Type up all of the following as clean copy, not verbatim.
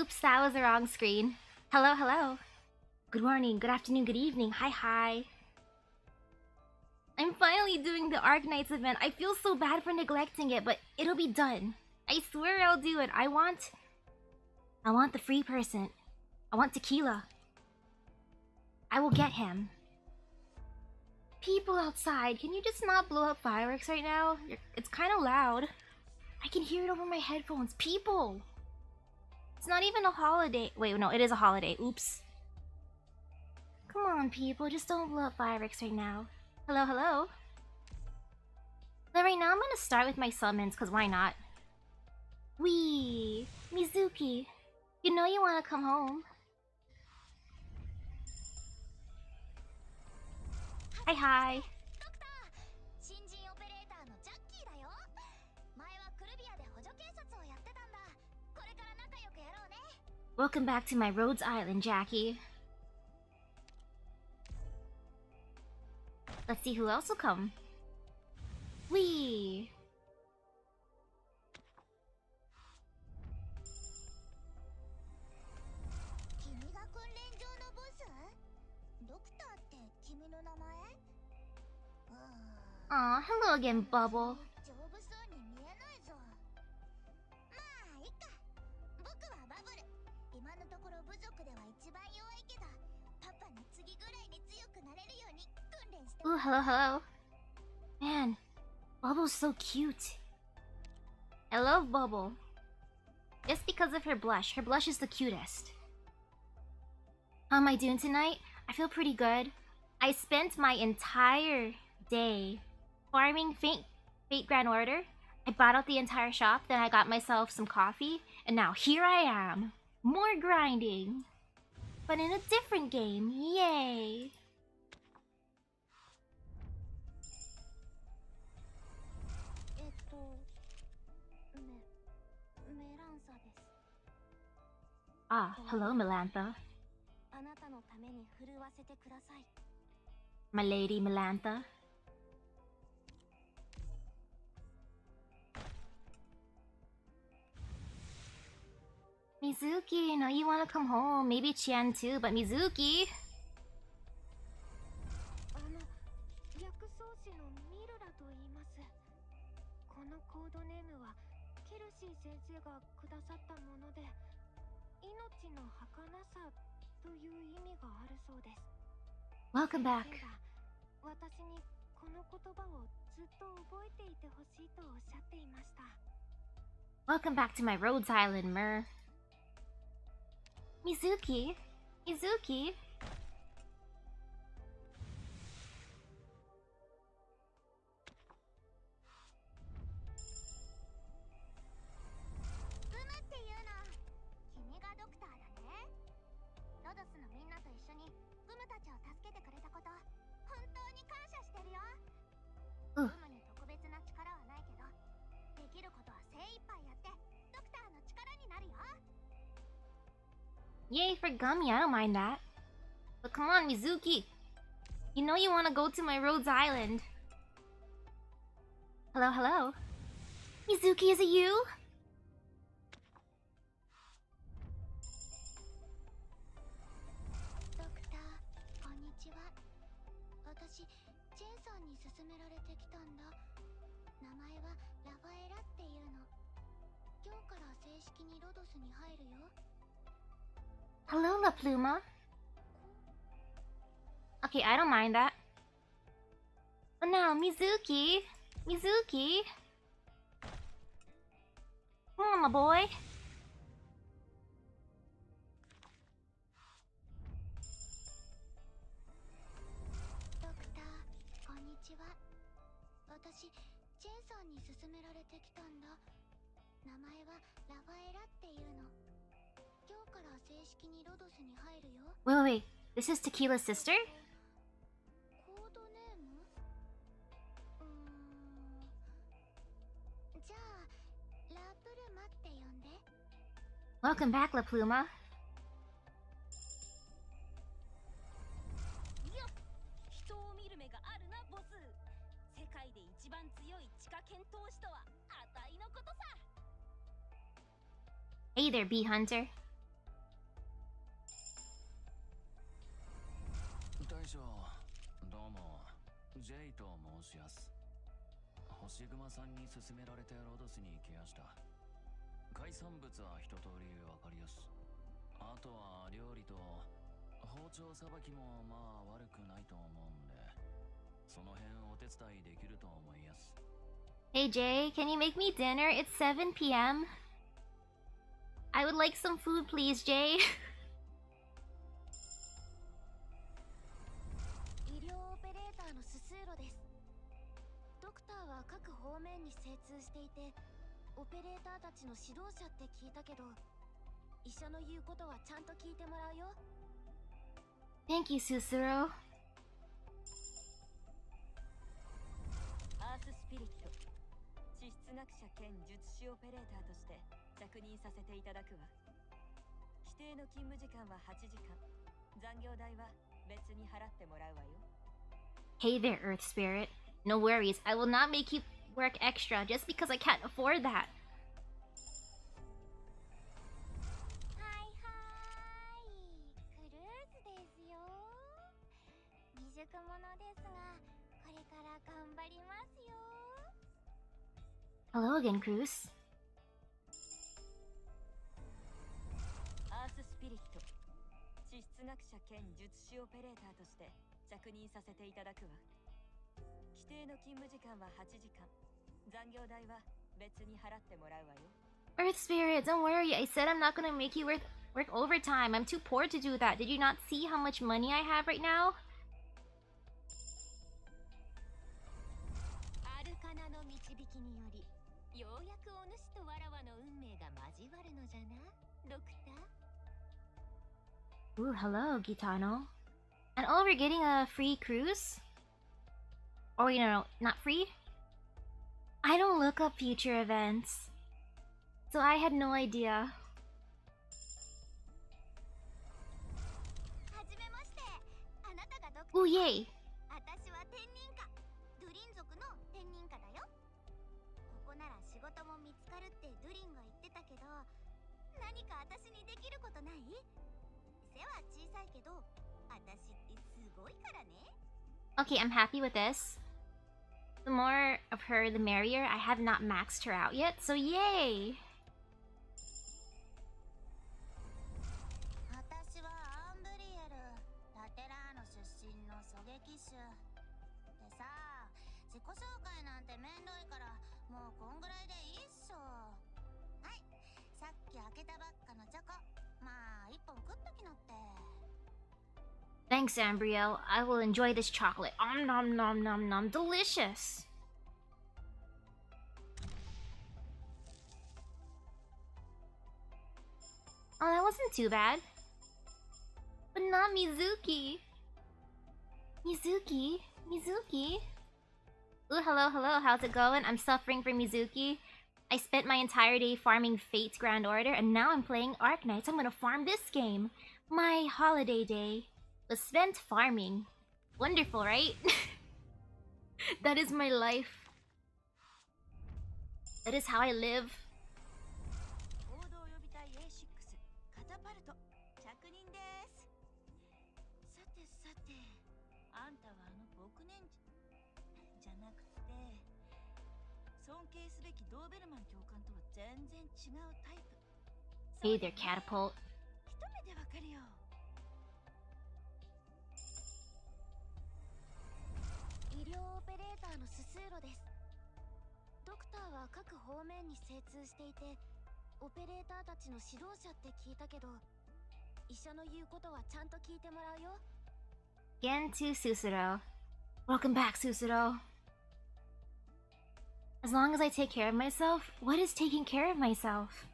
Oops, that was the wrong screen. Hello, hello. Good morning, good afternoon, good evening. Hi, hi. I'm finally doing the Arknights event. I feel so bad for neglecting it, but it'll be done. I swear I'll do it. I want the free person. I want tequila. I will get him. People outside, can you just not blow up fireworks right now? It's kind of loud. I can hear it over my headphones. People! It's not even a holiday. Wait, no, it is a holiday. Oops. Come on, people. Just don't blow up fireworks right now. Hello, hello. But right now, I'm gonna start with my summons, because why not? Wee! Mizuki! You know you want to come home. Hi, hi. Welcome back to my Rhodes Island, Jackie. Let's see who else will come. Wee! Aw, hello again, Bubble. Ooh, hello, hello. Man, Bubble's so cute. I love Bubble. Just because of her blush. Her blush is the cutest. How am I doing tonight? I feel pretty good. I spent my entire day farming Fate Grand Order. I bought out the entire shop, then I got myself some coffee, and now here I am. More grinding. But in a different game. Yay! Ah, hello, Melantha. My lady Melantha. Mizuki, now you wanna come home. Maybe Qian too, but Mizuki! Welcome back. Welcome back to my Rhodes Island, Mer. Mizuki? Mizuki? Ooh. Yay for gummy, I don't mind that. But come on, Mizuki. You know you want to go to my Rhodes Island. Hello, hello. Mizuki, is it you? Hello, La Pluma. Okay, I don't mind that. But now, Mizuki. Mizuki. Come on, my boy. Wait. This is Tequila's sister? Welcome back, La Pluma. Hey there, Bee Hunter. 長、どうも、ジェイと申します。星熊さんに勧められてロドスに来やした。海産物は一通りわかりやす。あとは料理と包丁さばきもまあ悪くないと思うんで、その辺お手伝いできると思いやす。Hey Jay, can you make me dinner? It's 7 p.m. I would like some food, please, Jay. 医療オペレーターのススーロです。ドクターは各方面に精通していて、オペレーターたちの指導者って聞いたけど、医者の言うことはちゃんと聞いてもらうよ。Thank you, Susuro. アーススピリット、地質学者兼術師オペレーターとして着任させていただくわ。規定の勤務時間は8時間、残業代は別に払ってもらうわよ。Hey there, Earth Spirit. No worries, I will not make you work extra just because I can't afford that. はいはい、クルーズですよ。未熟者ですが、これから頑張りますよ。Hello again, Cruz. アーススピリット、地質学者兼術師オペレーターとして着任させていただくわ。規定の勤務時間は8時間、残業代は別に払ってもらうわよ。Earth Spirit, don't worry. I said I'm not gonna make you work overtime. I'm too poor to do that. Did you not see how much money I have right now? アルカナの導きにより、ようやくお主とわらわの運命が交わるのじゃな、ドクター。 Ooh, hello, Gitano. And oh, we're getting a free cruise? Or, you know, not free? I don't look up future events, so I had no idea. はじめまして。あなたがドクター。 Ooh, yay! 私は天人家、ドゥリン族の天人家だよ。ここなら仕事も見つかるってドゥリンが言ってたけど、何か私にできることない？背は小さいけど、私ってすごいからね。 Okay, I'm happy with this. The more of her, the merrier. I have not maxed her out yet, so yay! 私はアンブリエル、ラテラーノ出身の狙撃手でさ、自己紹介なんてめんどいからもうこんぐらいでいいっしょ。はい、さっき開けたばっかのチョコ、まあ一本食っときなって。 Thanks, Ambrielle. I will enjoy this chocolate. Nom nom nom nom. Delicious! Oh, that wasn't too bad. But not Mizuki. Mizuki? Ooh, hello, how's it going? I'm suffering for Mizuki. I spent my entire day farming Fate's Grand Order, and now I'm playing Arknights. I'm gonna farm this game. My holiday day was spent farming. Wonderful, right? That is my life. That is how I live. 合同予備隊 A6 カタパルト着任です。さてさて、あんたはあの牧年じゃなくて、尊敬すべきドーベルマン教官とは全然違うタイプ。 Hey there, Catapult. 一目でわかるよ。医療オペレーターのススーロです。ドクターは各方面に精通していて、オペレーターたちの指導者って聞いたけど、医者の言うことはちゃんと聞いてもらうよ。 Again to Susuro. Welcome back, Susuro. As long as I take care of myself, what is taking care of myself?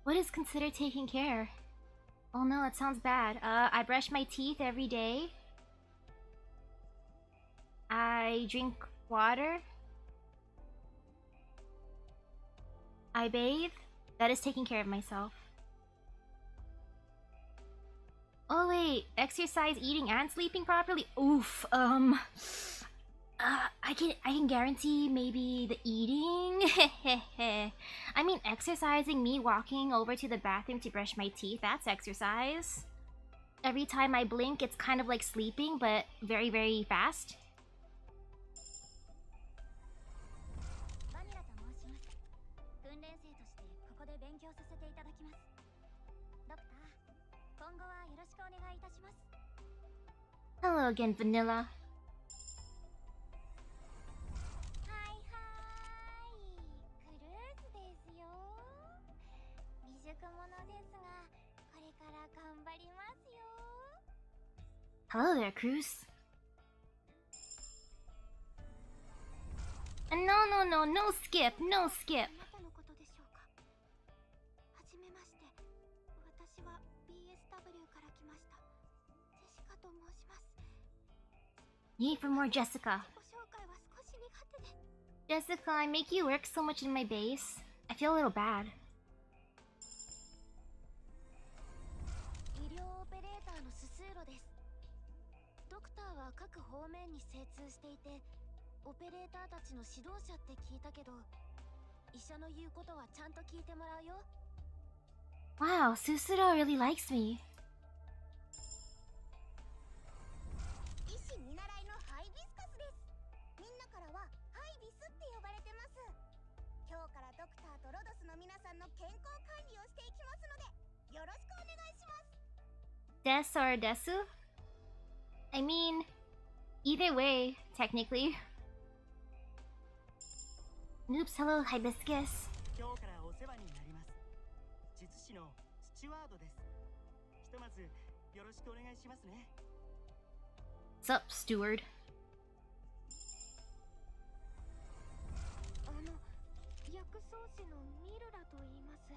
What is considered taking care? Oh no, that sounds bad. I brush my teeth every day. I drink water. I bathe. That is taking care of myself. Oh wait, exercise, eating, and sleeping properly? Oof, I can guarantee maybe the eating. I mean, exercising, me walking over to the bathroom to brush my teeth, that's exercise. every time I blink, it's kind of like sleeping, but very, very fast. バニラと申します。訓練生としてここで勉強させていただきます。ドクター、今後はよろしくお願いいたします。 Hello again, Vanilla. はいはい、クルーズですよ。未熟者ですが、これから頑張りますよ。 Hello there, Cruz. And no skip, no skip. あなたのことでしょうか。はじめまして。私は BSW から来ました。ジェシカと申します。 Need for more Jessica. 自己紹介は少し苦手で。 Jessica, I make you work so much in my base. I feel a little bad. 医療オペレーターのススーロです。ドクターは各方面に精通していて、オペレーターたちの指導者って聞いたけど、医者の言うことはちゃんと聞いてもらうよ。 Wow, Susuro really likes me. 医師見習いのハイビスカスです。みんなからはハイビスって呼ばれてます。今日からドクターとロドスの皆さんの健康管理をしていきますので、よろしくお願いします。 Des or Desu? I mean, either way, technically. Noops, hello, Hibiscus. 今日からお世話になります。術師のスチュワードです。ひとまずよろしくお願いしますね。What's up, steward? 薬草師のミルラと言います。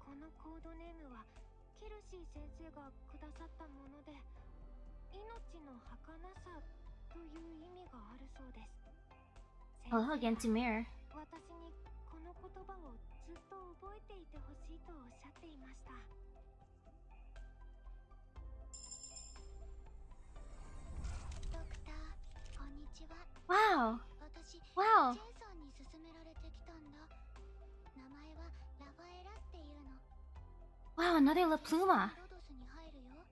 このコードネームはケルシー先生がくださったもので、命の儚さという意味があるそうです。 Hello again to Mirror. 私にこの言葉をずっと覚えていてほしいとおっしゃっていました。ドクター、こんにちは。 Wow, 私、 wow. ジェイさんに勧められてきたんだ。名前はラファエラっていうの。 Wow, another La Pluma. ロドスに入るよ。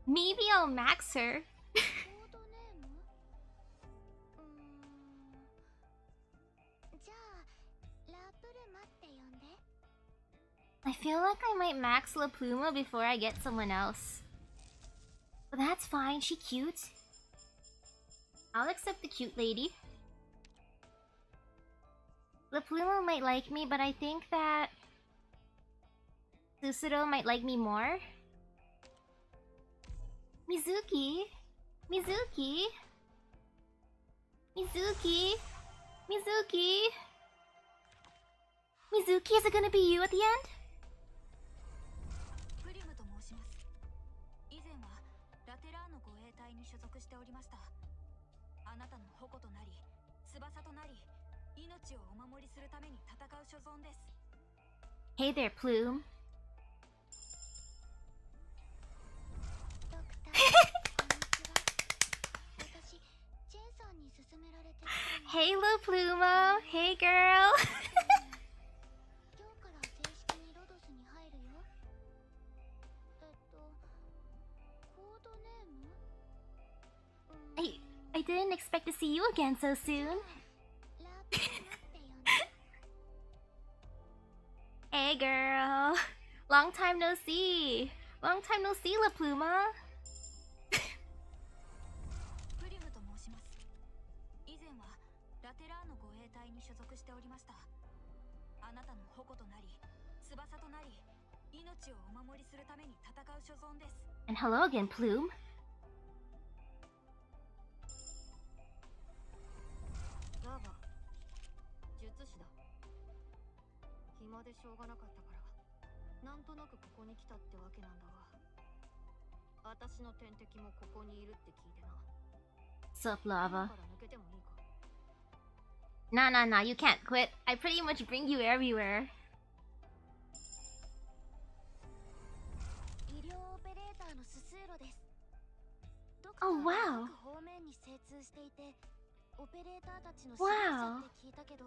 Maybe I'll max her. コードネーム？じゃあ、ラプルマって呼んで。 I feel like I might max La Pluma before I get someone else. But that's fine, she cute. I'll accept the cute lady. La Pluma might like me, but I think that Susuro might like me more. Mizuki? Mizuki? Mizuki? Mizuki? Mizuki, is it gonna be you at the end? プリムと申します。以前はラテラーの護衛隊に所属しておりました。あなたの矛となり、翼となり、命をお守りするために戦う所存です。 Hey there, Plume. ドクター、こんにちは。私、ジェンさんに勧められてきたの。 Hey, La Pluma. Hey, girl. 今日から正式にロドスに入るよ。コードネーム？ I didn't expect to see you again so soon. ラプルマって呼んで。 Hey, girl. Long time no see. Long time no see, La Pluma. プリムと申します。以前はラテラーの護衛隊に所属しておりました。あなたの矛となり、翼となり、命をお守りするために戦う所存です。 And hello again, Plume. ラバ、術師だ。暇でしょうがなかったから、なんとなくここに来たってわけなんだが、私の天敵もここにいるって聞いてな。 What's up, 今 Lava? から抜けてもいいか？ Nah, you can't quit. I pretty much bring you everywhere. 医療オペレーターのススーロです。ドク Oh, ターは wow. 各方面に精通していて、オペレーターたちの指導者って聞いたけど、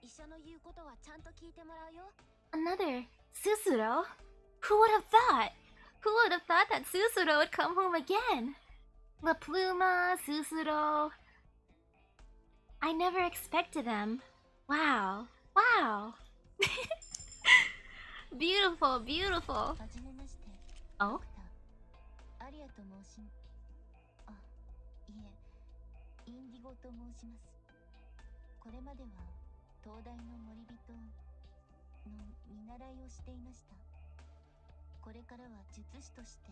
医者の言うことはちゃんと聞いてもらうよ。 Another Susuro? Who would have thought? Who would have thought that Susuro would come home again? La Pluma, Susuro. I never expected them. Wow. Wow. Beautiful, beautiful. はじめまして。 Oh? アリアと申しあ、いえ、インディゴと申します。これまでは東大の森人の見習いをしていました。これからは術師として、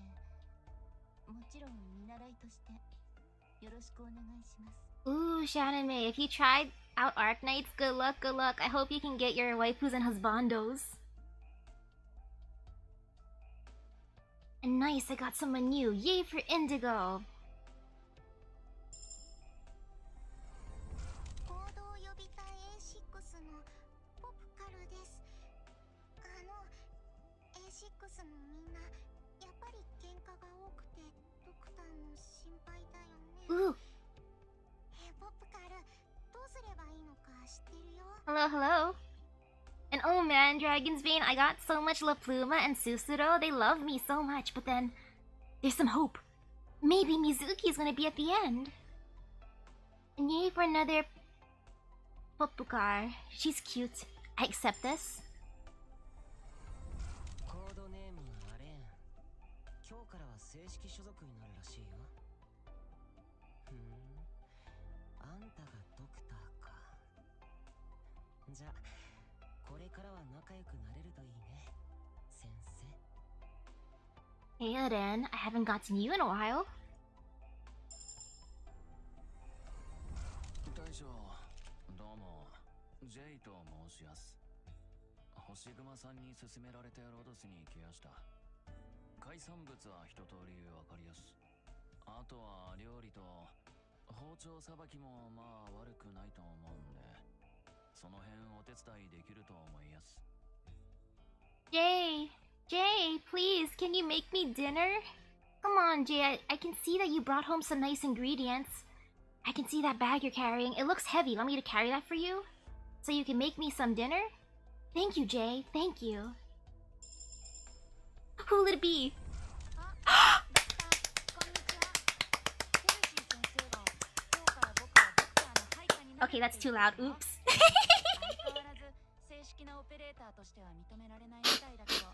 もちろん見習いとしてよろしくお願いします。 Ooh, Shannon May, if you tried out Arknights, good luck, good luck. I hope you can get your waifus and husbandos. And nice, I got someone new. Yay for Indigo. 合同予備隊 A6 のポプカルです。A6 のみんな、やっぱり喧嘩が多くて、ドクターも心配だよね。 Ooh. ポプカル、どうすればいいのか知ってるよ。 Hello, hello. And oh man, Dragon's Bane, I got so much La Pluma and Susuro. They love me so much, but then there's some hope. Maybe Mizuki's gonna be at the end. And yay for another Popukar. She's cute. I accept this. コードネームはアレン。今日からは正式所属になるらしいよ。ふん、あんたがドクターか。じゃあこれからは仲良くなれるといいね、先生。 Hey Eren, I haven't gotten you in a while. 大将、どうも、ジェイと申します。星熊さんに勧められてロドスに来やした。海産物は一通りわかりやす。あとは料理と包丁さばきもまあ悪くないと思うんで、その辺お手伝いできると思いやす。 Jay, Jay, please, can you make me dinner? Come on, Jay, I can see that you brought home some nice ingredients. I can see that bag you're carrying. It looks heavy. Want me to carry that for you? So you can make me some dinner? Thank you, Jay. Thank you. Who will it be? あ、ドクター、こんにちは。ヘルシー先生が、今日から僕はドクターの配下になるって Okay, 言 that's too loud. Oops. 相変わらず正式なオペレーターとしては認められないみたいだけど、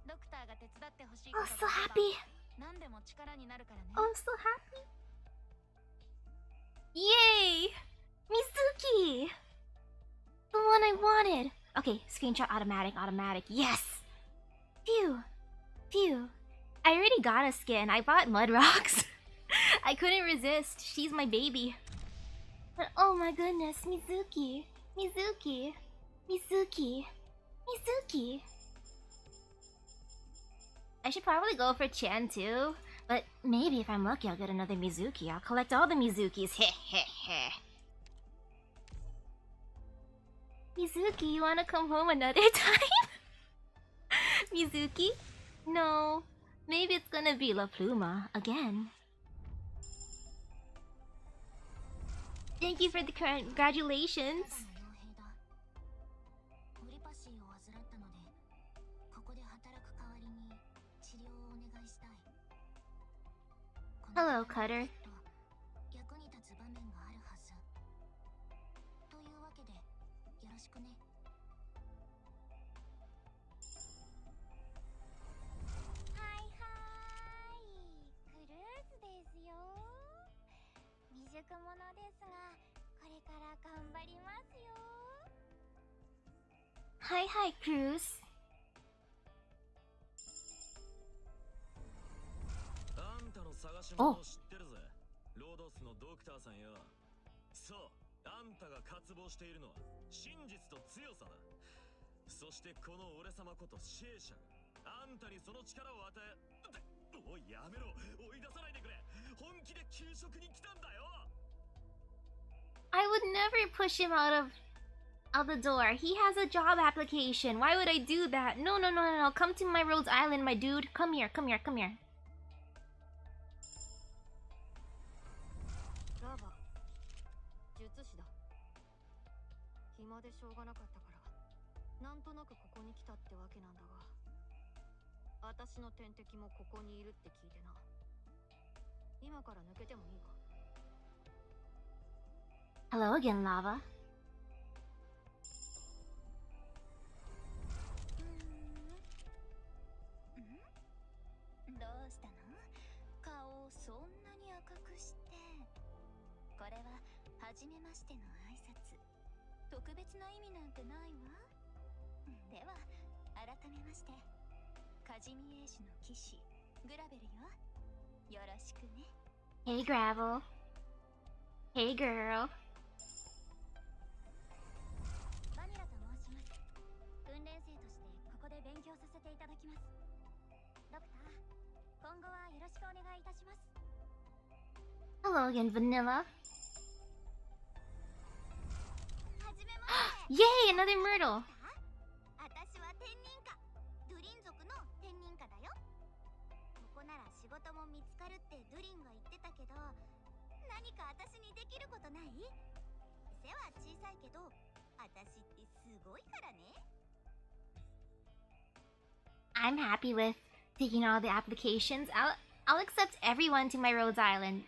ドクターが手伝ってほしいこ Oh, と so があれば happy. 何でも力になるからね。 Oh, I'm so happy. Yay! Mizuki! The one I wanted. Okay, screenshot automatic, automatic. Yes! Phew. Phew. I already got a skin. I bought Mud Rocks. I couldn't resist. She's my baby. But oh my goodness, Mizuki. Mizuki. Mizuki. Mizuki. I should probably go for Chan too. But maybe if I'm lucky I'll get another Mizuki. I'll collect all the Mizukis. Heh heh heh. Mizuki, you wanna come home another time? Mizuki? No. Maybe it's gonna be La Pluma again. Thank you for the congratulations. オリパシーを患ったので、ここで働く代わりに治療をお願いしたい。 Hello, Cutter. 役に立つ場面があるはず。というわけで、よろしくね。はいはい、クルーズですよ。未熟者ですが、これから頑張りますよ。 Hi, hi, Cruz. あんたの探し物を知ってるぜ。ロードスのドクターさんよ。そう、あんたが渇望しているのは真実と強さだ。そしてこの俺様ことシェイシャがあんたにその力を与え。おい、やめろ、追い出さないでくれ。本気で給食に来たんだよ。 I would never push him out the door. He has a job application. Why would I do that? No, no, no, no, no. Come to my Rhodes Island, my dude. Come here, come here, come here. ラバ、術師だ。暇でしょうがなかったから、なんとなくここに来たってわけなんだが。私の天敵もここにいるって聞いてな。今から抜けてもいいか？ Hello again, Lava. どうしたの？顔をそんなに赤くして。これは初めましての挨拶。特別な意味なんてないわ。では改めまして、カジミエーシュの騎士グラベルよ。よろしくね。 Hey, Gravel. Hey, girl. バニラと申します。訓練生としてここで勉強させていただきます。ドクター、今後はよろしくお願いいたします。 Hello again, Vanilla. はじめまして。 Yay, another Myrtle. 私は天人家、ドゥリン族の天人家だよ。ここなら仕事も見つかるってドゥリンが言ってたけど、何か私にできることない？背は小さいけど、私ってすごいからね。 I'm happy with taking all the applications. I'll accept everyone to my Rhodes Island.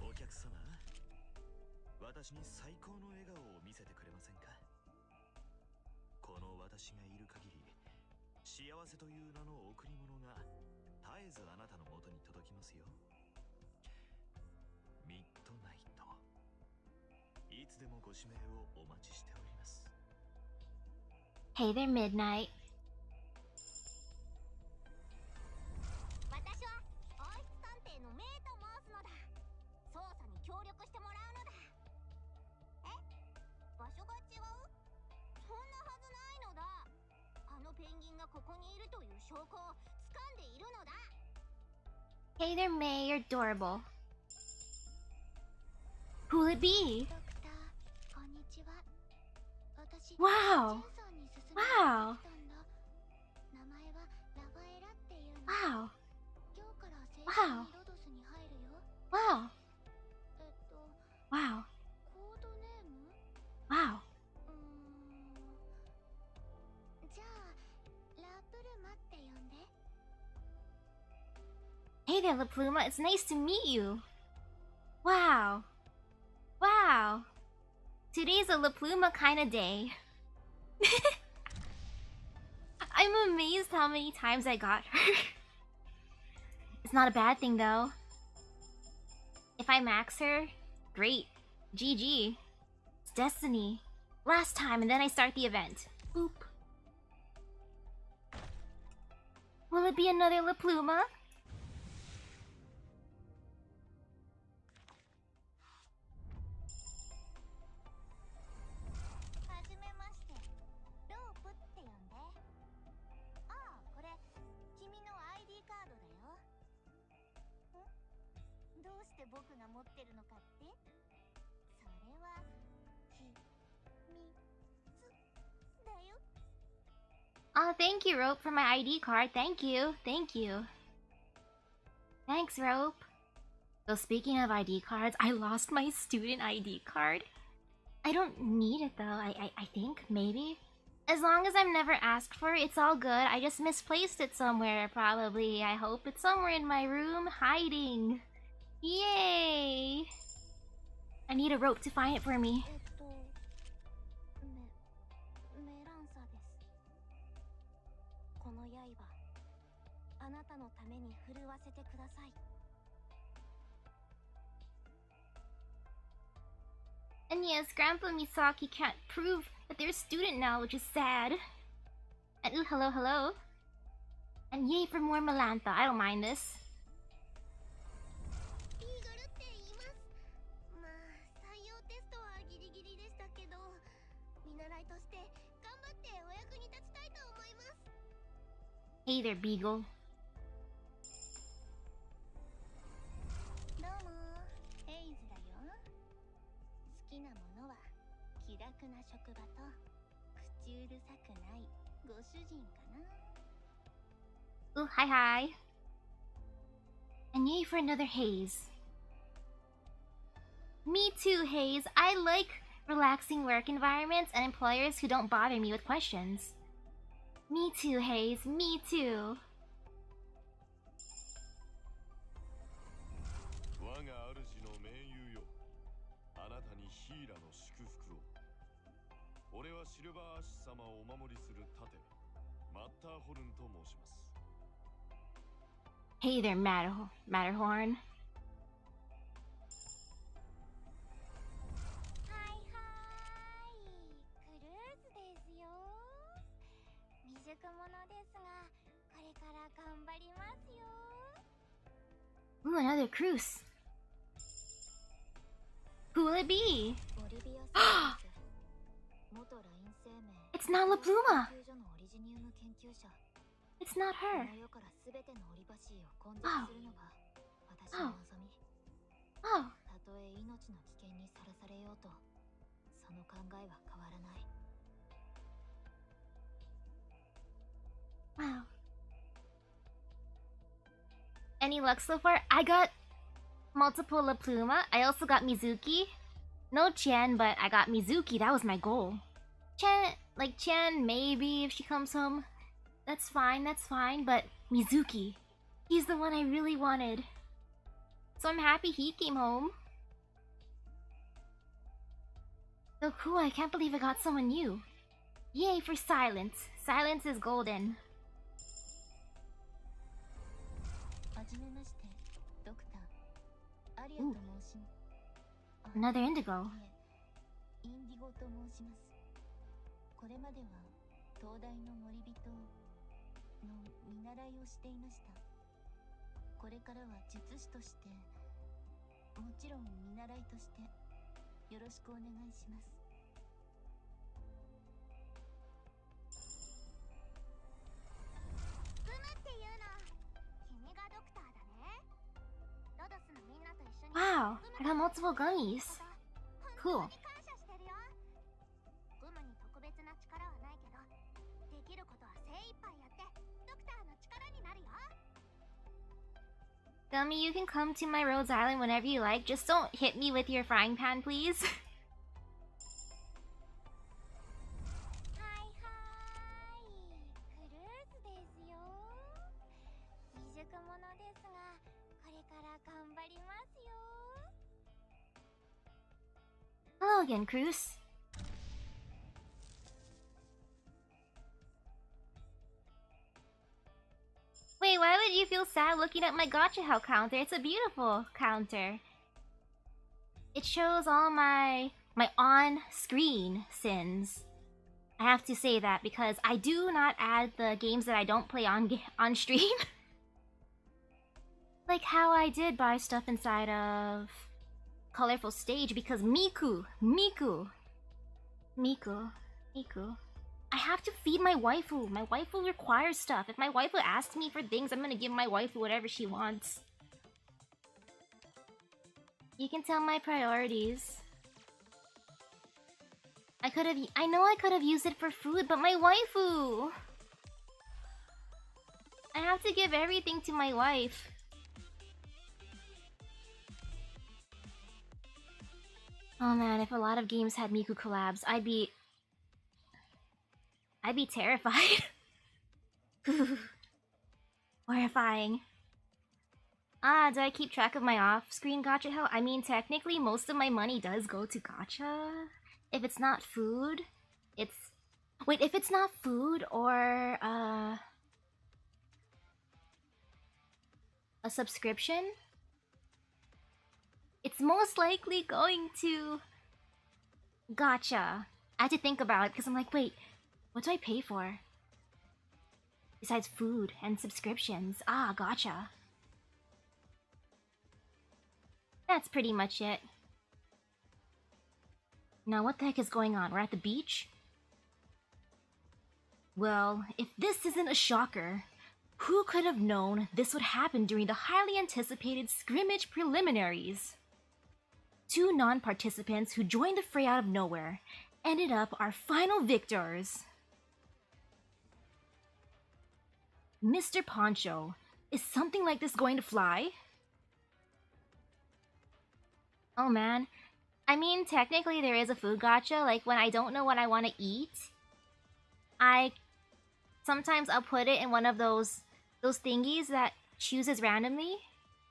お客様、私に最高の笑顔を見せてくれませんか？この私がいる限り、幸せという名の贈り物が絶えずあなたの元に届きますよ。ミッドナイト、いつでもご指名をお待ちしております。 Hey there, Midnight. 私は王室探偵のメイと申すのだ。捜査に協力してもらうのだ。え？場所が違う？そんなはずないのだ。あのペンギンがここにいるという証拠を掴んでいるのだ。 Hey there, May. You're adorable. Who'll it be? ドクター、こんにちは。私、 Wow. ジェンさんに勧め Wow. られてきたんだ。名前はラファエラっていうの。 Wow. 今日から正式 Wow. にロドスに入るよ。 Wow. Wow. コードネーム？ Wow. じゃあ、ラプルマって呼んで。 Hey there, La Pluma. It's nice to meet you. Wow. Wow. Today's a La Pluma kind of day. I'm amazed how many times I got her. It's not a bad thing though. If I max her, great. GG. It's destiny. Last time and then I start the event. Boop. Will it be another La Pluma? はじめまして。ロープって呼んで。ああ、これ、君の ID カードだよ。ん？どうして僕が持ってるのかって？それは、秘密だよ。 Oh, thank you, Rope, for my ID card. Thank you. Thank you. Thanks, Rope. So speaking of ID cards, I lost my student ID card. I don't need it though, I think, maybe. As long as I'm never asked for it, it's all good. I just misplaced it somewhere, probably. I hope it's somewhere in my room, hiding. Yay! I need a Rope to find it for me. メランサです。この刃、あなたのために振るわせてください。 And yes, Grandpa Misaki can't prove that they're a student now, which is sad. And ooh, hello, hello. And yay for more Melantha, I don't mind this. イーグルって言います。まあ、採用テストはギリギリでしたけど、見習いとして頑張ってお役に立ちたいと思います。 Hey there, Beagle. どうも、ヘイズだよ。好きなものは気楽な職場と口うるさくないご主人かな。 Ooh, hi hi. And yay for another Haze. Me too, Haze. I like relaxing work environments and employers who don't bother me with questions. Me too, Hayes. Me too. 我が主の盟友よ、あなたにヒーラの祝福を。俺はシルバーアッシュ様をお守りする盾、マッターホルンと申します。 Hey there, Matterhorn. はいはーい、クルーズですよ。未熟者ですが、これから頑張りますよ。 Ooh, another cruise. Who will it be? ボリビア生物元ライン生命 It's not La Pluma. 研究所のオリジニウム研究者 It's not こ her. の世から全てのオリバシーを根絶するのが私の望み Oh, たとえ命の危険にさらされようとその考えは変わらない wow. Any luck so far? I got multiple La Pluma. I also got Mizuki. No Chen, but I got Mizuki. That was my goal. Chen, maybe if she comes home. That's fine, but Mizuki. He's the one I really wanted. So I'm happy he came home. So cool, I can't believe I got someone new. Yay for Silence. Silence is golden. はじめましてドクターアリアと申します。 Another Indigo. インディゴと申します。これまでは東大の森人の見習いをしていました。これからは術師として、もちろん見習いとしてよろしくお願いします。グムっていうの、君がドクターだね。ロドスのみんなと一緒に Wow, I got multiple gummies. 本 Cool. 当に感謝してるよ。グムに特別な力はないけど、できることは精一杯やってドクターの力になるよ。 Gummy, you can come to my Rhodes Island whenever you like. Just don't hit me with your frying pan, please. はいはーい、クルーズですよ。未熟者ですが、これから頑張りますよ。 Hello again, Cruz. Wait, why would you feel sad looking at my gacha hell counter? It's a beautiful counter. It shows all my on-screen sins. I have to say that because I do not add the games that I don't play on stream. Like how I did buy stuff inside of Colorful Stage because Miku. I have to feed my waifu. My waifu requires stuff. If my waifu asks me for things, I'm gonna give my waifu whatever she wants. You can tell my priorities. I know I could have used it for food, but my waifu! I have to give everything to my wife. Oh man, if a lot of games had Miku collabs, I'd be terrified. Horrifying. Do I keep track of my off-screen gacha hell? I mean, technically, most of my money does go to gacha. If it's not food, it's... Wait, if it's not food or, a subscription? It's most likely going to gacha. I had to think about it because I'm like, wait, what do I pay for? Besides food and subscriptions. Gacha. That's pretty much it. Now what the heck is going on? We're at the beach? Well, if this isn't a shocker, who could have known this would happen during the highly anticipated scrimmage preliminaries? Two non-participants who joined the fray out of nowhere ended up our final victors. Mr. Poncho, is something like this going to fly? Oh man. I mean, technically there is a food gacha, like when I don't know what I want to eat, I sometimes I'll put it in one of those thingies that chooses randomly.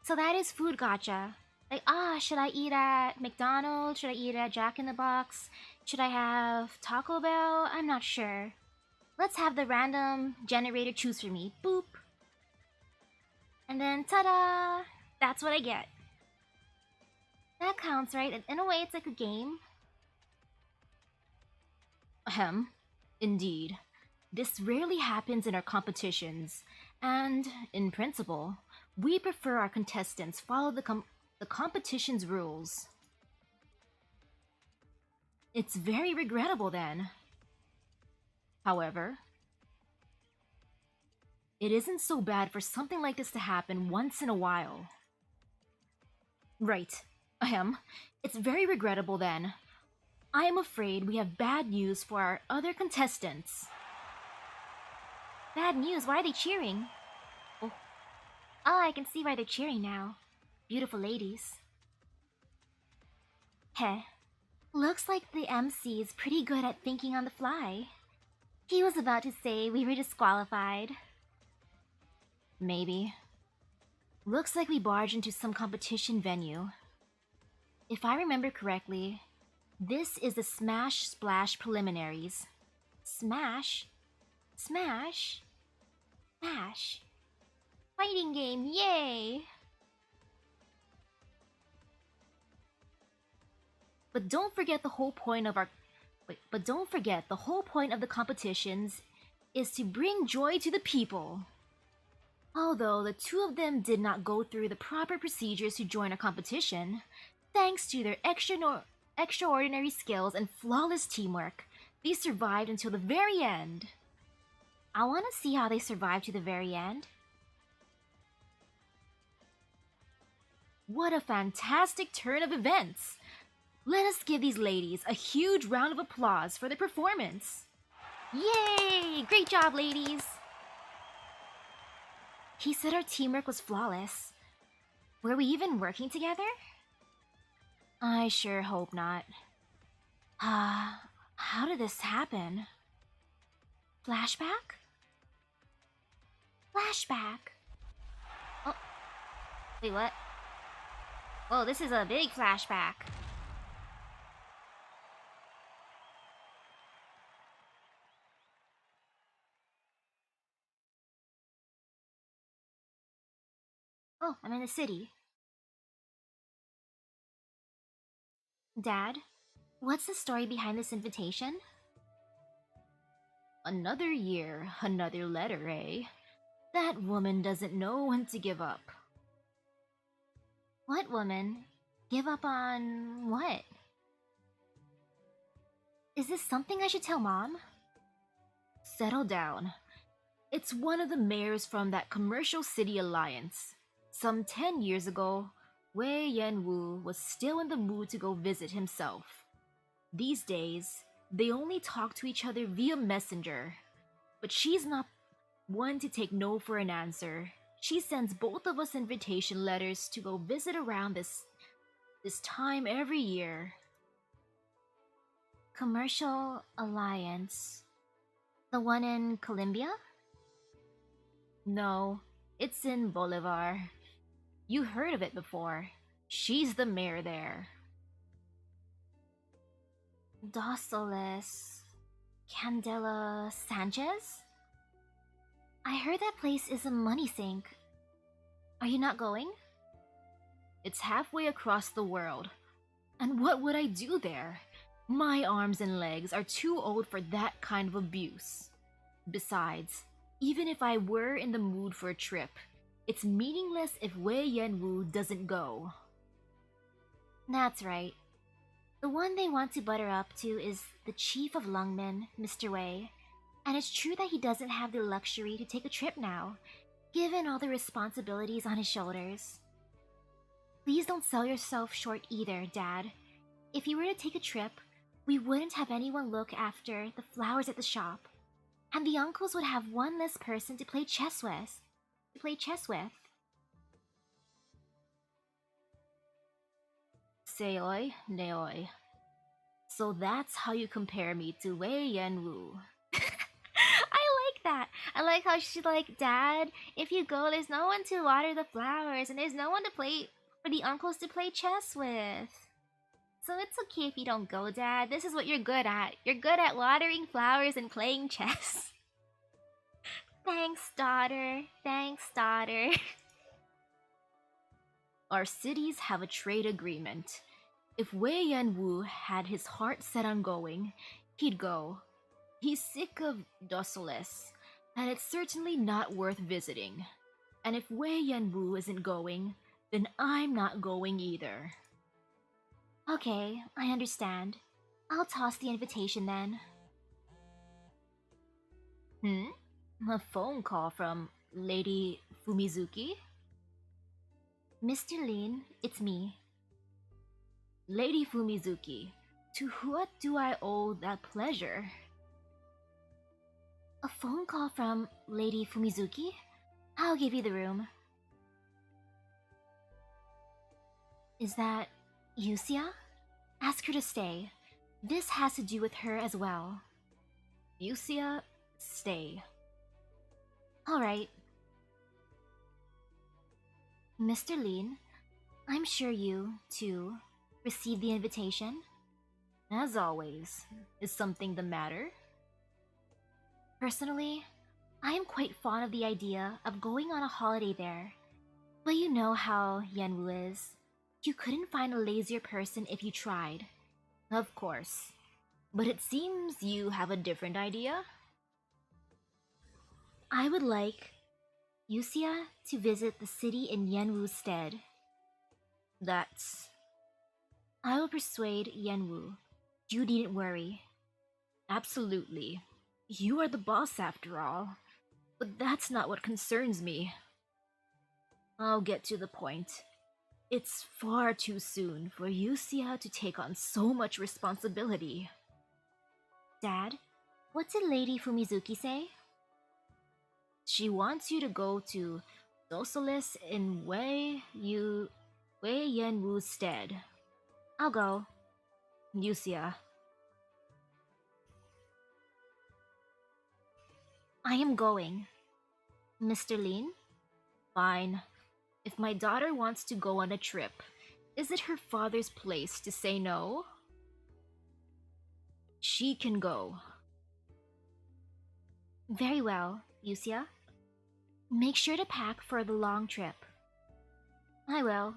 So that is food gacha. Like, should I eat at McDonald's? Should I eat at Jack in the Box? Should I have Taco Bell? I'm not sure. Let's have the random generator choose for me. Boop. And then, ta-da! That's what I get. That counts, right? In a way, it's like a game. Ahem. Indeed. This rarely happens in our competitions, and, in principle, we prefer our contestants follow the competition's rules. It's very regrettable then. However, it isn't so bad for something like this to happen once in a while. Right. Ahem. It's very regrettable then. I am afraid we have bad news for our other contestants. Bad news? Why are they cheering? Oh, I can see why they're cheering now. Beautiful ladies. Heh. Looks like the MC is pretty good at thinking on the fly. He was about to say we were disqualified. Maybe. Looks like we barged into some competition venue. If I remember correctly, this is the Smash Splash preliminaries. Smash? Smash? Smash. Fighting game, yay! But don't forget the whole point of the competitions is to bring joy to the people. Although the two of them did not go through the proper procedures to join a competition, thanks to their extraordinary skills and flawless teamwork, they survived until the very end. I want to see how they survived to the very end. What a fantastic turn of events! Let us give these ladies a huge round of applause for their performance. Yay! Great job, ladies! He said our teamwork was flawless. Were we even working together? I sure hope not. How did this happen? Flashback? Flashback. Oh. Wait, what? Whoa, this is a big flashback. Oh, I'm in the city. Dad, what's the story behind this invitation? Another year, another letter, eh? That woman doesn't know when to give up. What woman? Give up on what? Is this something I should tell Mom? Settle down. It's one of the mayors from that commercial city alliance. Some 10 years ago, Wei Yanwu was still in the mood to go visit himself. These days, they only talk to each other via messenger. But she's not one to take no for an answer. She sends both of us invitation letters to go visit around this time every year. Commercial Alliance. The one in Colombia? No, it's in Bolivar. You heard of it before. She's the mayor there. Dossoles. Candela Sanchez? I heard that place is a money sink. Are you not going? It's halfway across the world. And what would I do there? My arms and legs are too old for that kind of abuse. Besides, even if I were in the mood for a trip, it's meaningless if Wei Yanwu doesn't go. That's right. The one they want to butter up to is the chief of Lungmen, Mr. Wei. And it's true that he doesn't have the luxury to take a trip now, given all the responsibilities on his shoulders. Please don't sell yourself short either, Dad. If you were to take a trip, we wouldn't have anyone look after the flowers at the shop. And the uncles would have one less person to play chess with. Seoi Neoi. So that's how you compare me to Wei Yanwu. I like that. I like how she's like, Dad, if you go, there's no one to water the flowers, and there's no one to play for the uncles to play chess with. So it's okay if you don't go, Dad. This is what you're good at. You're good at watering flowers and playing chess. Thanks, daughter. Thanks, daughter. Our cities have a trade agreement. If Wei Yanwu had his heart set on going, he'd go. He's sick of Dossoles, and it's certainly not worth visiting. And if Wei Yanwu isn't going, then I'm not going either. Okay, I understand. I'll toss the invitation then. A phone call from Lady Fumizuki? Mr. Lin, it's me. Lady Fumizuki, to what do I owe that pleasure? A phone call from Lady Fumizuki? I'll give you the room. Is that Yusia? Ask her to stay. This has to do with her as well. Yusia, stay. Alright. Mr. Lin, I'm sure you, too, received the invitation. As always, is something the matter? Personally, I am quite fond of the idea of going on a holiday there. But you know how Yanwu is. You couldn't find a lazier person if you tried. Of course. But it seems you have a different idea? I would like Yusia to visit the city in Yanwu's stead. I will persuade Yanwu. You needn't worry. Absolutely. You are the boss after all. But that's not what concerns me. I'll get to the point. It's far too soon for Yusia to take on so much responsibility. Dad, what did Lady Fumizuki say? She wants you to go to Dossoles in Wei Yanwu's stead. I'll go. Yusia. I am going. Mr. Lin? Fine. If my daughter wants to go on a trip, is it her father's place to say no? She can go. Very well, Yusia. Make sure to pack for the long trip. I will.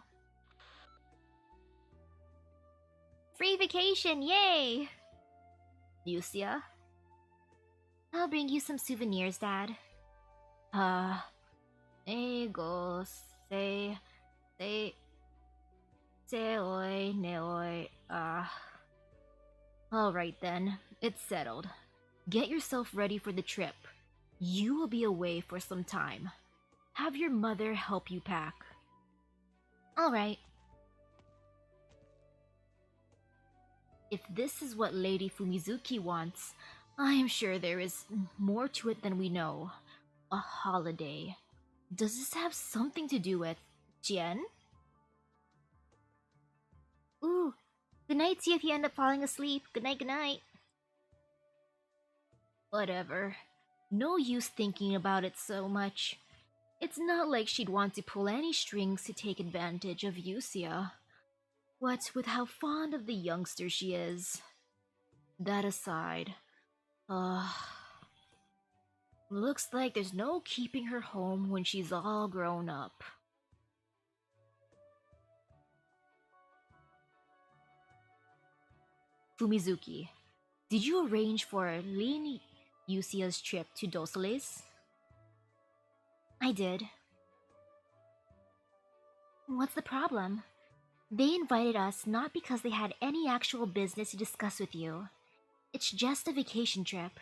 Free vacation, yay! Yusia? I'll bring you some souvenirs, Dad. Alright then, it's settled. Get yourself ready for the trip. You will be away for some time. Have your mother help you pack. Alright. If this is what Lady Fumizuki wants, I am sure there is more to it than we know. A holiday. Does this have something to do with Jian? Ooh, good night, see if you end up falling asleep. Good night, good night. Whatever. No use thinking about it so much. It's not like she'd want to pull any strings to take advantage of Yusia. What with how fond of the youngster she is. That aside, looks like there's no keeping her home when she's all grown up. Fumizuki, did you arrange for Lin Yusia's trip to Dossoles? I did. What's the problem? They invited us not because they had any actual business to discuss with you. It's just a vacation trip.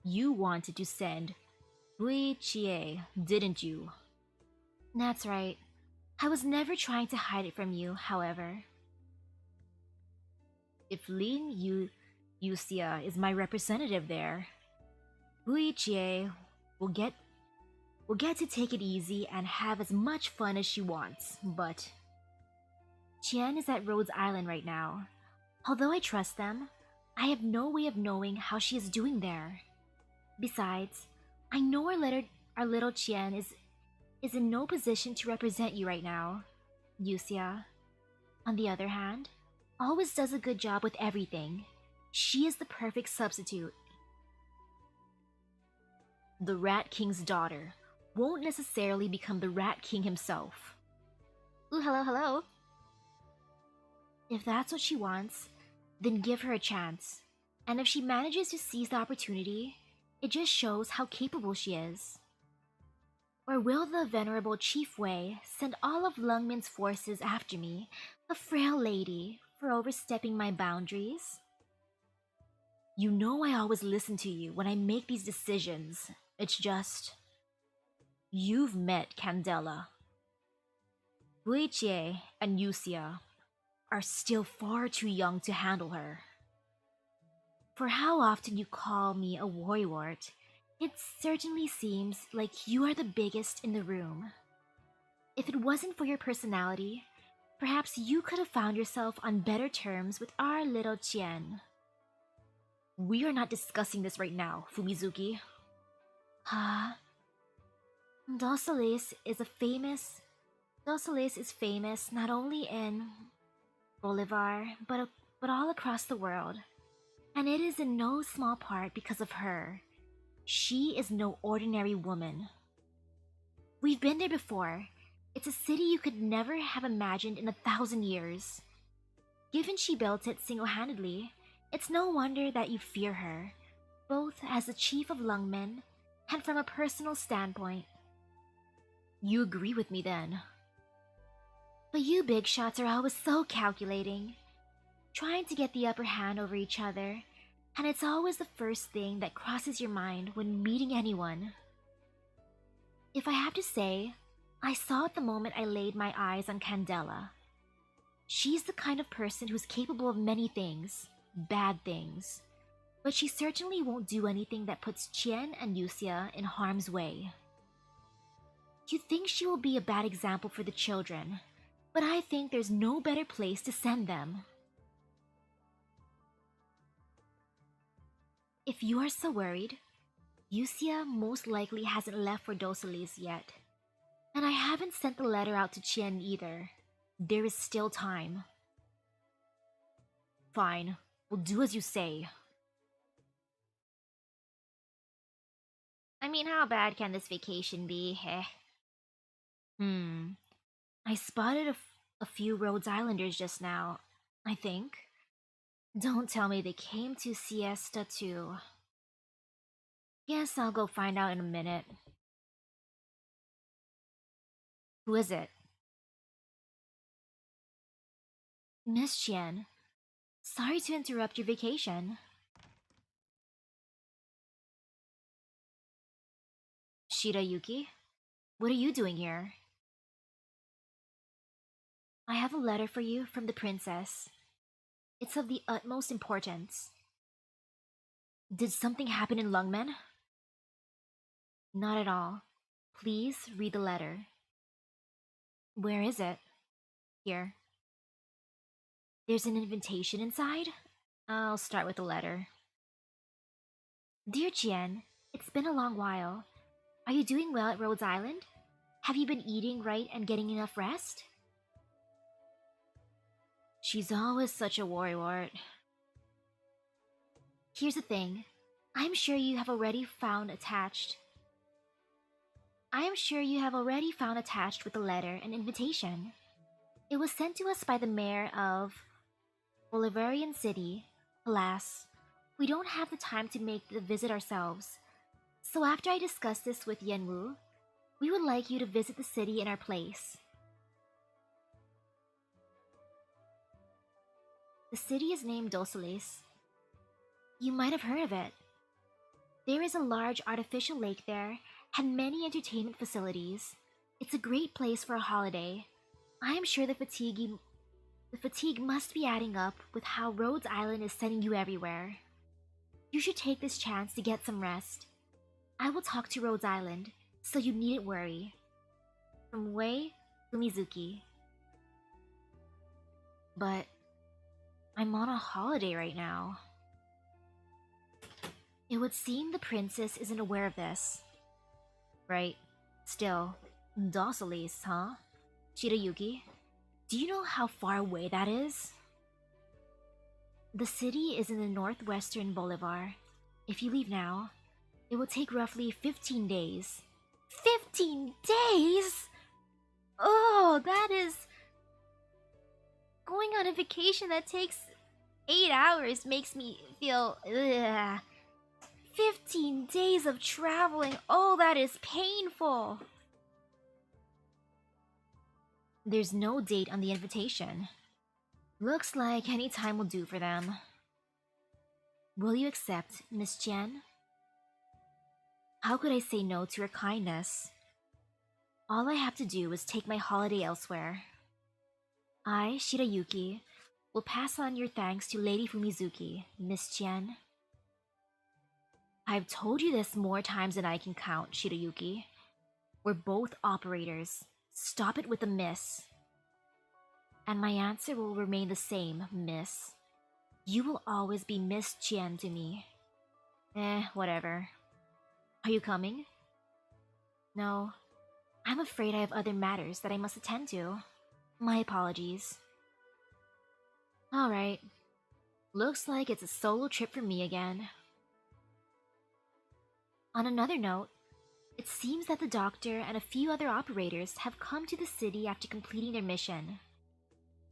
You wanted to send Hui Chie, didn't you? That's right. I was never trying to hide it from you, however. If Lin Yusia is my representative there, Hui Chie will get to take it easy and have as much fun as she wants, but Qian is at Rhodes Island right now. Although I trust them, I have no way of knowing how she is doing there. Besides, I know our little Chien is in no position to represent you right now, Yusia. On the other hand, always does a good job with everything. She is the perfect substitute. The Rat King's daughter won't necessarily become the Rat King himself. Ooh, hello, hello. If that's what she wants, then give her a chance. And if she manages to seize the opportunity, it just shows how capable she is. Or will the venerable Chief Wei send all of Lungmin's forces after me, a frail lady, for overstepping my boundaries? You know I always listen to you when I make these decisions. It's just... You've met Candela. Guichie and Yusia are still far too young to handle her. For how often you call me a worrywart, it certainly seems like you are the biggest in the room. If it wasn't for your personality, perhaps you could have found yourself on better terms with our little Chien. We are not discussing this right now, Fumizuki. Huh? Dossoles is famous not only in Bolivar, but all across the world. And it is in no small part because of her. She is no ordinary woman. We've been there before. It's a city you could never have imagined in 1,000 years. Given she built it single-handedly, it's no wonder that you fear her, both as the chief of Lungmen and from a personal standpoint. You agree with me then. But you big shots are always so calculating, trying to get the upper hand over each other, and it's always the first thing that crosses your mind when meeting anyone. If I have to say, I saw it the moment I laid my eyes on Candela. She's the kind of person who's capable of many things, bad things, but she certainly won't do anything that puts Chien and Yusia in harm's way. You think she will be a bad example for the children, but I think there's no better place to send them. If you are so worried, Yusia most likely hasn't left for Dossoles yet. And I haven't sent the letter out to Chien either. There is still time. Fine, we'll do as you say. I mean, how bad can this vacation be, heh? I spotted a few Rhodes Islanders just now, I think. Don't tell me they came to siesta too. Guess I'll go find out in a minute. Who is it? Miss Chien, sorry to interrupt your vacation. Shirayuki, what are you doing here? I have a letter for you from the princess. It's of the utmost importance. Did something happen in Lungmen? Not at all. Please read the letter. Where is it? Here. There's an invitation inside? I'll start with the letter. Dear Chien, it's been a long while. Are you doing well at Rhodes Island? Have you been eating right and getting enough rest? She's always such a worrywart. Here's the thing. I'm sure you have already found attached with the letter an invitation. It was sent to us by the mayor of Bolivarian City. Alas, we don't have the time to make the visit ourselves. So after I discuss this with Yenwu, we would like you to visit the city in our place. The city is named Dossoles. You might have heard of it. There is a large artificial lake there and many entertainment facilities. It's a great place for a holiday. I am sure the fatigue must be adding up with how Rhodes Island is sending you everywhere. You should take this chance to get some rest. I will talk to Rhodes Island, so you needn't worry. From Wei Fumizuki. But I'm on a holiday right now. It would seem the princess isn't aware of this. Right. Still, Dossoles, huh? Shirayuki, do you know how far away that is? The city is in the northwestern Bolivar. If you leave now, it will take roughly 15 days. 15 days?! Oh, that is... Going on a vacation that takes 8 hours makes me feel... Ugh. 15 days of traveling, oh, that is painful! There's no date on the invitation. Looks like any time will do for them. Will you accept, Miss Chen? How could I say no to her kindness? All I have to do is take my holiday elsewhere. I, Shirayuki, will pass on your thanks to Lady Fumizuki, Miss Chen. I've told you this more times than I can count, Shirayuki. We're both operators. Stop it with the miss. And my answer will remain the same, miss. You will always be Miss Chen to me. Whatever. Are you coming? No. I'm afraid I have other matters that I must attend to. My apologies. Alright. Looks like it's a solo trip for me again. On another note, it seems that the doctor and a few other operators have come to the city after completing their mission.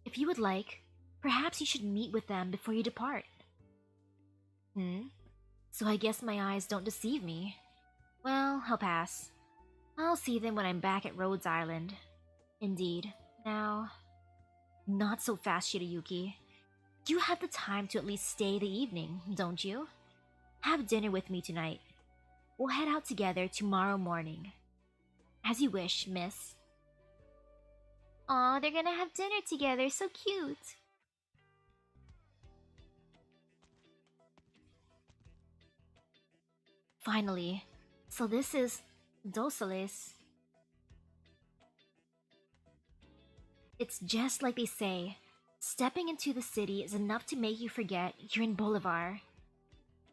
If you would like, perhaps you should meet with them before you depart. So I guess my eyes don't deceive me. Well, I'll pass. I'll see them when I'm back at Rhodes Island. Indeed. Now... Not so fast, Shirayuki. You have the time to at least stay the evening, don't you? Have dinner with me tonight. We'll head out together tomorrow morning. As you wish, miss. Aw, they're gonna have dinner together, so cute! Finally, so this is Dossoles. It's just like they say, stepping into the city is enough to make you forget you're in Bolivar.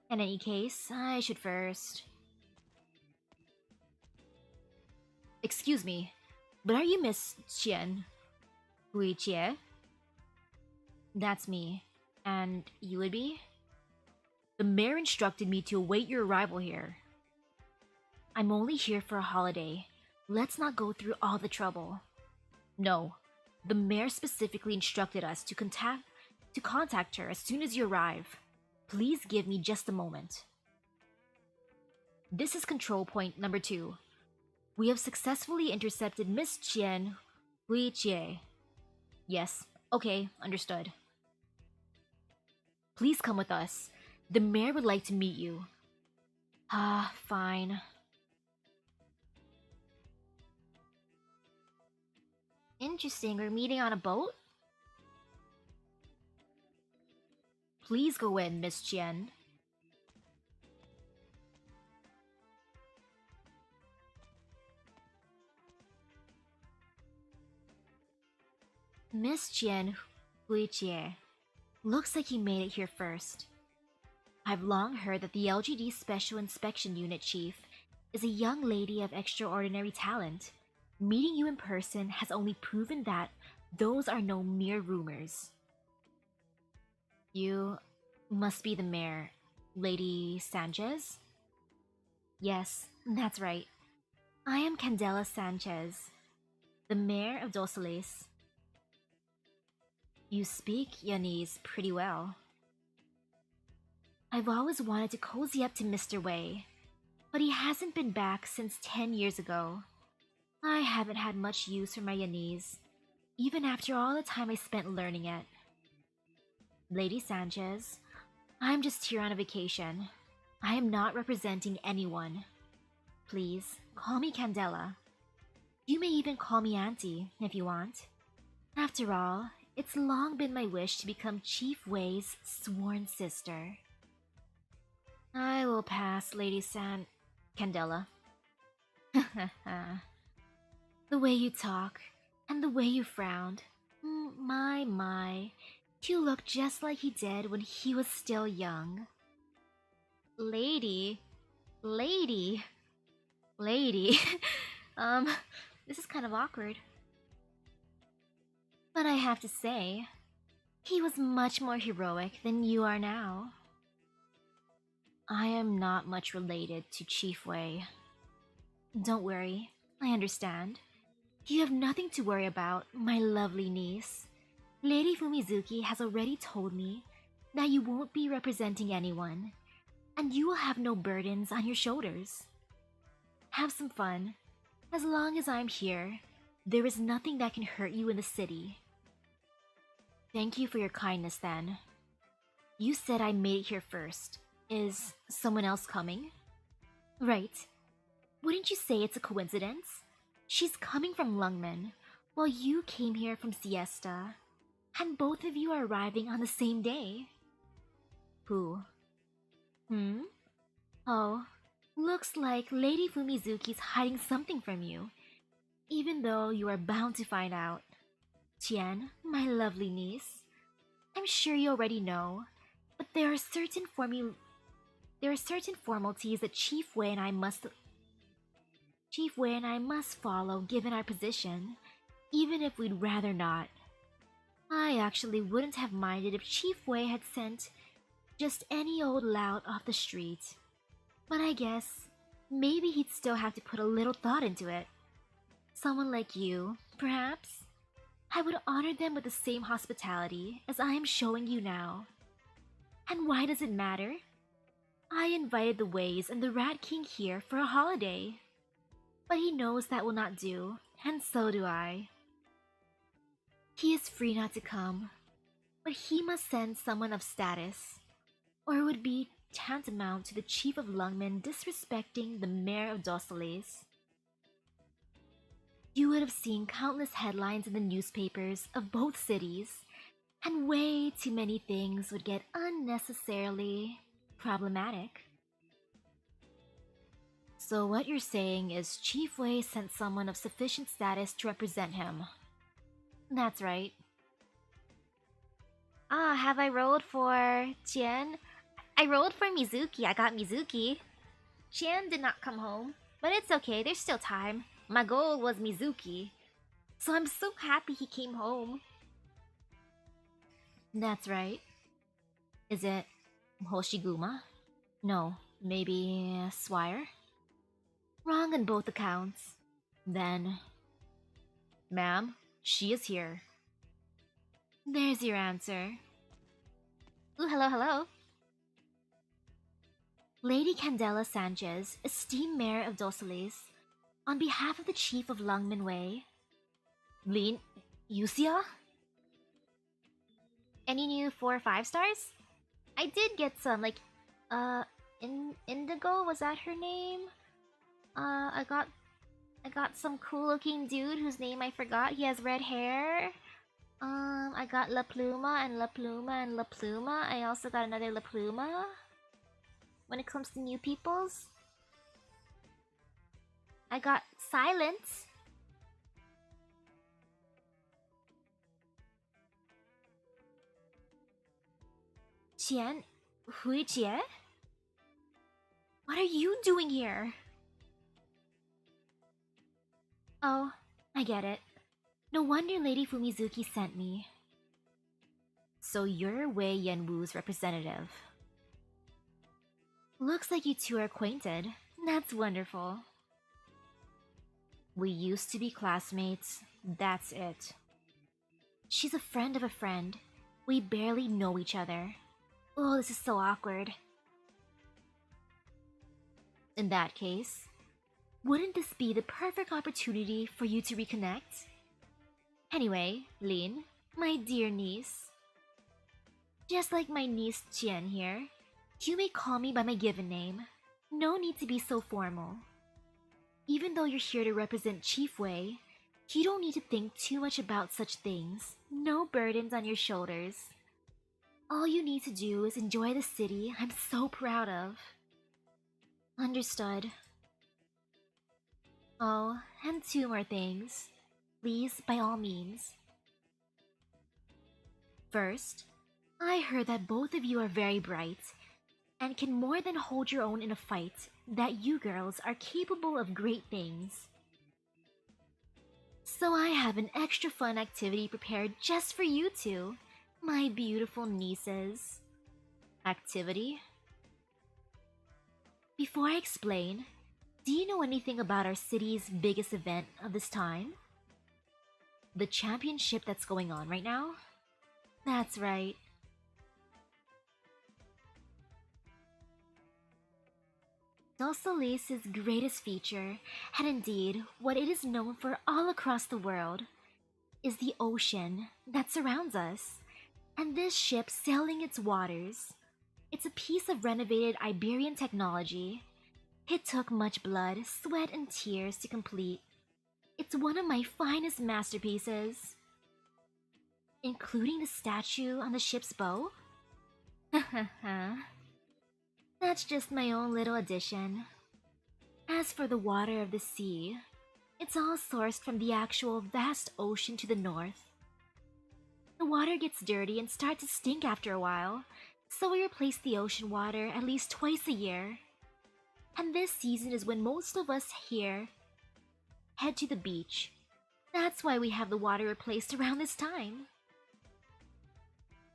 In any case, I should first... Excuse me, but are you Miss Chen? Huichie? That's me. And you would be? The mayor instructed me to await your arrival here. I'm only here for a holiday. Let's not go through all the trouble. No, the mayor specifically instructed us to contact her as soon as you arrive. Please give me just a moment. This is control point number 2. We have successfully intercepted Miss Chen Huichie. Yes, okay, understood. Please come with us. The mayor would like to meet you. Ah, fine. Interesting, we're meeting on a boat? Please go in, Miss Chen. Miss Chen Huichie. Looks like you made it here first. I've long heard that the LGD Special Inspection Unit Chief is a young lady of extraordinary talent. Meeting you in person has only proven that those are no mere rumors. You must be the mayor, Lady Sanchez? Yes, that's right. I am Candela Sanchez, the mayor of Dossoles. You speak Yanese pretty well. I've always wanted to cozy up to Mr. Wei, but he hasn't been back since 10 years ago. I haven't had much use for my Yanese, even after all the time I spent learning it. Lady Sanchez, I'm just here on a vacation. I am not representing anyone. Please, call me Candela. You may even call me Auntie, if you want. After all, it's long been my wish to become Chief Wei's sworn sister. I will pass, Lady Candela. The way you talk, and the way you frowned. My. You look just like he did when he was still young. Lady. Lady. Lady. um, this is kind of awkward. But I have to say, he was much more heroic than you are now. I am not much related to Chief Wei. Don't worry, I understand. You have nothing to worry about, my lovely niece. Lady Fumizuki has already told me that you won't be representing anyone, and you will have no burdens on your shoulders. Have some fun. As long as I'm here, there is nothing that can hurt you in the city. Thank you for your kindness, then. You said I made it here first. Is someone else coming? Right. Wouldn't you say it's a coincidence? She's coming from Lungmen, while you came here from Siesta, and both of you are arriving on the same day. Who? Oh, looks like Lady Fumizuki's hiding something from you, even though you are bound to find out. Tien, my lovely niece, I'm sure you already know, but there are certain formalities that Chief Wei and I must follow given our position, even if we'd rather not. I actually wouldn't have minded if Chief Wei had sent just any old lout off the street. But I guess maybe he'd still have to put a little thought into it. Someone like you, perhaps? I would honor them with the same hospitality as I am showing you now. And why does it matter? I invited the Ways and the Rat King here for a holiday. But he knows that will not do, and so do I. He is free not to come, but he must send someone of status, or it would be tantamount to the chief of Lungmen disrespecting the mayor of Dossoles. You would have seen countless headlines in the newspapers of both cities, and way too many things would get unnecessarily problematic. So what you're saying is Chief Wei sent someone of sufficient status to represent him. That's right. Ah, have I rolled for Tien? I rolled for Mizuki. I got Mizuki. Tien did not come home, but it's okay, there's still time. My goal was Mizuki, so I'm so happy he came home. That's right. Is it Hoshiguma? No, maybe Swire? Wrong on both accounts. Then... Ma'am, she is here. There's your answer. Ooh, hello, hello. Lady Candela Sanchez, esteemed mayor of Dossoles, on behalf of the chief of Lungmen Wei. Lin... Yusia? Any new 4 or 5 stars? I did get some, like, Indigo, was that her name? I got some cool looking dude whose name I forgot. He has red hair. I got La Pluma and La Pluma and La Pluma. I also got another La Pluma. When it comes to new peoples, I got Silence. Qian? Hui Jie? What are you doing here? Oh, I get it. No wonder Lady Fumizuki sent me. So you're Wei Yanwu's representative. Looks like you two are acquainted. That's wonderful. We used to be classmates, that's it. She's a friend of a friend. We barely know each other. Oh, this is so awkward. In that case, wouldn't this be the perfect opportunity for you to reconnect? Anyway, Lin, my dear niece. Just like my niece Jian here, you may call me by my given name. No need to be so formal. Even though you're here to represent Chief Wei, you don't need to think too much about such things. No burdens on your shoulders. All you need to do is enjoy the city I'm so proud of. Understood. Oh, and 2 more things. Please, by all means. First, I heard that both of you are very bright, and can more than hold your own in a fight, that you girls are capable of great things. So I have an extra fun activity prepared just for you two, my beautiful nieces. Activity? Before I explain, do you know anything about our city's biggest event of this time? The championship that's going on right now? That's right. Dossoles' greatest feature, and indeed what it is known for all across the world, is the ocean that surrounds us, and this ship sailing its waters. It's a piece of renovated Iberian technology. It took much blood, sweat, and tears to complete. It's one of my finest masterpieces. Including the statue on the ship's bow? That's just my own little addition. As for the water of the sea, it's all sourced from the actual vast ocean to the north. The water gets dirty and starts to stink after a while, so we replace the ocean water at least twice a year. And this season is when most of us here head to the beach. That's why we have the water replaced around this time.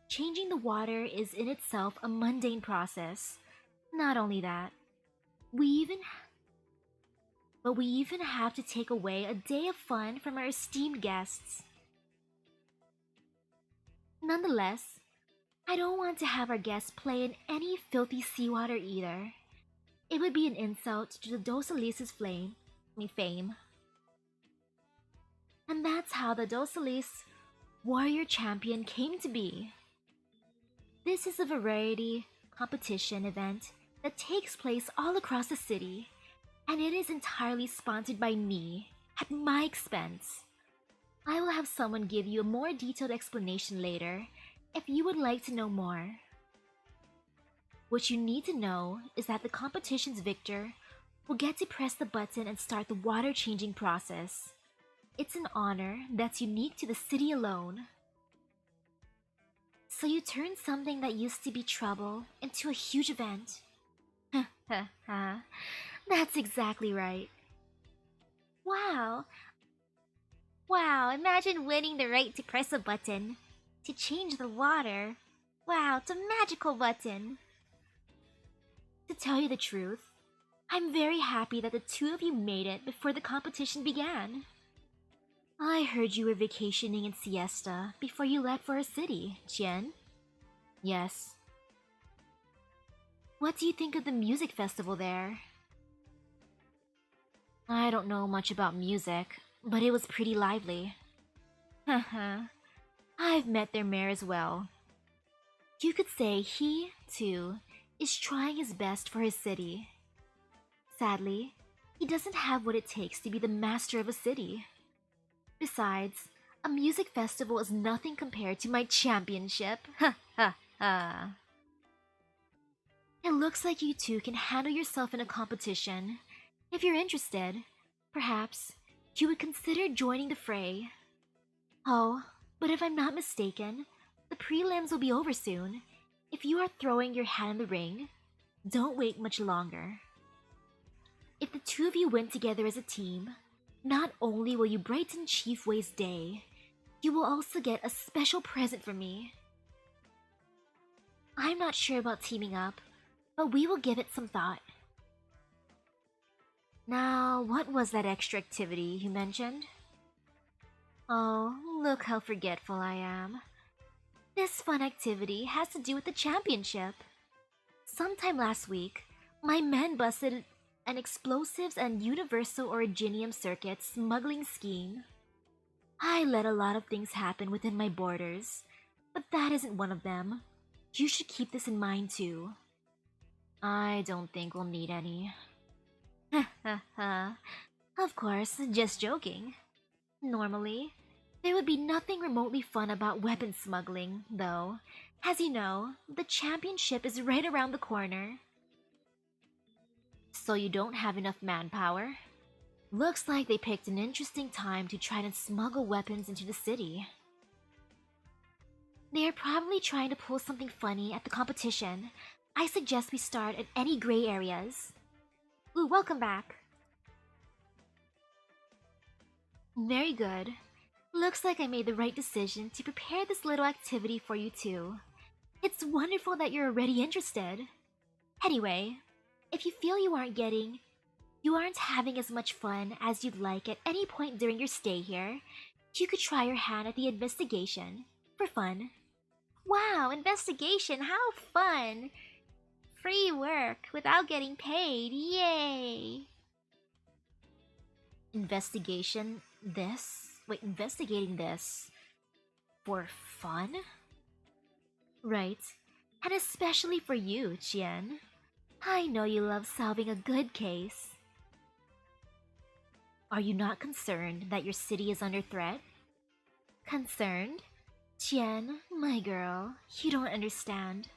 Changing the water is in itself a mundane process. Not only that, we even have to take away a day of fun from our esteemed guests. Nonetheless, I don't want to have our guests play in any filthy seawater either. It would be an insult to the Dossoles' fame. And that's how the Dossoles Warrior Champion came to be. This is a variety competition event that takes place all across the city, and it is entirely sponsored by me, at my expense. I will have someone give you a more detailed explanation later, if you would like to know more. What you need to know is that the competition's victor will get to press the button and start the water changing process. It's an honor that's unique to the city alone. So you turn something that used to be trouble into a huge event. That's exactly right. Wow, imagine winning the right to press a button to change the water. Wow, it's a magical button. To tell you the truth, I'm very happy that the two of you made it before the competition began. I heard you were vacationing in Siesta before you left for our city, Jian. Yes. What do you think of the music festival there? I don't know much about music, but it was pretty lively. Haha, I've met their mayor as well. You could say he, too, is trying his best for his city. Sadly, he doesn't have what it takes to be the master of a city. Besides, a music festival is nothing compared to my championship. Ha ha ha. It looks like you two can handle yourself in a competition. If you're interested, perhaps you would consider joining the fray. Oh, but if I'm not mistaken, the prelims will be over soon. If you are throwing your hat in the ring, don't wait much longer. If the two of you win together as a team, not only will you brighten Chief Wei's day, you will also get a special present from me. I'm not sure about teaming up, but we will give it some thought. Now, what was that extra activity you mentioned? Oh, look how forgetful I am. This fun activity has to do with the championship. Sometime last week, my men busted an explosives and universal originium circuit smuggling scheme. I let a lot of things happen within my borders, but that isn't one of them. You should keep this in mind too. I don't think we'll need any. Of course, just joking. Normally, there would be nothing remotely fun about weapon smuggling, though. As you know, the championship is right around the corner. So you don't have enough manpower? Looks like they picked an interesting time to try to smuggle weapons into the city. They are probably trying to pull something funny at the competition, I suggest we start at any gray areas. Ooh, welcome back. Very good. Looks like I made the right decision to prepare this little activity for you too. It's wonderful that you're already interested. Anyway, if you feel you aren't having as much fun as you'd like at any point during your stay here, you could try your hand at the investigation for fun. Wow, investigation, how fun! Free work without getting paid, yay! Investigating this for fun? Right, and especially for you, Chien. I know you love solving a good case. Are you not concerned that your city is under threat? Concerned? Chien, my girl, you don't understand.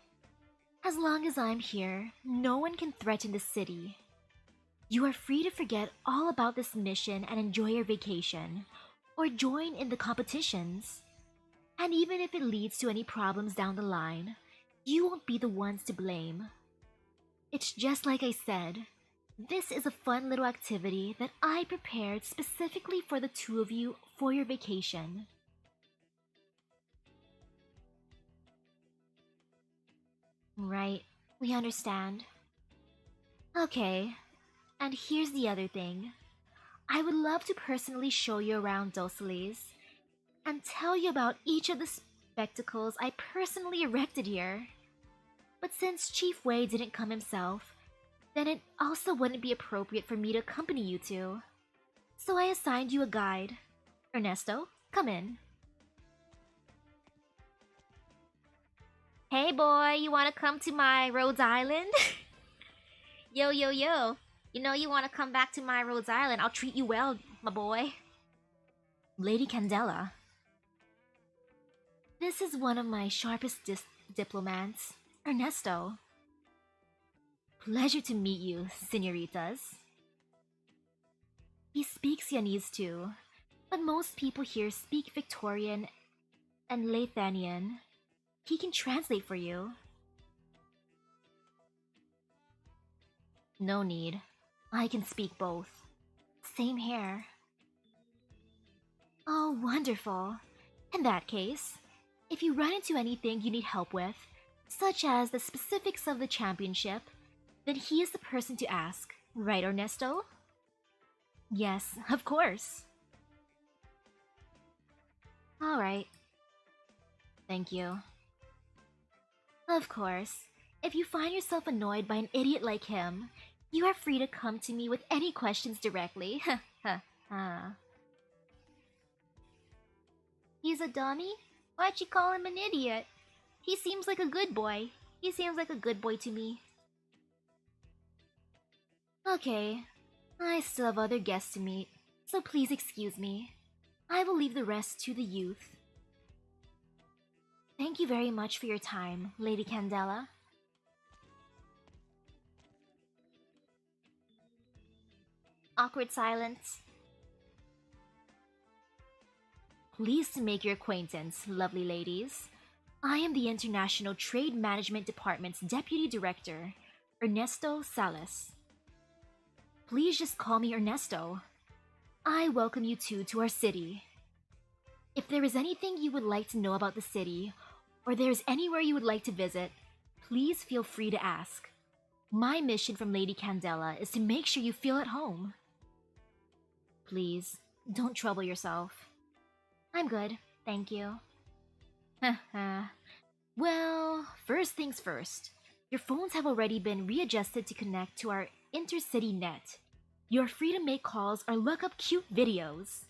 As long as I'm here, no one can threaten the city. You are free to forget all about this mission and enjoy your vacation, or join in the competitions. And even if it leads to any problems down the line, you won't be the ones to blame. It's just like I said, this is a fun little activity that I prepared specifically for the two of you for your vacation. Right, we understand. Okay, and here's the other thing. I would love to personally show you around Dossoles and tell you about each of the spectacles I personally erected here. But since Chief Wei didn't come himself, then it also wouldn't be appropriate for me to accompany you two. So I assigned you a guide. Ernesto, come in. Hey boy, you wanna come to my Rhodes Island? Yo, yo, yo. You know you wanna come back to my Rhodes Island. I'll treat you well, my boy. Lady Candela. This is one of my sharpest diplomats, Ernesto. Pleasure to meet you, senoritas. He speaks Yanese too, but most people here speak Victorian and Lathanian. He can translate for you. No need. I can speak both. Same here. Oh, wonderful. In that case, if you run into anything you need help with, such as the specifics of the championship, then he is the person to ask. Right, Ernesto? Yes, of course. Alright. Thank you. Of course, if you find yourself annoyed by an idiot like him, you are free to come to me with any questions directly. He's a dummy? Why'd you call him an idiot? He seems like a good boy. He seems like a good boy to me. Okay, I still have other guests to meet, so please excuse me. I will leave the rest to the youth. Thank you very much for your time, Lady Candela. Awkward silence. Pleased to make your acquaintance, lovely ladies. I am the International Trade Management Department's Deputy Director, Ernesto Salas. Please just call me Ernesto. I welcome you two to our city. If there is anything you would like to know about the city, or there is anywhere you would like to visit, please feel free to ask. My mission from Lady Candela is to make sure you feel at home. Please, don't trouble yourself. I'm good, thank you. Well, first things first. Your phones have already been readjusted to connect to our intercity net. You're free to make calls or look up cute videos.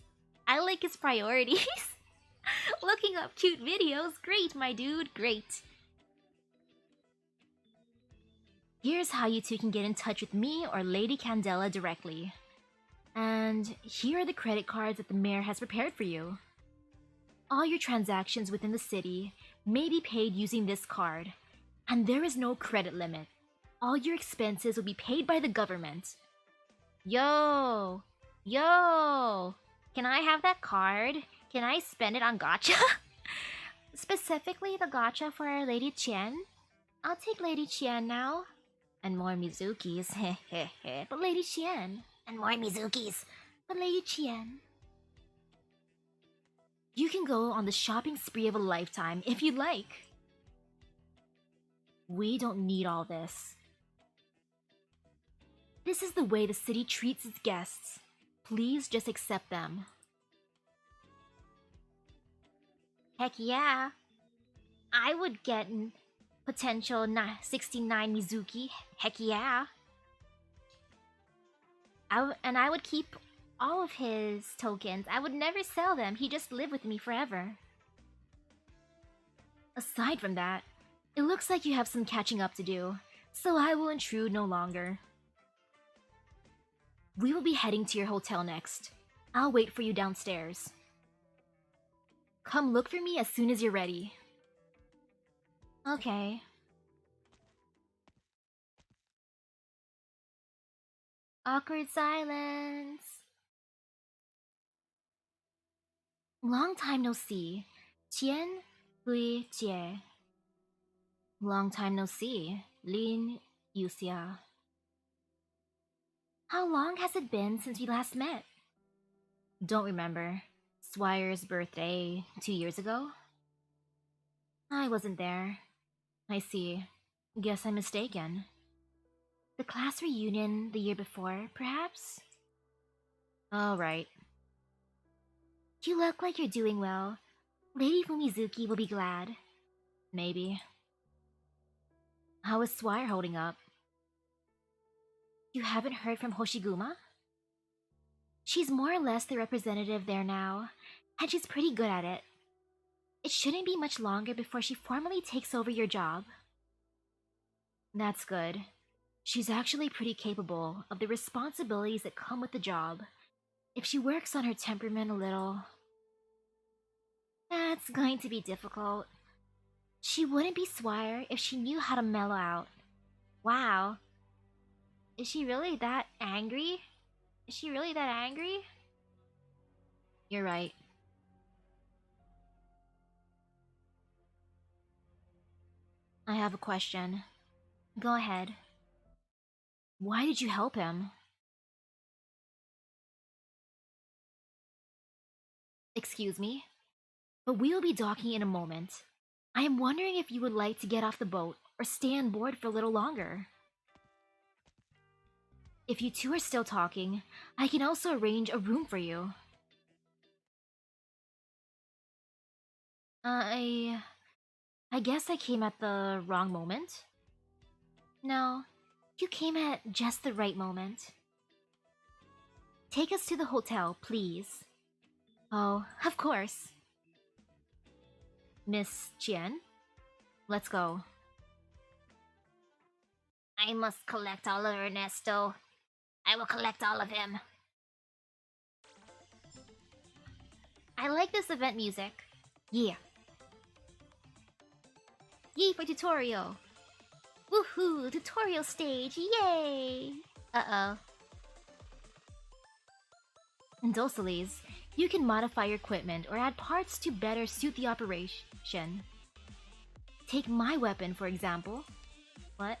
I like his priorities. Looking up cute videos, great, my dude, great. Here's how you two can get in touch with me or Lady Candela directly. And here are the credit cards that the mayor has prepared for you. All your transactions within the city may be paid using this card, and there is no credit limit. All your expenses will be paid by the government. Yo! Yo! Can I have that card? Can I spend it on gacha? Specifically the gacha for our Lady Chen? I'll take Lady Chien now. And more Mizukis, hehehe. But Lady Chien. And more Mizukis. But Lady Chien. You can go on the shopping spree of a lifetime if you'd like. We don't need all this. This is the way the city treats its guests. Please just accept them. Heck yeah. I would get potential 69 Mizuki. Heck yeah. I would keep all of his tokens. I would never sell them. He just lived with me forever. Aside from that, it looks like you have some catching up to do, so I will intrude no longer. We will be heading to your hotel next. I'll wait for you downstairs. Come look for me as soon as you're ready. Okay. Awkward silence. Long time no see. Tian Hui Jie. Long time no see. Lin Yuxia. How long has it been since we last met? Don't remember. Swire's birthday 2 years ago? I wasn't there. I see. Guess I'm mistaken. The class reunion the year before, perhaps? Oh, right. You look like you're doing well. Lady Fumizuki will be glad. Maybe. How is Swire holding up? You haven't heard from Hoshiguma? She's more or less the representative there now, and she's pretty good at it. It shouldn't be much longer before she formally takes over your job. That's good. She's actually pretty capable of the responsibilities that come with the job. If she works on her temperament a little... That's going to be difficult. She wouldn't be Swire if she knew how to mellow out. Wow. Is she really that angry? Is she really that angry? You're right. I have a question. Go ahead. Why did you help him? Excuse me? But we'll be docking in a moment. I am wondering if you would like to get off the boat or stay on board for a little longer. If you two are still talking, I can also arrange a room for you. I guess I came at the wrong moment. No, you came at just the right moment. Take us to the hotel, please. Oh, of course. Miss Chien, let's go. I must collect all of Ernesto. I will collect all of him. I like this event music. Yeah. Yay for tutorial! Woohoo! Tutorial stage! Yay! Uh-oh. In Dossoles, you can modify your equipment or add parts to better suit the operation. Take my weapon, for example. What?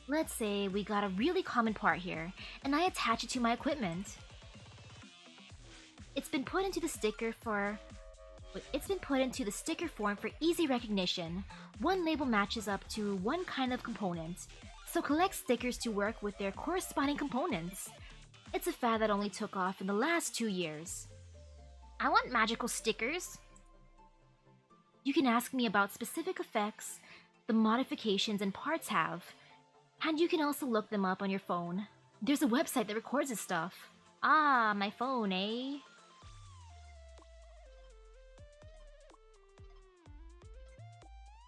Let's say we got a really common part here, and I attach it to my equipment. It's been put into the sticker form for easy recognition. One label matches up to one kind of component, so collect stickers to work with their corresponding components. It's a fad that only took off in the last 2 years. I want magical stickers. You can ask me about specific effects the modifications and parts have, and you can also look them up on your phone. There's a website that records this stuff. Ah, my phone, eh?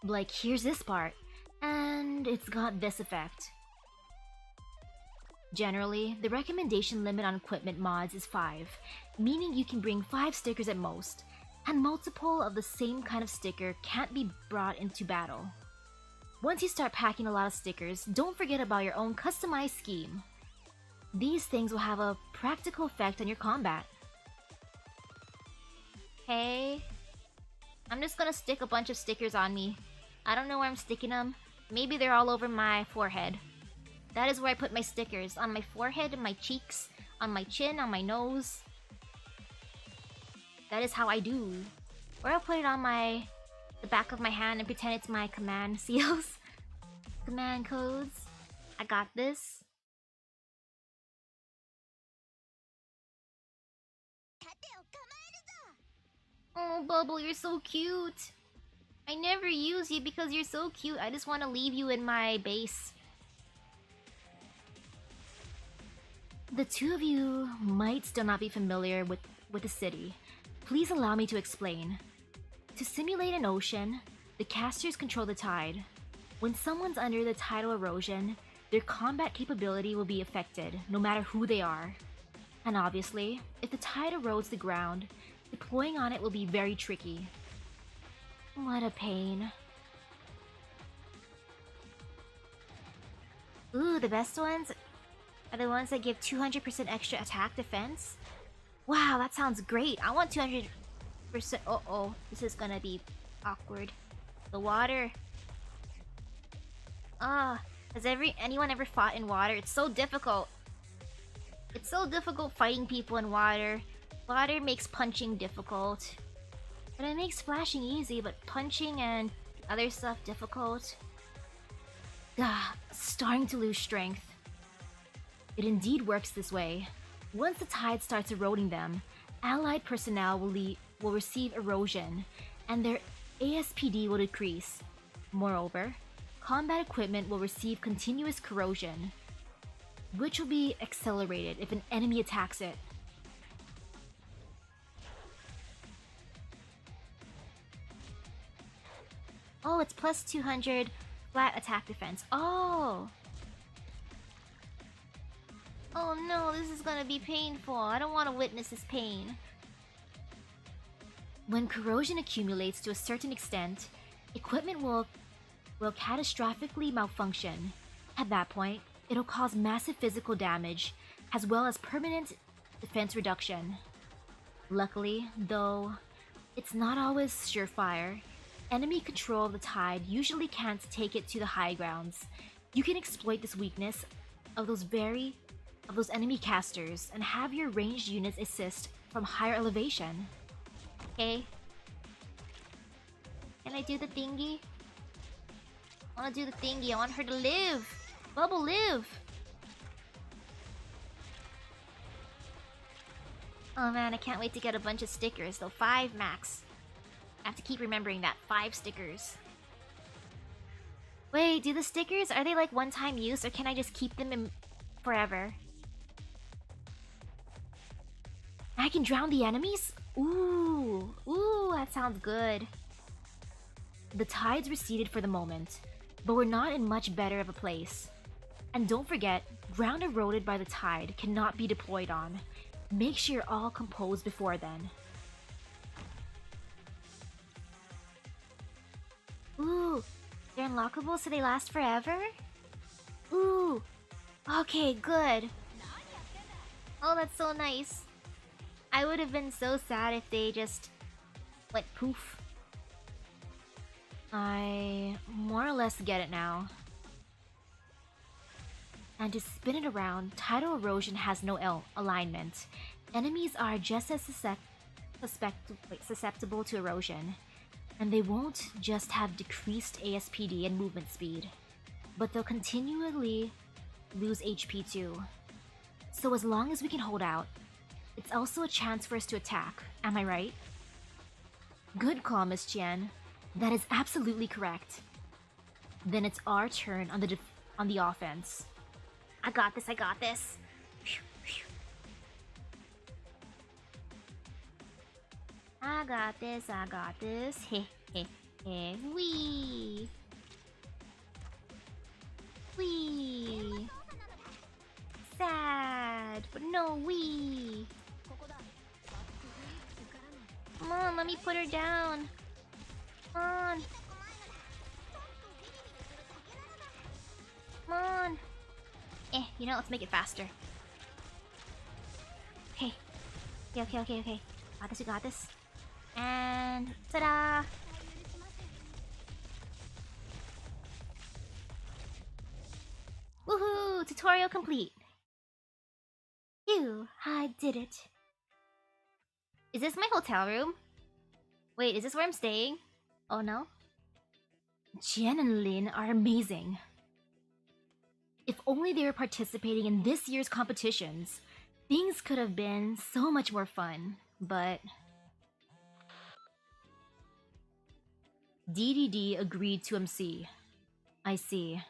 Like, here's this part, and it's got this effect. Generally, the recommendation limit on equipment mods is 5, meaning you can bring 5 stickers at most, and multiple of the same kind of sticker can't be brought into battle. Once you start packing a lot of stickers, don't forget about your own customized scheme. These things will have a practical effect on your combat. Hey, I'm just gonna stick a bunch of stickers on me. I don't know where I'm sticking them. Maybe they're all over my forehead. That is where I put my stickers. On my forehead, my cheeks, on my chin, on my nose. That is how I do. Or I'll put it on the back of my hand and pretend it's my command seals. Command codes. I got this. Oh, Bubble, you're so cute. I never use you because you're so cute. I just want to leave you in my base. The two of you might still not be familiar with the city. Please allow me to explain. To simulate an ocean, the casters control the tide. When someone's under the tidal erosion, their combat capability will be affected, no matter who they are. And obviously, if the tide erodes the ground, deploying on it will be very tricky. What a pain. Ooh, the best ones are the ones that give 200% extra attack defense? Wow, that sounds great. I want 200%. Uh-oh, this is gonna be awkward. The water. Has anyone ever fought in water? It's so difficult. It's so difficult fighting people in water. Water makes punching difficult. But it makes splashing easy, but punching and other stuff difficult. Starting to lose strength. It indeed works this way. Once the tide starts eroding them, allied personnel will receive erosion, and their ASPD will decrease. Moreover, combat equipment will receive continuous corrosion, which will be accelerated if an enemy attacks it. Oh, it's plus 200 flat attack defense. Oh! Oh no, this is gonna be painful. I don't want to witness this pain. When corrosion accumulates to a certain extent, equipment will catastrophically malfunction. At that point, it'll cause massive physical damage, as well as permanent defense reduction. Luckily, though, it's not always surefire. Enemy control of the tide usually can't take it to the high grounds. You can exploit this weakness of those enemy casters and have your ranged units assist from higher elevation. Okay. Can I do the thingy? I wanna do the thingy. I want her to live. Bubble, live. Oh man, I can't wait to get a bunch of stickers. Though 5 max. I have to keep remembering that. 5 stickers. Wait, do the stickers, are they like one-time use or can I just keep them in forever? I can drown the enemies? Ooh, that sounds good. The tides receded for the moment, but we're not in much better of a place. And don't forget, ground eroded by the tide cannot be deployed on. Make sure you're all composed before then. Ooh, they're unlockable so they last forever? Ooh, okay, good. Oh, that's so nice. I would have been so sad if they just went poof. I more or less get it now. And to spin it around, tidal erosion has no alignment. Enemies are just as susceptible to erosion. And they won't just have decreased ASPD and movement speed, but they'll continually lose HP too. So as long as we can hold out, it's also a chance for us to attack, am I right? Good call, Miss Chen. That is absolutely correct. Then it's our turn on the offense. I got this, I got this. I got this, I got this. Heh, heh, heh. Wee! Wee! Sad, but no wee! Come on, let me put her down. Come on. Come on. You know, let's make it faster. Okay. Okay. Got this, we got this. And ta-da! Woohoo! Tutorial complete! Phew, I did it. Is this my hotel room? Wait, is this where I'm staying? Oh no? Jen and Lin are amazing. If only they were participating in this year's competitions, things could have been so much more fun, but... DDD agreed to MC. I see.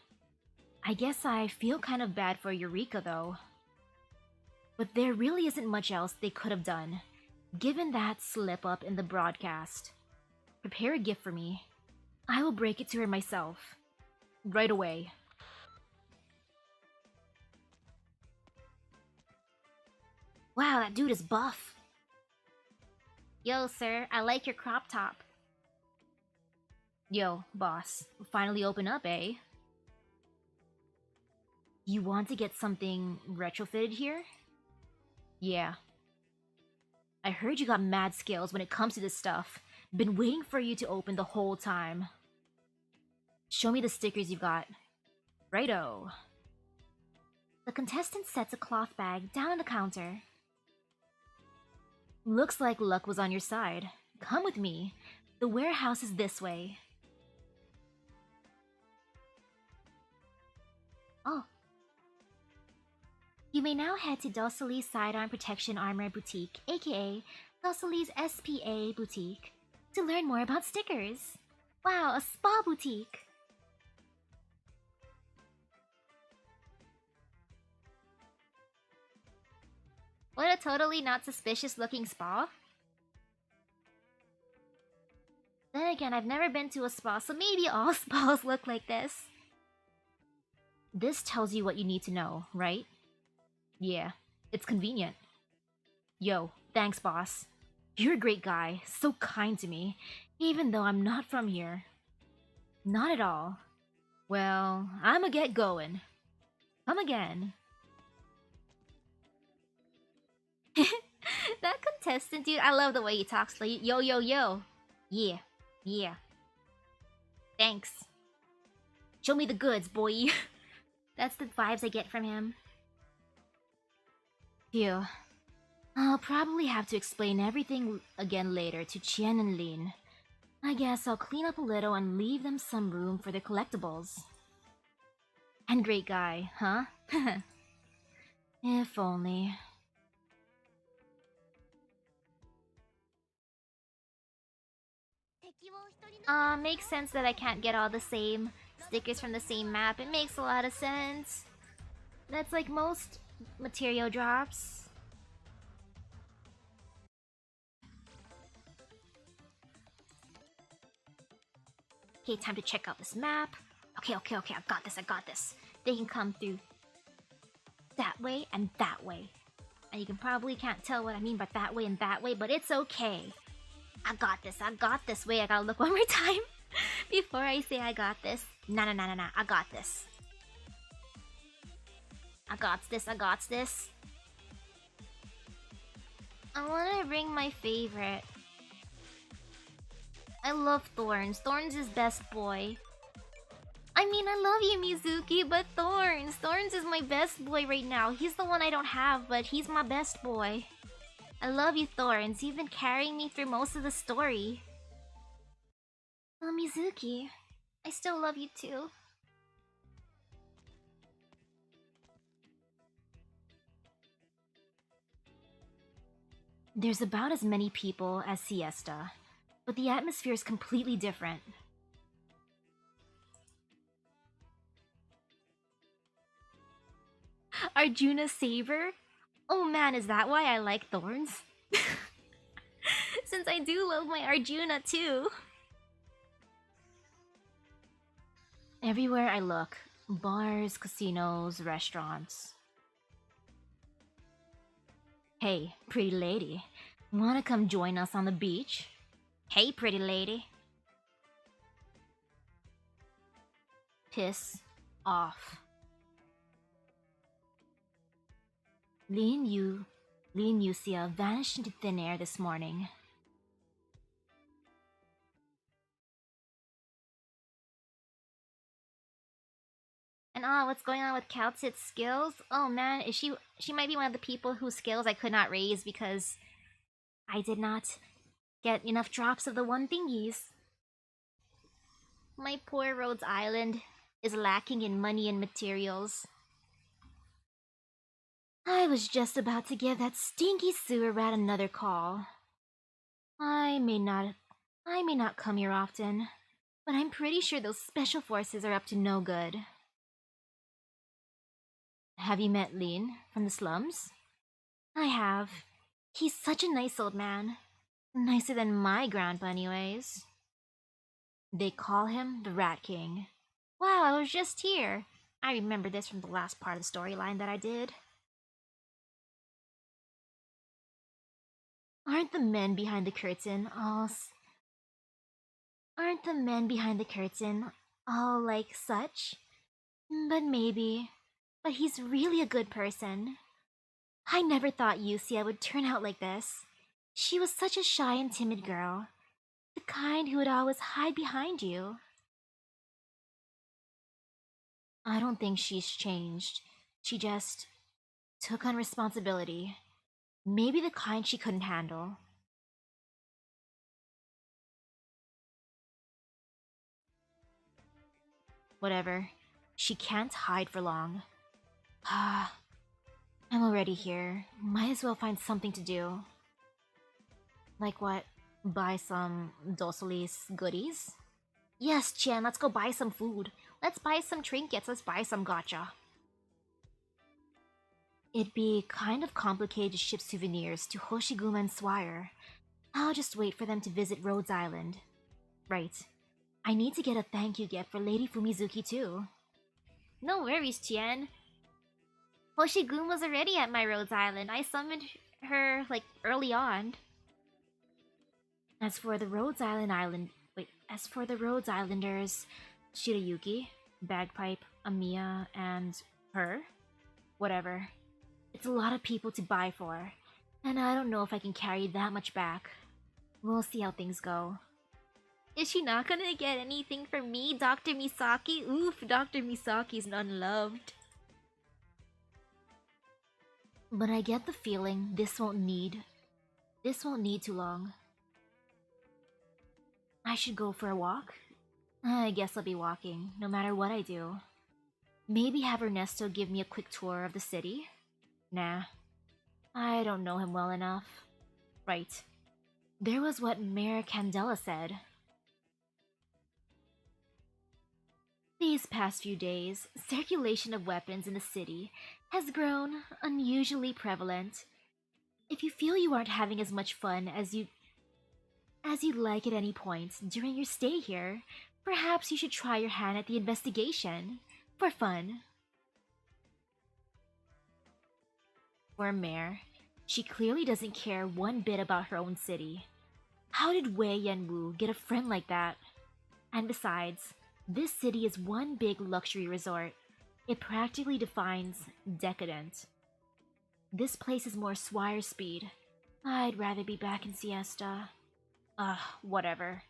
I guess I feel kind of bad for Eureka though. But there really isn't much else they could have done, given that slip up in the broadcast. Prepare a gift for me. I will break it to her myself. Right away. Wow, that dude is buff. Yo, sir, I like your crop top. Yo, boss, finally open up, eh? You want to get something retrofitted here? Yeah. I heard you got mad skills when it comes to this stuff. Been waiting for you to open the whole time. Show me the stickers you've got. Righto. The contestant sets a cloth bag down on the counter. Looks like luck was on your side. Come with me. The warehouse is this way. Oh. You may now head to Dossoles Sidearm Protection Armor Boutique, aka Dossoles SPA Boutique, to learn more about stickers. Wow, a spa boutique! What a totally not suspicious looking spa. Then again, I've never been to a spa, so maybe all spas look like this. This tells you what you need to know, right? Yeah, it's convenient. Yo, thanks, boss. You're a great guy, so kind to me, even though I'm not from here. Not at all. Well, I'ma get going. Come again. That contestant, dude, I love the way he talks. Like, yo, yo, yo. Yeah, yeah. Thanks. Show me the goods, boy. That's the vibes I get from him. Phew. I'll probably have to explain everything again later to Chien and Lin. I guess I'll clean up a little and leave them some room for their collectibles. And great guy, huh? If only. Makes sense that I can't get all the same stickers from the same map. It makes a lot of sense. That's like most material drops. Okay, time to check out this map. Okay, I got this. They can come through that way and that way. And you can probably can't tell what I mean by that way and that way, but it's okay. I got this. Wait, I gotta look one more time before I say I got this. Nah, I got this. I got this. I wanna bring my favorite. I love Thorns. Thorns is best boy. I mean, I love you, Mizuki, but Thorns. Thorns is my best boy right now. He's the one I don't have, but he's my best boy. I love you, Thorns. You've been carrying me through most of the story. Oh, Mizuki. I still love you too. There's about as many people as Siesta, but the atmosphere is completely different. Arjuna Saber? Oh man, is that why I like Thorns? Since I do love my Arjuna too. Everywhere I look, bars, casinos, restaurants. Hey, pretty lady, wanna come join us on the beach? Hey, pretty lady. Piss off. Lin Yuxia vanished into thin air this morning. And what's going on with Caltit's skills? Oh man, is she might be one of the people whose skills I could not raise because I did not get enough drops of the one thingies. My poor Rhodes Island is lacking in money and materials. I was just about to give that stinky sewer rat another call. I may not come here often, but I'm pretty sure those special forces are up to no good. Have you met Lin from the slums? I have. He's such a nice old man. Nicer than my grandpa anyways. They call him the Rat King. Wow, I was just here. I remember this from the last part of the storyline that I did. Aren't the men behind the curtain all like such? But maybe. But he's really a good person. I never thought Yusia would turn out like this. She was such a shy and timid girl. The kind who would always hide behind you. I don't think she's changed. She just took on responsibility. Maybe the kind she couldn't handle. Whatever. She can't hide for long. Ah, I'm already here. Might as well find something to do. Like what? Buy some Dossoles goodies? Yes, Chen, let's go buy some food. Let's buy some trinkets, let's buy some gacha. It'd be kind of complicated to ship souvenirs to Hoshiguma and Swire. I'll just wait for them to visit Rhodes Island. Right. I need to get a thank you gift for Lady Fumizuki too. No worries, Tien. Hoshiguma's already at my Rhodes Island. I summoned her, like, early on. As for the Rhodes Islanders, Shirayuki, Bagpipe, Amiya, and her? Whatever. It's a lot of people to buy for, and I don't know if I can carry that much back. We'll see how things go. Is she not gonna get anything from me, Dr. Misaki? Oof, Dr. Misaki's unloved. But I get the feeling this won't need too long. I should go for a walk? I guess I'll be walking, no matter what I do. Maybe have Ernesto give me a quick tour of the city? Nah. I don't know him well enough. Right. There was what Mayor Candela said. These past few days, circulation of weapons in the city has grown unusually prevalent. If you feel you aren't having as much fun as you'd like at any point during your stay here, perhaps you should try your hand at the investigation. For fun. For Mare, she clearly doesn't care one bit about her own city. How did Wei Yanwu get a friend like that? And besides, this city is one big luxury resort. It practically defines decadent. This place is more Swire speed. I'd rather be back in Siesta. Whatever.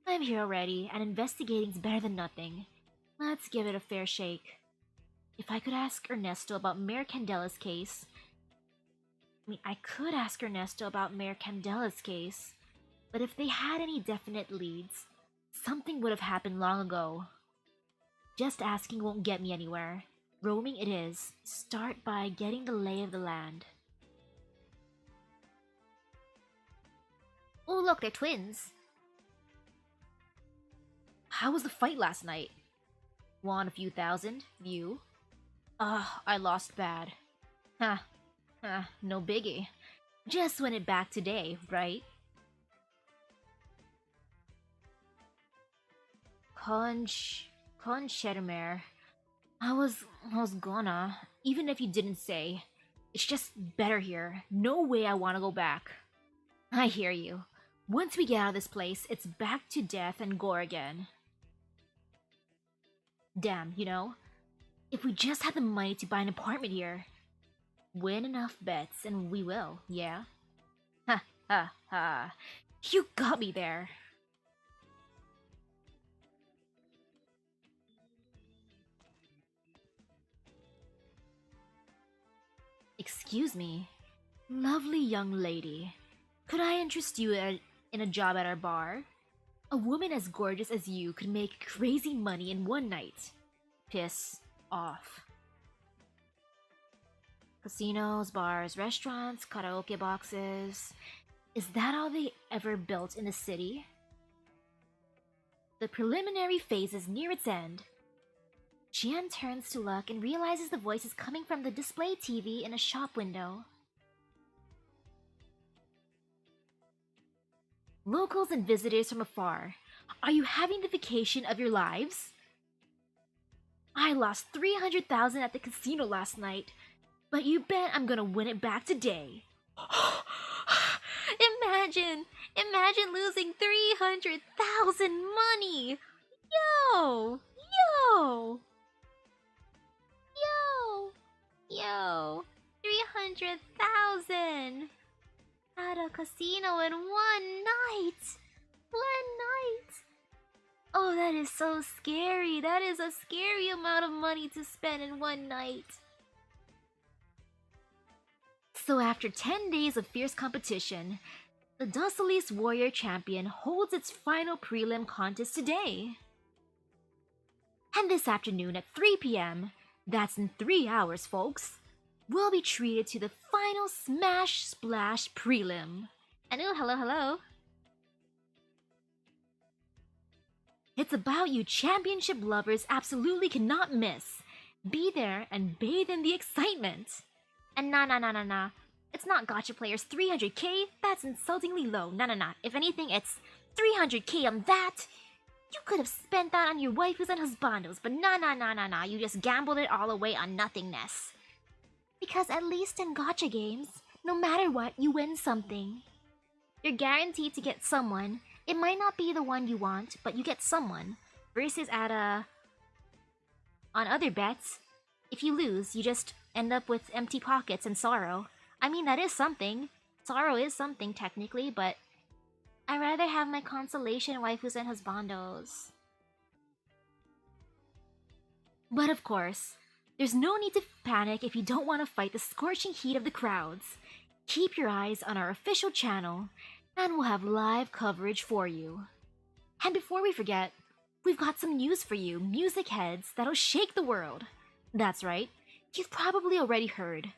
I'm here already, and investigating's better than nothing. Let's give it a fair shake. If I could ask Ernesto about Mayor Candela's case... I could ask Ernesto about Mayor Candela's case, but if they had any definite leads, something would have happened long ago. Just asking won't get me anywhere. Roaming it is. Start by getting the lay of the land. Oh look, they're twins! How was the fight last night? Won a few thousand? You? I lost bad. No biggie. Just win it back today, right? Conchetemare. I was gonna, even if you didn't say. It's just better here. No way I wanna go back. I hear you. Once we get out of this place, it's back to death and gore again. Damn, you know? If we just had the money to buy an apartment here. Win enough bets and we will, yeah? Ha ha ha. You got me there. Excuse me, lovely young lady. Could I interest you in a job at our bar? A woman as gorgeous as you could make crazy money in one night. Piss off. Casinos, bars, restaurants, karaoke boxes. Is that all they ever built in the city? The preliminary phase is near its end. Jian turns to look and realizes the voice is coming from the display TV in a shop window. Locals and visitors from afar, are you having the vacation of your lives? I lost 300,000 at the casino last night, but you bet I'm gonna win it back today. Imagine losing 300,000 money! Yo! 300,000 at a casino in one night! Oh, that is so scary. That is a scary amount of money to spend in one night. So after 10 days of fierce competition, the Dossoles Warrior Champion holds its final prelim contest today. And this afternoon at 3 p.m., that's in 3 hours, folks, we'll be treated to the final Smash Splash prelim. And oh, hello. It's about you championship lovers absolutely cannot miss. Be there and bathe in the excitement. And nah. It's not gacha players 300k, that's insultingly low. Nah. If anything, it's 300k on that. You could have spent that on your waifus and husbandos, but nah. You just gambled it all away on nothingness. Because at least in gacha games, no matter what, you win something. You're guaranteed to get someone. It might not be the one you want, but you get someone. Versus on other bets, if you lose, you just end up with empty pockets and sorrow. I mean, that is something. Sorrow is something, technically, but I'd rather have my consolation waifus and husbandos. But of course, there's no need to panic if you don't want to fight the scorching heat of the crowds. Keep your eyes on our official channel, and we'll have live coverage for you. And before we forget, we've got some news for you, music heads, that'll shake the world. That's right, you've probably already heard.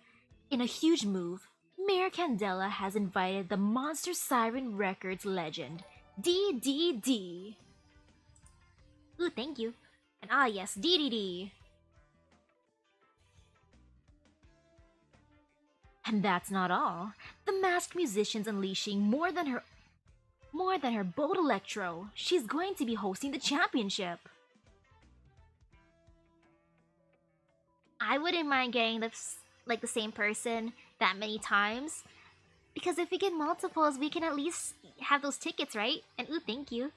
In a huge move, Mayor Candela has invited the Monster Siren Records legend, DDD. Ooh, thank you. And ah yes, DDD. And that's not all. The masked musician's unleashing more than her bold electro. She's going to be hosting the championship. I wouldn't mind getting the same person that many times, because if we get multiples, we can at least have those tickets, right? And ooh, thank you.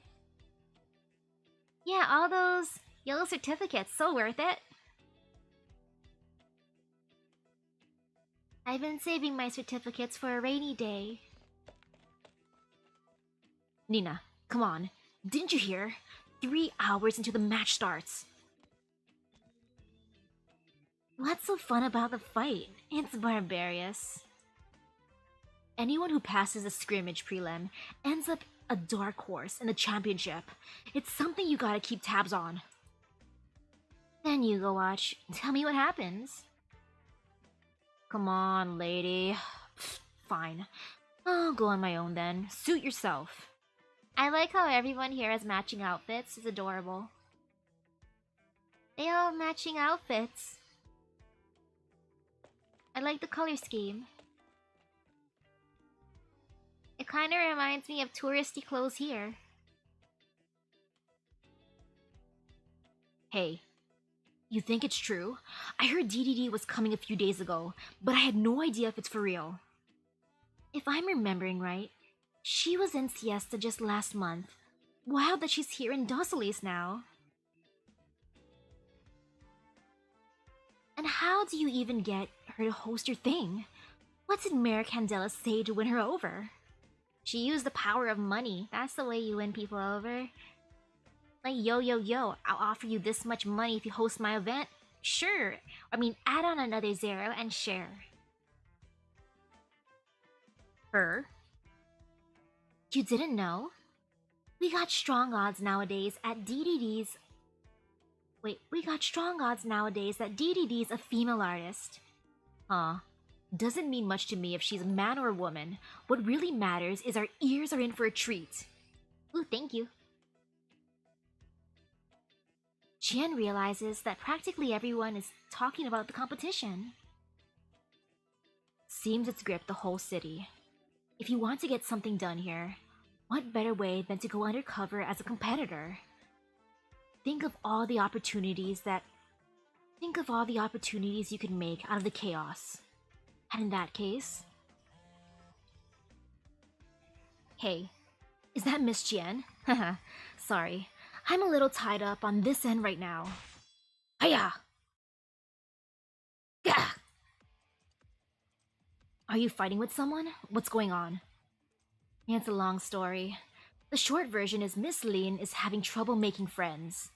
Yeah, all those yellow certificates, so worth it. I've been saving my certificates for a rainy day. Nina, come on. Didn't you hear? 3 hours until the match starts. What's so fun about the fight? It's barbarous. Anyone who passes a scrimmage prelim ends up a dark horse in the championship. It's something you gotta keep tabs on. Then you go watch. Tell me what happens. Come on, lady. Fine. I'll go on my own then. Suit yourself. I like how everyone here has matching outfits. It's adorable. They all have matching outfits. I like the color scheme. It kind of reminds me of touristy clothes here. Hey. You think it's true? I heard DDD was coming a few days ago, but I had no idea if it's for real. If I'm remembering right, she was in Siesta just last month. Wild that she's here in Dossoles now. And how do you even get her to host your thing? What did Mayor Candela say to win her over? She used the power of money. That's the way you win people over. Like, yo, I'll offer you this much money if you host my event. Sure. I mean, add on another 0 and share. Her? You didn't know? We got strong odds nowadays at DDD's. Wait, we got strong odds nowadays that DDD's a female artist. Huh. Doesn't mean much to me if she's a man or a woman. What really matters is our ears are in for a treat. Ooh, thank you. Chien realizes that practically everyone is talking about the competition. Seems it's gripped the whole city. If you want to get something done here, what better way than to go undercover as a competitor? Think of all the opportunities you could make out of the chaos. And in that case... Hey, is that Miss Chien? Haha, sorry. I'm a little tied up on this end right now. Hiya! Gah! Are you fighting with someone? What's going on? It's a long story. The short version is Miss Lin is having trouble making friends.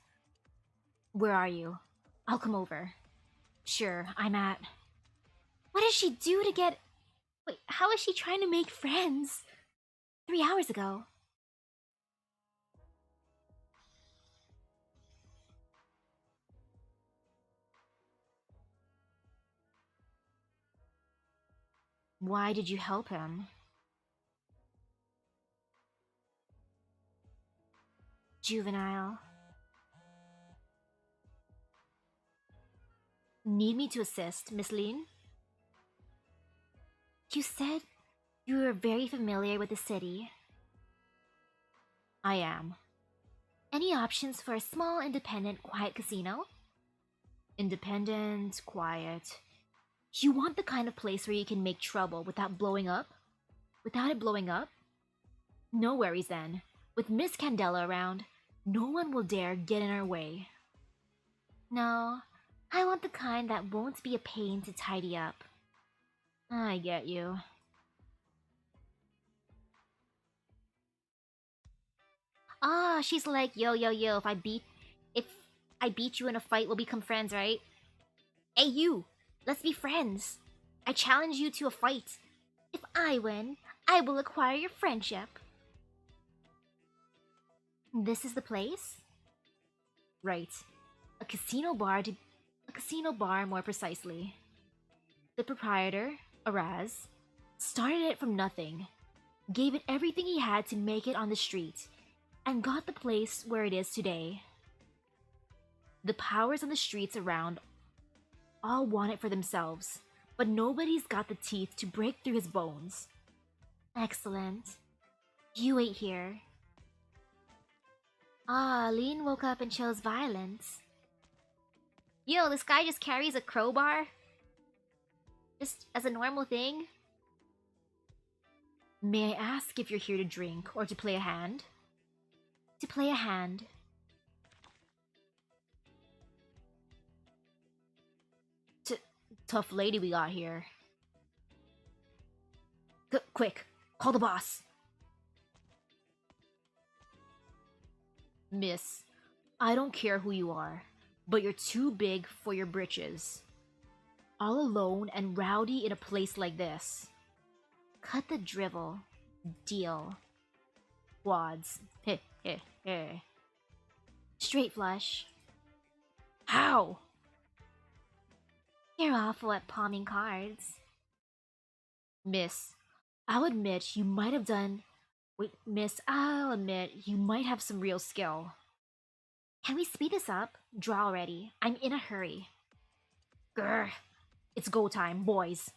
Where are you? I'll come over. Sure, I'm at... What does she do to get... Wait, how is she trying to make friends? 3 hours ago. Why did you help him? Juvenile. Need me to assist, Miss Lin? You said you were very familiar with the city. I am. Any options for a small, independent, quiet casino? Independent, quiet. You want the kind of place where you can make trouble without blowing up? Without it blowing up? No worries then. With Miss Candela around, no one will dare get in our way. No, I want the kind that won't be a pain to tidy up. I get you. Ah, she's like, yo, if I beat you in a fight, we'll become friends, right? Hey, you! Let's be friends! I challenge you to a fight. If I win, I will acquire your friendship. This is the place? Right. A casino bar more precisely. The proprietor, Araz, started it from nothing, gave it everything he had to make it on the street, and got the place where it is today. The powers on the streets around all want it for themselves, but nobody's got the teeth to break through his bones. Excellent. You wait here. Ah, Lin woke up and chose violence. Yo, this guy just carries a crowbar? Just as a normal thing? May I ask if you're here to drink or to play a hand? To play a hand. Tough lady we got here. Quick, call the boss. Miss, I don't care who you are, but you're too big for your britches. All alone and rowdy in a place like this. Cut the drivel. Deal. Quads. Heh heh heh. Straight flush. How? You're awful at palming cards. Miss, I'll admit you might have done... Wait, miss, I'll admit you might have some real skill. Can we speed this up? Draw already. I'm in a hurry. Grr. It's go time, boys.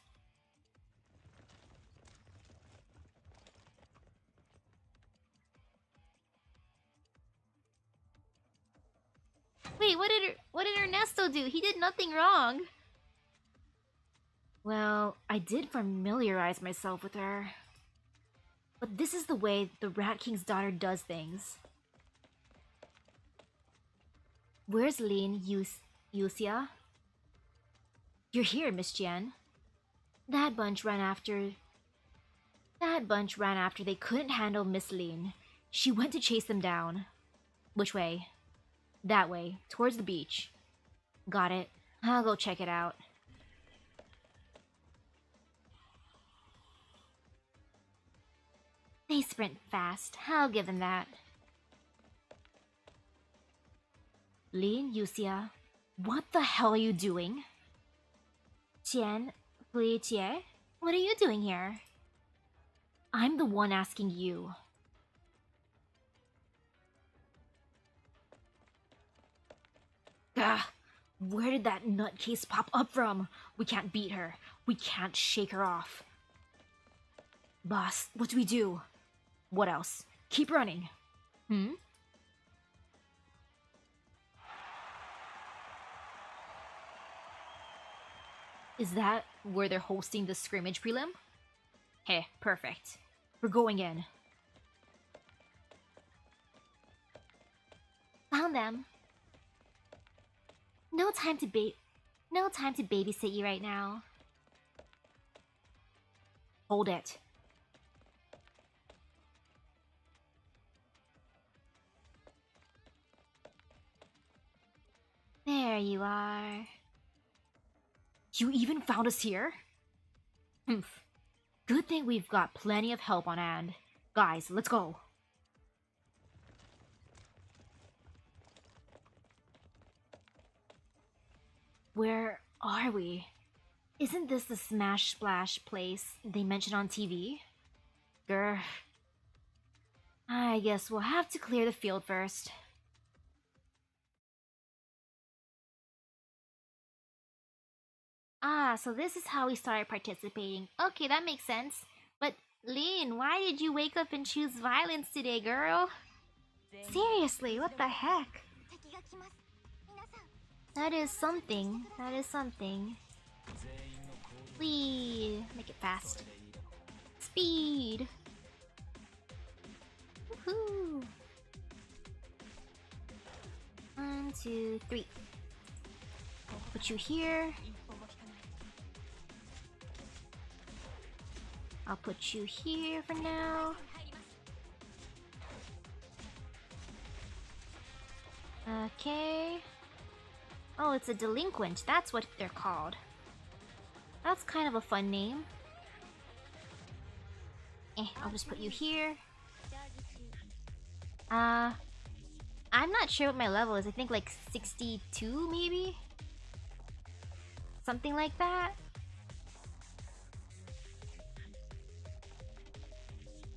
Wait, what did Ernesto do? He did nothing wrong. Well, I did familiarize myself with her. But this is the way the Rat King's daughter does things. Where's Lin Yusia? You're here, Miss Chien. That bunch ran after they couldn't handle Miss Lin. She went to chase them down. Which way? That way, towards the beach. Got it. I'll go check it out. They sprint fast, I'll give them that. Lin, Yusia, what the hell are you doing? Tian, Tie, what are you doing here? I'm the one asking you. Gah! Where did that nutcase pop up from? We can't beat her. We can't shake her off. Boss, what do we do? What else? Keep running. Is that where they're hosting the scrimmage prelim? Hey, perfect. We're going in. Found them. No time to babysit you right now. Hold it. There you are. You even found us here? Humph. Good thing we've got plenty of help on hand. Guys, let's go. Where are we? Isn't this the Smash Splash place they mentioned on TV? Grr. I guess we'll have to clear the field first. Ah, so this is how we started participating. Okay, that makes sense. But Lin, why did you wake up and choose violence today, girl? Seriously, what the heck? That is something. That is something. Please make it fast. Speed. Woohoo! 1, 2, 3. I'll put you here. I'll put you here for now. Okay. Oh, it's a delinquent. That's what they're called. That's kind of a fun name. I'll just put you here. I'm not sure what my level is. I think like 62 maybe? Something like that.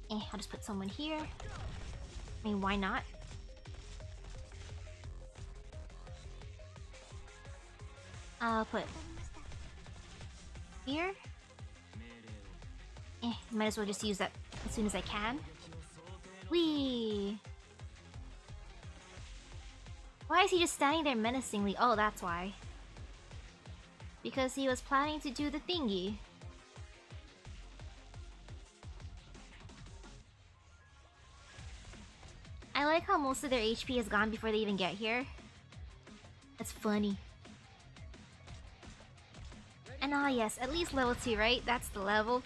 I'll just put someone here. I mean, why not? I'll put here. Might as well just use that as soon as I can. Whee! Why is he just standing there menacingly? Oh, that's why. Because he was planning to do the thingy. I like how most of their HP is gone before they even get here. That's funny. And ah yes, at least level 2, right? That's the level.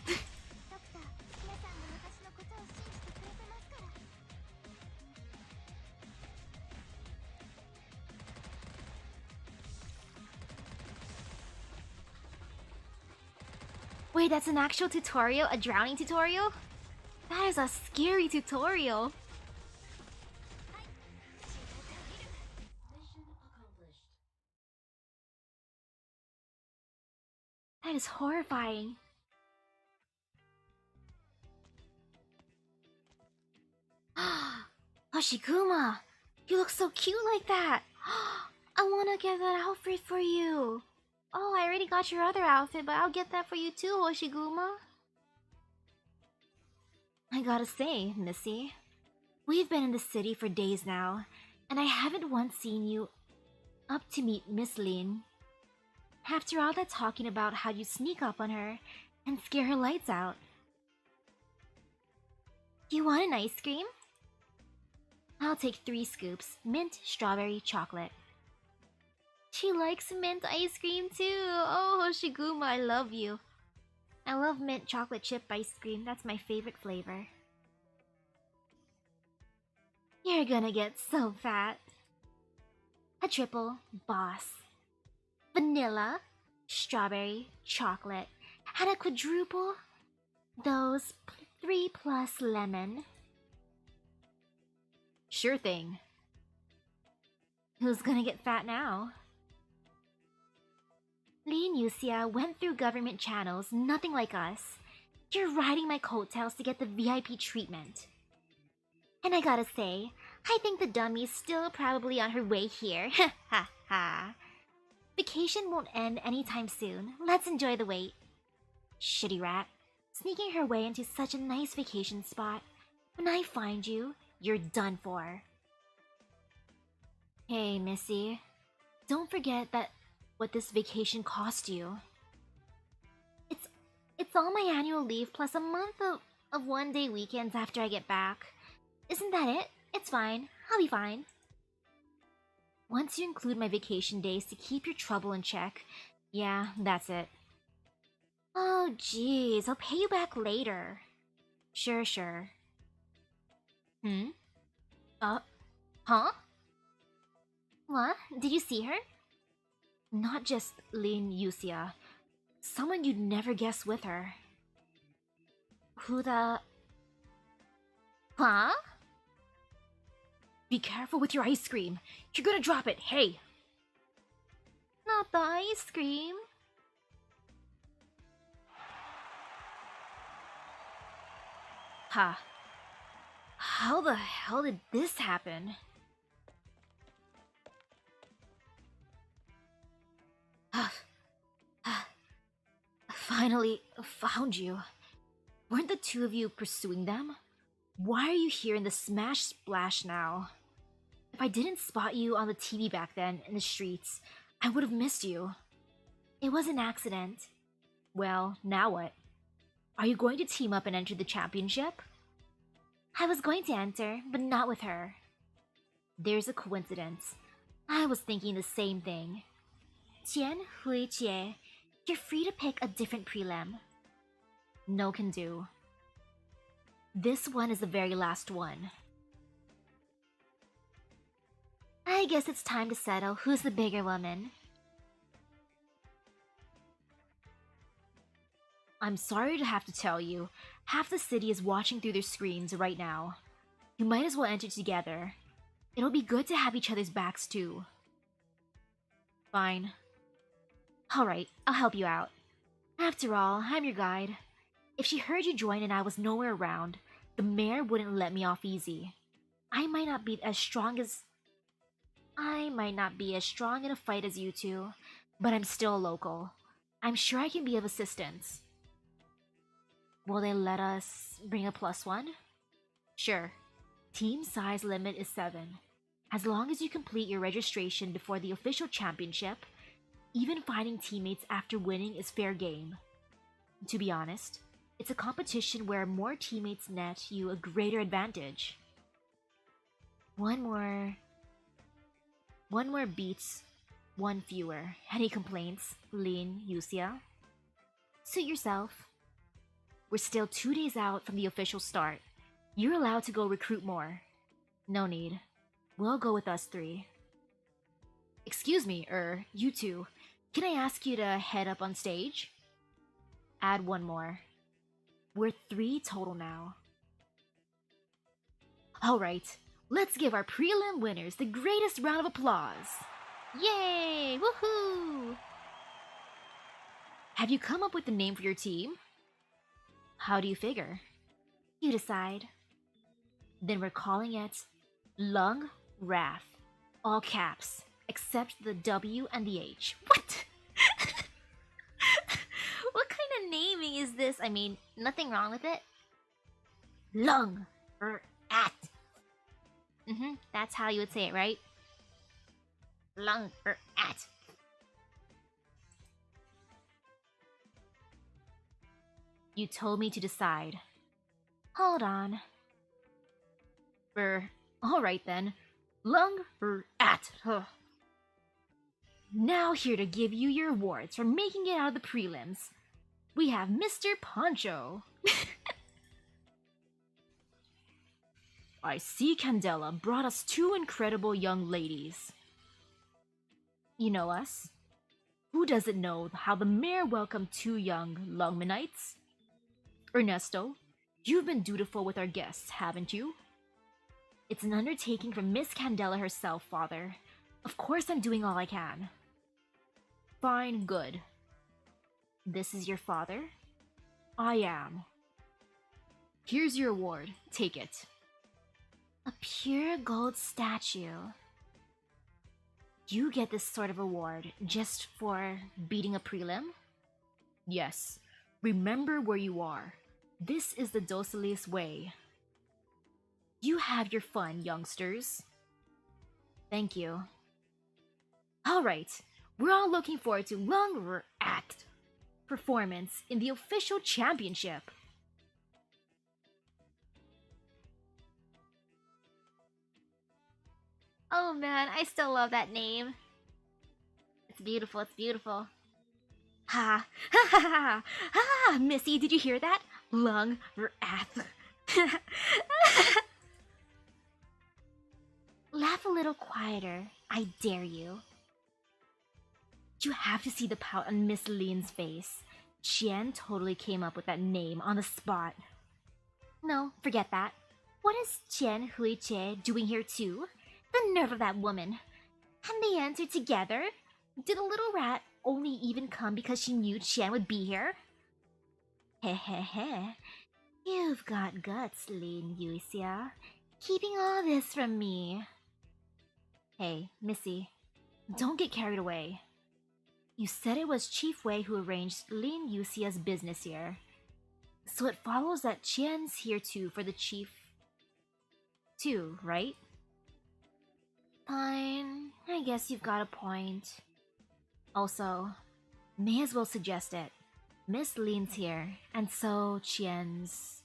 Wait, that's an actual tutorial? A drowning tutorial? That is a scary tutorial. That is horrifying. Hoshiguma! You look so cute like that! I wanna get that outfit for you! Oh, I already got your other outfit, but I'll get that for you too, Hoshiguma! I gotta say, Missy, we've been in the city for days now, and I haven't once seen you up to meet Miss Lin. After all that talking about how you sneak up on her and scare her lights out. You want an ice cream? I'll take 3 scoops, mint, strawberry, chocolate. She likes mint ice cream too! Oh, Hoshiguma, I love you. I love mint chocolate chip ice cream, that's my favorite flavor. You're gonna get so fat. A triple, boss. Vanilla, strawberry, chocolate, and a quadruple. Those 3 plus lemon. Sure thing. Who's gonna get fat now? Lee and Yusia went through government channels, nothing like us. You're riding my coattails to get the VIP treatment. And I gotta say, I think the dummy's still probably on her way here. Ha ha ha. Vacation won't end anytime soon. Let's enjoy the wait. Shitty rat. Sneaking her way into such a nice vacation spot. When I find you, you're done for. Hey, Missy. Don't forget that what this vacation cost you. It's all my annual leave plus a month of one-day weekends after I get back. Isn't that it? It's fine. I'll be fine. Once you include my vacation days to keep your trouble in check, yeah, that's it. Oh, jeez, I'll pay you back later. Sure, sure. Huh? What? Did you see her? Not just Lin Yusia. Someone you'd never guess with her. Who the... Huh? Be careful with your ice cream. You're gonna drop it, hey! Not the ice cream. Ha. How the hell did this happen? Finally found you. Weren't the two of you pursuing them? Why are you here in the Smash Splash now? If I didn't spot you on the TV back then in the streets, I would have missed you. It was an accident. Well, now what? Are you going to team up and enter the championship? I was going to enter, but not with her. There's a coincidence. I was thinking the same thing. Tian Hui Jie, you're free to pick a different prelim. No can do. This one is the very last one. I guess it's time to settle who's the bigger woman. I'm sorry to have to tell you, half the city is watching through their screens right now. You might as well enter together. It'll be good to have each other's backs too. Fine. Alright, I'll help you out. After all, I'm your guide. If she heard you join and I was nowhere around, the mayor wouldn't let me off easy. I might not be as strong in a fight as you two, but I'm still a local. I'm sure I can be of assistance. Will they let us bring a +1? Sure. Team size limit is 7. As long as you complete your registration before the official championship, even finding teammates after winning is fair game. To be honest, it's a competition where more teammates net you a greater advantage. One more beats one fewer. Any complaints, Lin Yusia? Suit yourself. We're still 2 days out from the official start. You're allowed to go recruit more. No need. We'll go with us 3. Excuse me, you two. Can I ask you to head up on stage? Add one more. We're 3 total now. Alright, let's give our prelim winners the greatest round of applause. Yay! Woohoo! Have you come up with a name for your team? How do you figure? You decide. Then we're calling it Lung Wrath. All caps, except the W and the H. What? What kind of naming is this? I mean, nothing wrong with it. Lung at. That's how you would say it, right? Lung at. You told me to decide. Hold on. Alright then. Lung at. Now here to give you your awards for making it out of the prelims. We have Mr. Poncho. I see Candela brought us 2 incredible young ladies. You know us? Who doesn't know how the mayor welcomed 2 young Lungmanites? Ernesto, You've been dutiful with our guests, haven't you? It's an undertaking from Miss Candela herself, Father. Of course I'm doing all I can. Fine, good. This is your father? I am. Here's your award. Take it. A pure gold statue. You get this sort of award just for beating a prelim? Yes. Remember where you are. This is the Dossoles way. You have your fun, youngsters. Thank you. Alright, we're all looking forward to longer act performance in the official championship. Oh man, I still love that name. It's beautiful, it's beautiful. Ha ha ha ha ha! Missy, did you hear that? Lung wrath. Laugh a little quieter, I dare you. You have to see the pout on Miss Lean's face. Qian totally came up with that name on the spot. No, forget that. What is Qian Huiche doing here too? The nerve of that woman. And they answered together? Did the little rat only even come because she knew Qian would be here? Heh heh heh. You've got guts, Lin Yuxia. Keeping all this from me. Hey, Missy. Don't get carried away. You said it was Chief Wei who arranged Lin Yuxia's business here. So it follows that Qian's here too for the chief too, right? Fine, I guess you've got a point. Also, may as well suggest it. Miss Lin's here, and so Qian's...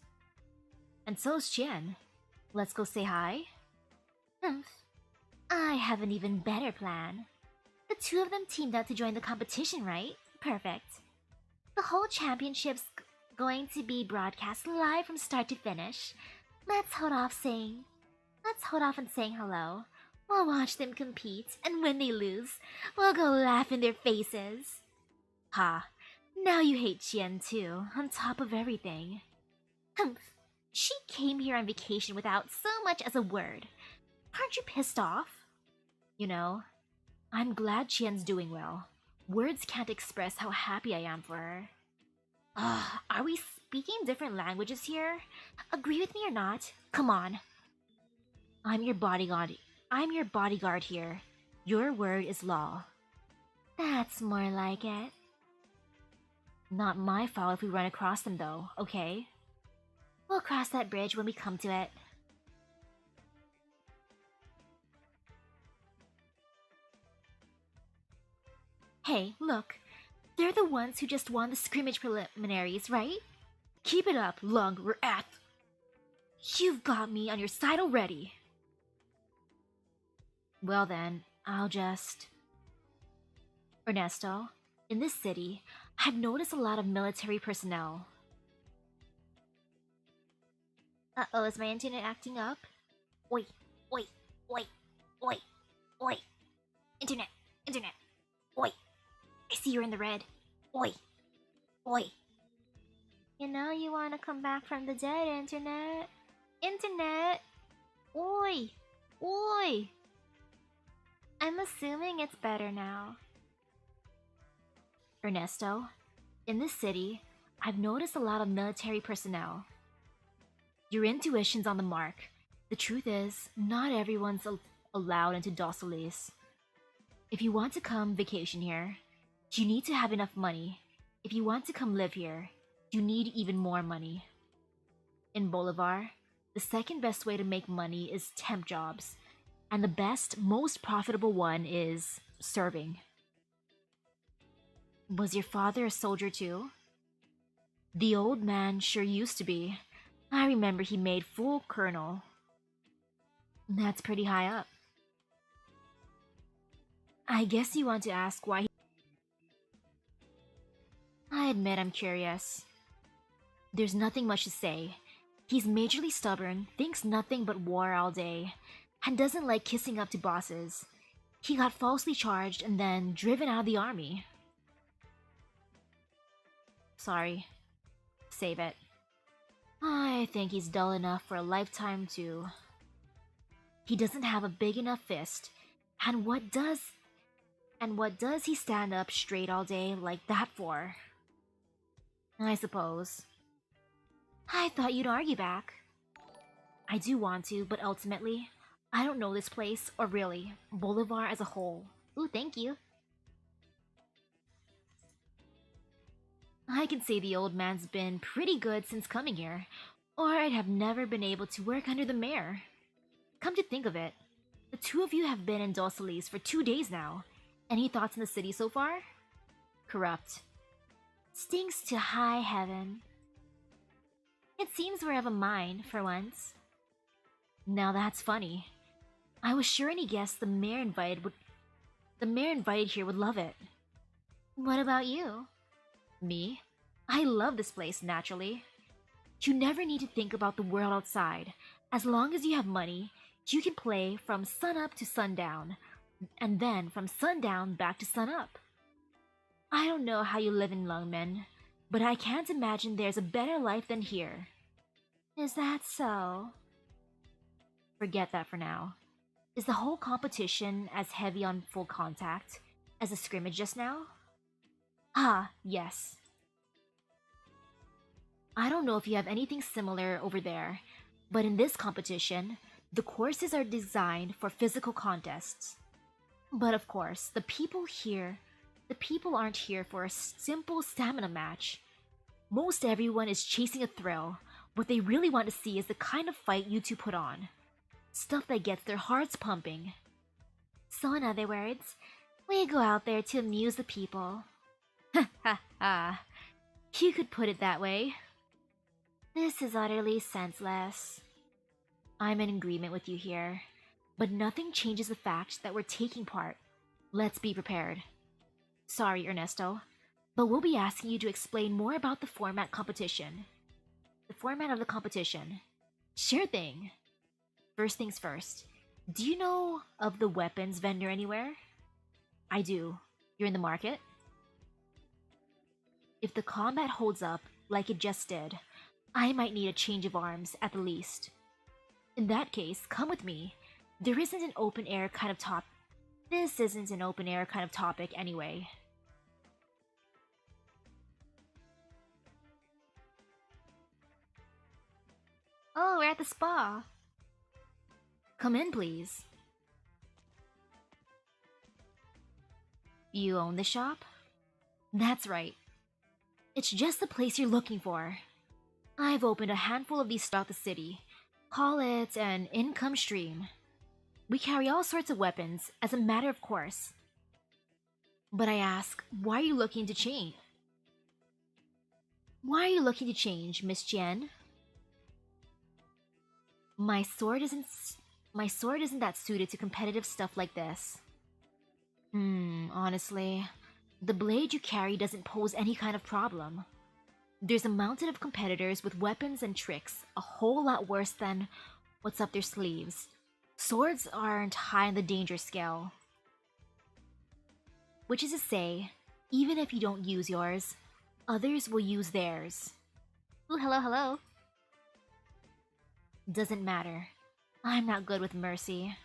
And so's Qian. Let's go say hi? Humph. I have an even better plan. The two of them teamed up to join the competition, right? Perfect. The whole championship's going to be broadcast live from start to finish. Let's hold off and saying hello. We'll watch them compete, and when they lose, we'll go laugh in their faces. Ha, now you hate Qian too, on top of everything. Humph, she came here on vacation without so much as a word. Aren't you pissed off? You know, I'm glad Qian's doing well. Words can't express how happy I am for her. Are we speaking different languages here? Agree with me or not? Come on. I'm your bodyguard here. Your word is law. That's more like it. Not my fault if we run across them though, okay? We'll cross that bridge when we come to it. Hey, look. They're the ones who just won the scrimmage preliminaries, right? Keep it up, Lung Wrath. You've got me on your side already. Well then, I'll just... Ernesto, in this city, I've noticed a lot of military personnel. Uh-oh, is my internet acting up? Oi, oi, oi, oi, oi. Internet, oi. I see you're in the red. Oi, oi. You know you want to come back from the dead, Internet. Internet! Oi, oi. I'm assuming it's better now. Ernesto, in this city, I've noticed a lot of military personnel. Your intuition's on the mark. The truth is, not everyone's allowed into Dossoles. If you want to come vacation here, you need to have enough money. If you want to come live here, you need even more money. In Bolivar, the second best way to make money is temp jobs. And the best, most profitable one is serving. Was your father a soldier too? The old man sure used to be. I remember he made full colonel. That's pretty high up. I guess you want to ask why I admit I'm curious. There's nothing much to say. He's majorly stubborn, thinks nothing but war all day, and doesn't like kissing up to bosses. He got falsely charged and then driven out of the army. Sorry. Save it. I think he's dull enough for a lifetime too. He doesn't have a big enough fist. And what does he stand up straight all day like that for? I suppose. I thought you'd argue back. I do want to, but ultimately, I don't know this place, or really, Bolivar as a whole. Ooh, thank you. I can say the old man's been pretty good since coming here, or I'd have never been able to work under the mayor. Come to think of it, the two of you have been in Dossoles for 2 days now. Any thoughts on the city so far? Corrupt. Stinks to high heaven. It seems we're of a mind, for once. Now that's funny. I was sure any guest the mayor invited here would love it. What about you? Me? I love this place, naturally. You never need to think about the world outside. As long as you have money, you can play from sunup to sundown, and then from sundown back to sunup. I don't know how you live in Lungmen, but I can't imagine there's a better life than here. Is that so? Forget that for now. Is the whole competition as heavy on full contact as the scrimmage just now? Ah, yes. I don't know if you have anything similar over there, but in this competition, the courses are designed for physical contests. But of course, the people aren't here for a simple stamina match. Most everyone is chasing a thrill. What they really want to see is the kind of fight you two put on. Stuff that gets their hearts pumping. So in other words, we go out there to amuse the people. Ha ha ha. You could put it that way. This is utterly senseless. I'm in agreement with you here, but nothing changes the fact that we're taking part. Let's be prepared. Sorry, Ernesto, but we'll be asking you to explain more about the format competition. The format of the competition. Sure thing. First things first. Do you know of the weapons vendor anywhere? I do. You're in the market? If the combat holds up like it just did, I might need a change of arms at the least. In that case, come with me. This isn't an open air kind of topic anyway. Oh, we're at the spa. Come in, please. You own the shop? That's right. It's just the place you're looking for. I've opened a handful of these throughout the city. Call it an income stream. We carry all sorts of weapons as a matter of course. But I ask, why are you looking to change? Why are you looking to change, Miss Jen? My sword isn't that suited to competitive stuff like this. Honestly, the blade you carry doesn't pose any kind of problem. There's a mountain of competitors with weapons and tricks a whole lot worse than what's up their sleeves. Swords aren't high on the danger scale. Which is to say, even if you don't use yours, others will use theirs. Ooh, hello, hello. Doesn't matter. I'm not good with mercy.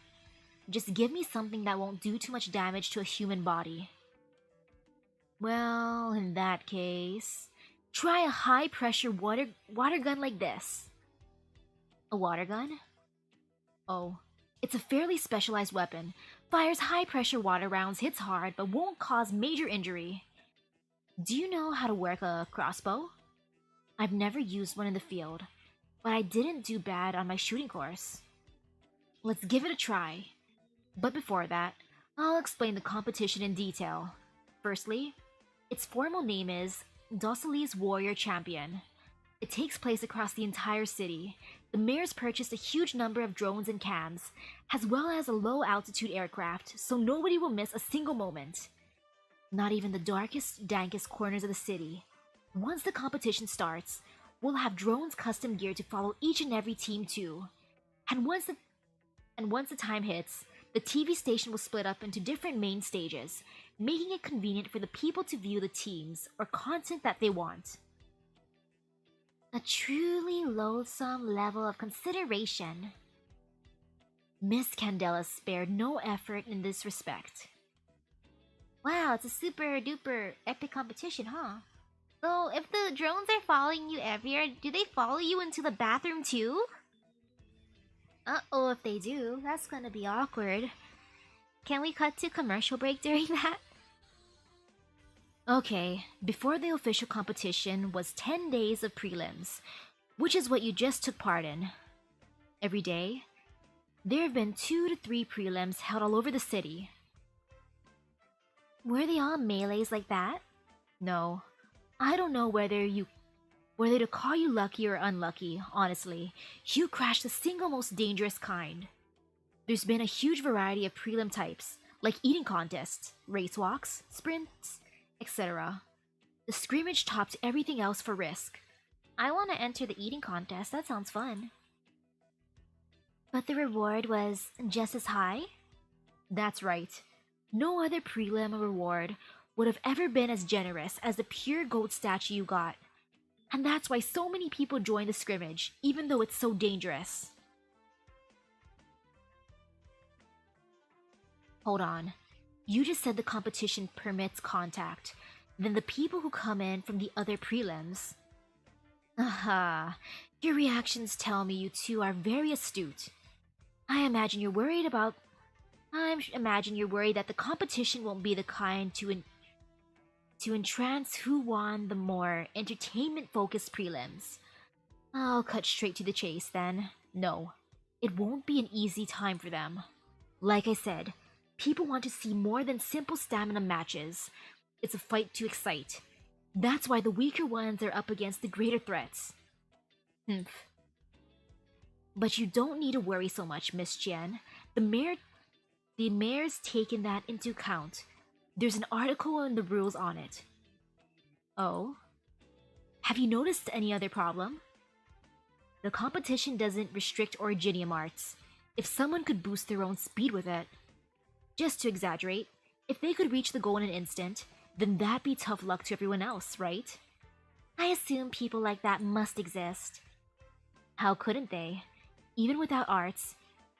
Just give me something that won't do too much damage to a human body. Well, in that case, try a high-pressure water gun like this. A water gun? Oh, it's a fairly specialized weapon. Fires high-pressure water rounds, hits hard, but won't cause major injury. Do you know how to work a crossbow? I've never used one in the field, but I didn't do bad on my shooting course. Let's give it a try. But before that, I'll explain the competition in detail. Firstly, its formal name is Dossoles Warrior Champion. It takes place across the entire city. The mayor's purchased a huge number of drones and cams, as well as a low-altitude aircraft, so nobody will miss a single moment. Not even the darkest, dankest corners of the city. Once the competition starts, we'll have drones custom geared to follow each and every team too. And once the time hits, the TV station will split up into different main stages, making it convenient for the people to view the teams or content that they want. A truly loathsome level of consideration. Miss Candela spared no effort in this respect. Wow, it's a super duper epic competition, huh? So, if the drones are following you everywhere, do they follow you into the bathroom too? Uh-oh, if they do, that's gonna be awkward. Can we cut to commercial break during that? Okay, before the official competition was 10 days of prelims, which is what you just took part in. Every day, there have been 2 to 3 prelims held all over the city. Were they all melees like that? No. I don't know whether to call you lucky or unlucky, honestly. You crashed the single most dangerous kind. There's been a huge variety of prelim types, like eating contests, race walks, sprints, etc. The scrimmage topped everything else for risk. I want to enter the eating contest, that sounds fun. But the reward was just as high? That's right. No other prelim reward would have ever been as generous as the pure gold statue you got. And that's why so many people join the scrimmage, even though it's so dangerous. Hold on. You just said the competition permits contact. Then the people who come in from the other prelims. Aha. Your reactions tell me you two are very astute. I imagine you're worried that the competition won't be the kind to entrance who won the more entertainment-focused prelims. I'll cut straight to the chase then. No, it won't be an easy time for them. Like I said, people want to see more than simple stamina matches. It's a fight to excite. That's why the weaker ones are up against the greater threats. Humph. But you don't need to worry so much, Miss Jen. The mayor's taken that into account. There's an article in the rules on it. Oh? Have you noticed any other problem? The competition doesn't restrict Originium arts. If someone could boost their own speed with it. Just to exaggerate, if they could reach the goal in an instant, then that'd be tough luck to everyone else, right? I assume people like that must exist. How couldn't they? Even without arts,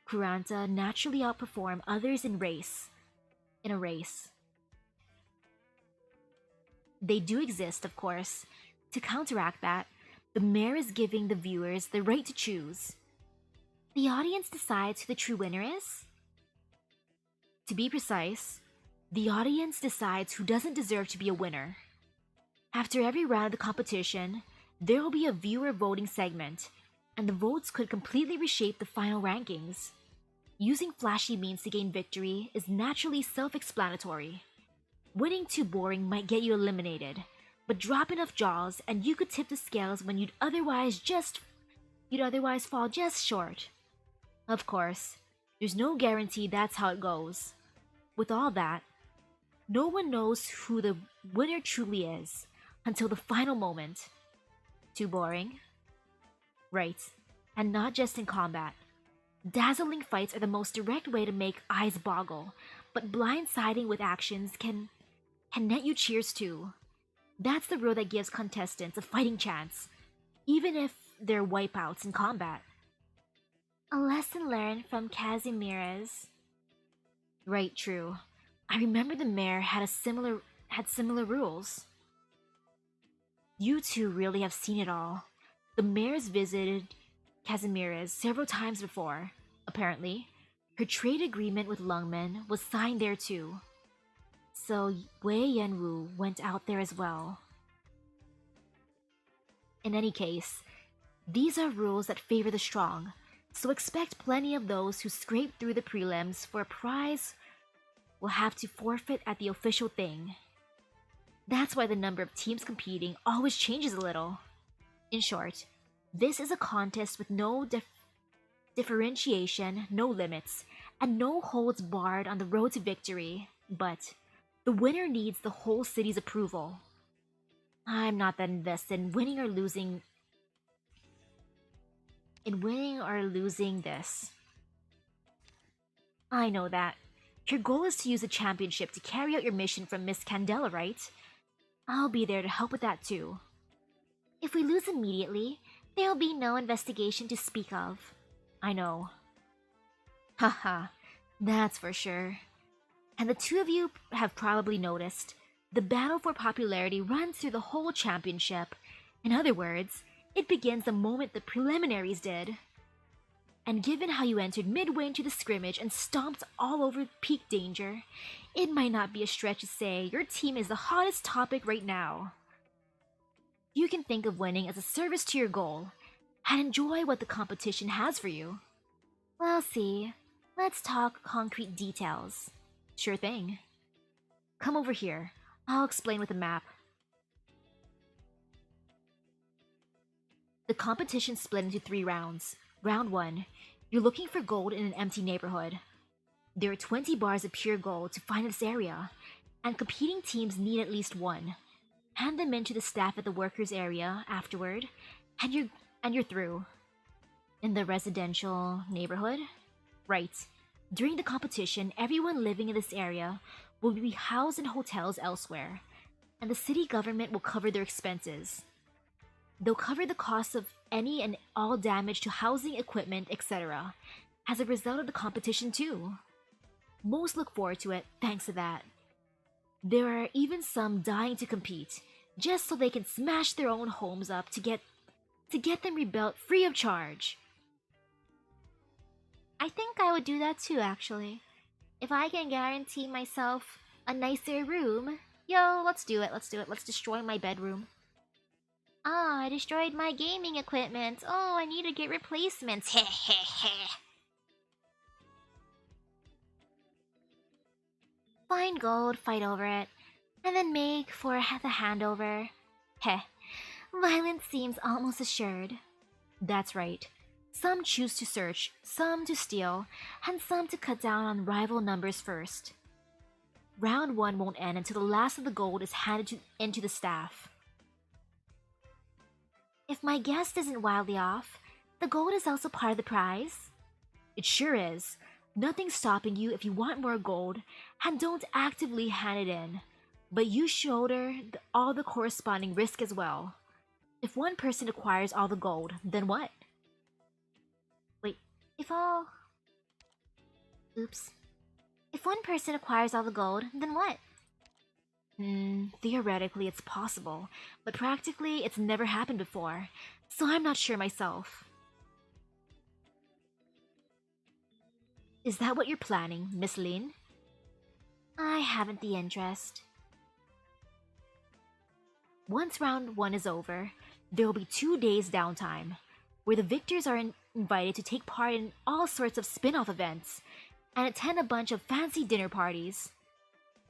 Kuranta naturally outperform others in a race. They do exist, of course. To counteract that, the mayor is giving the viewers the right to choose. The audience decides who the true winner is? To be precise, the audience decides who doesn't deserve to be a winner. After every round of the competition, there will be a viewer voting segment, and the votes could completely reshape the final rankings. Using flashy means to gain victory is naturally self-explanatory. Winning too boring might get you eliminated, but drop enough jaws and you could tip the scales when you'd otherwise fall just short. Of course, there's no guarantee that's how it goes. With all that, no one knows who the winner truly is until the final moment. Too boring? Right, and not just in combat. Dazzling fights are the most direct way to make eyes boggle, but blindsiding with actions can net you cheers too. That's the rule that gives contestants a fighting chance, even if they're wipeouts in combat. A lesson learned from Kazimira's. Right, true. I remember the mayor had similar rules. You two really have seen it all. The mayor's visited Kazimira's several times before. Apparently, her trade agreement with Lungman was signed there too. So Wei Yenwu went out there as well. In any case, these are rules that favor the strong, so expect plenty of those who scrape through the prelims for a prize will have to forfeit at the official thing. That's why the number of teams competing always changes a little. In short, this is a contest with no differentiation, no limits, and no holds barred on the road to victory, but the winner needs the whole city's approval. I'm not that invested in winning or losing this. I know that. Your goal is to use the championship to carry out your mission from Miss Candela, right? I'll be there to help with that too. If we lose immediately, there'll be no investigation to speak of. I know. Haha, that's for sure. And the two of you have probably noticed, the battle for popularity runs through the whole championship. In other words, it begins the moment the preliminaries did. And given how you entered midway into the scrimmage and stomped all over peak danger, it might not be a stretch to say your team is the hottest topic right now. You can think of winning as a service to your goal, and enjoy what the competition has for you. Well, see, let's talk concrete details. Sure thing. Come over here. I'll explain with a map. The competition split into 3 rounds. Round 1, you're looking for gold in an empty neighborhood. There are 20 bars of pure gold to find this area, and competing teams need at least 1. Hand them in to the staff at the workers area afterward, and you're through. In the residential neighborhood? Right. During the competition, everyone living in this area will be housed in hotels elsewhere, and the city government will cover their expenses. They'll cover the costs of any and all damage to housing, equipment, etc. as a result of the competition too. Most look forward to it thanks to that. There are even some dying to compete, just so they can smash their own homes up to get them rebuilt free of charge. I think I would do that too, actually. If I can guarantee myself a nicer room. Yo, let's do it. Let's destroy my bedroom. Ah, I destroyed my gaming equipment. Oh, I need to get replacements. Find gold, fight over it, and then make for the handover. Heh. Violence seems almost assured. That's right. Some choose to search, some to steal, and some to cut down on rival numbers first. Round 1 won't end until the last of the gold is handed into the staff. If my guess isn't wildly off, the gold is also part of the prize. It sure is. Nothing's stopping you if you want more gold, and don't actively hand it in. But you shoulder all the corresponding risk as well. If one person acquires all the gold, then what? Wait, if one person acquires all the gold, then what? Theoretically it's possible, but practically it's never happened before, so I'm not sure myself. Is that what you're planning, Miss Lin? I haven't the interest. Once round 1 is over, there will be 2 days downtime, where the victors are invited to take part in all sorts of spin-off events, and attend a bunch of fancy dinner parties.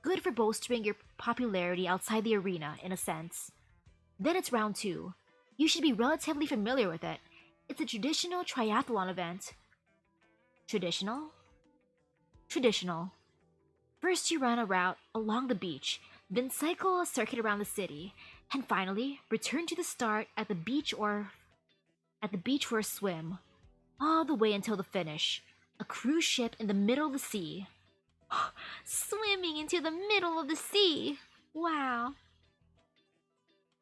Good for bolstering your popularity outside the arena, in a sense. Then it's round 2. You should be relatively familiar with it. It's a traditional triathlon event. Traditional? Traditional. First you run a route along the beach, then cycle a circuit around the city, and finally return to the start at the beach for a swim, all the way until the finish. A cruise ship in the middle of the sea. Swimming into the middle of the sea! Wow.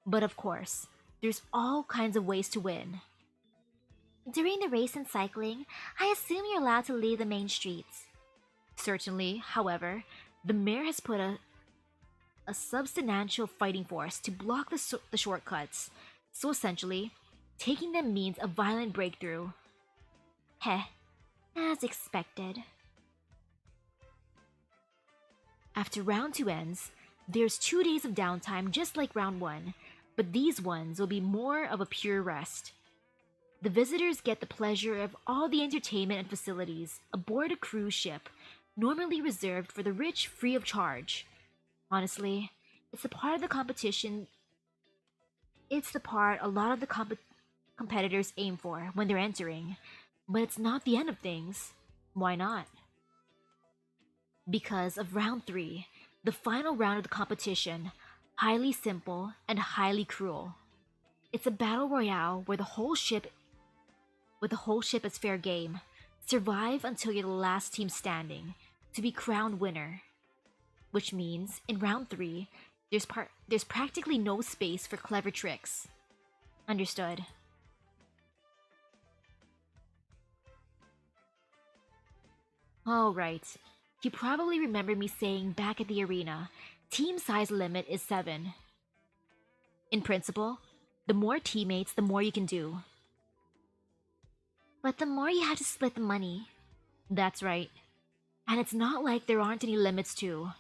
But of course, there's all kinds of ways to win. During the race and cycling, I assume you're allowed to leave the main streets. Certainly, however, the mayor has put a substantial fighting force to block the shortcuts, so essentially, taking them means a violent breakthrough. Heh, as expected. After round 2 ends, there's 2 days of downtime just like round 1, but these ones will be more of a pure rest. The visitors get the pleasure of all the entertainment and facilities aboard a cruise ship, normally reserved for the rich free of charge. Honestly, it's the part of the competition. It's the part a lot of the competitors aim for when they're entering, but it's not the end of things. Why not? Because of round 3, the final round of the competition, highly simple and highly cruel. It's a battle royale where the whole ship is fair game. Survive until you're the last team standing to be crowned winner. Which means in round 3, there's practically no space for clever tricks. Understood. All right. You probably remember me saying back at the arena, team size limit is 7. In principle, the more teammates, the more you can do. But the more you have to split the money. That's right. And it's not like there aren't any limits too.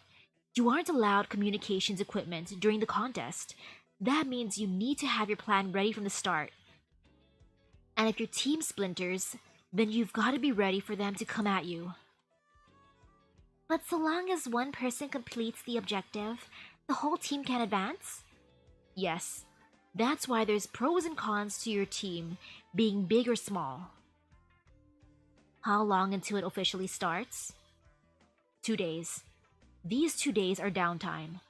You aren't allowed communications equipment during the contest. That means you need to have your plan ready from the start. And if your team splinters, then you've got to be ready for them to come at you. But so long as one person completes the objective, the whole team can advance? Yes. That's why there's pros and cons to your team being big or small. How long until it officially starts? 2 days. These 2 days are downtime.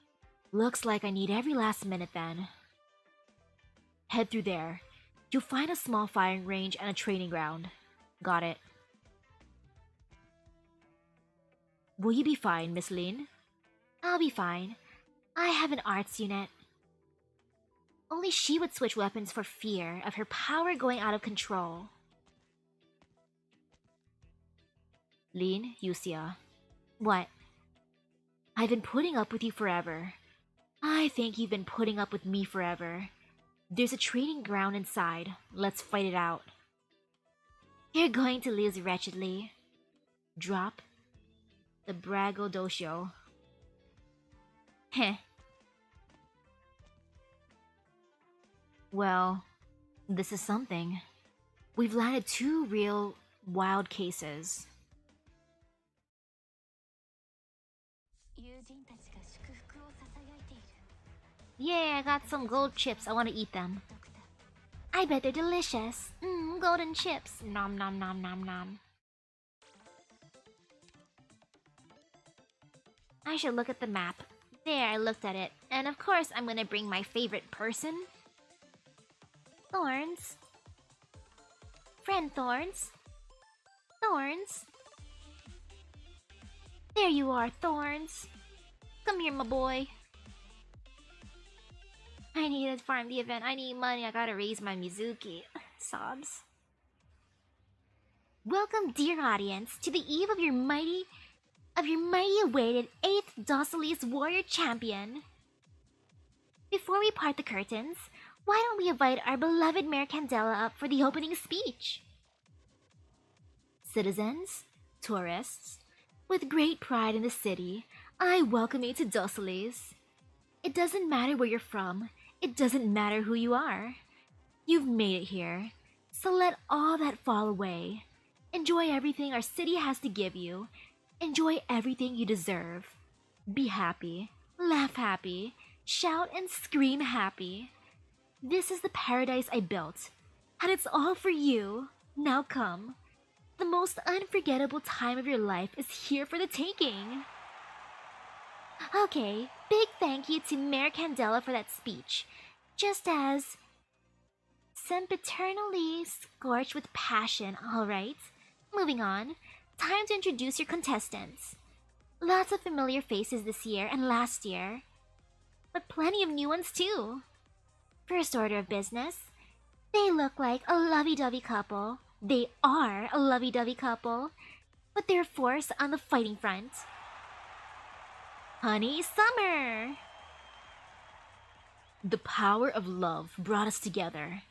Looks like I need every last minute then. Head through there. You'll find a small firing range and a training ground. Got it. Will you be fine, Miss Lin? I'll be fine. I have an arts unit. Only she would switch weapons for fear of her power going out of control. Lin, Yusia. What? I've been putting up with you forever. I think you've been putting up with me forever. There's a training ground inside. Let's fight it out. You're going to lose wretchedly. Drop the braggadocio. Heh. Well, this is something. We've landed 2 real wild cases. Yeah, I got some gold chips. I want to eat them. I bet they're delicious. Golden chips. Nom nom nom nom nom. I should look at the map. There, I looked at it. And of course, I'm gonna bring my favorite person. Thorns. Friend Thorns. Thorns. There you are, Thorns. Come here, my boy. I need to farm the event. I need money. I gotta raise my Mizuki. Sobs. Welcome, dear audience, to the eve of your mighty awaited 8th Dossoles Warrior Champion. Before we part the curtains, why don't we invite our beloved Mayor Candela up for the opening speech? Citizens, tourists, with great pride in the city, I welcome you to Dossoles. It doesn't matter where you're from. It doesn't matter who you are. You've made it here, so let all that fall away. Enjoy everything our city has to give you. Enjoy everything you deserve. Be happy, laugh happy, shout and scream happy. This is the paradise I built, and it's all for you. Now come. The most unforgettable time of your life is here for the taking. Okay, big thank you to Mayor Candela for that speech. Just as sempiternally scorched with passion, alright? Moving on, time to introduce your contestants. Lots of familiar faces this year and last year, but plenty of new ones too. First order of business, they look like a lovey-dovey couple. They are a lovey-dovey couple, but they're a force on the fighting front. Honey Summer! The power of love brought us together.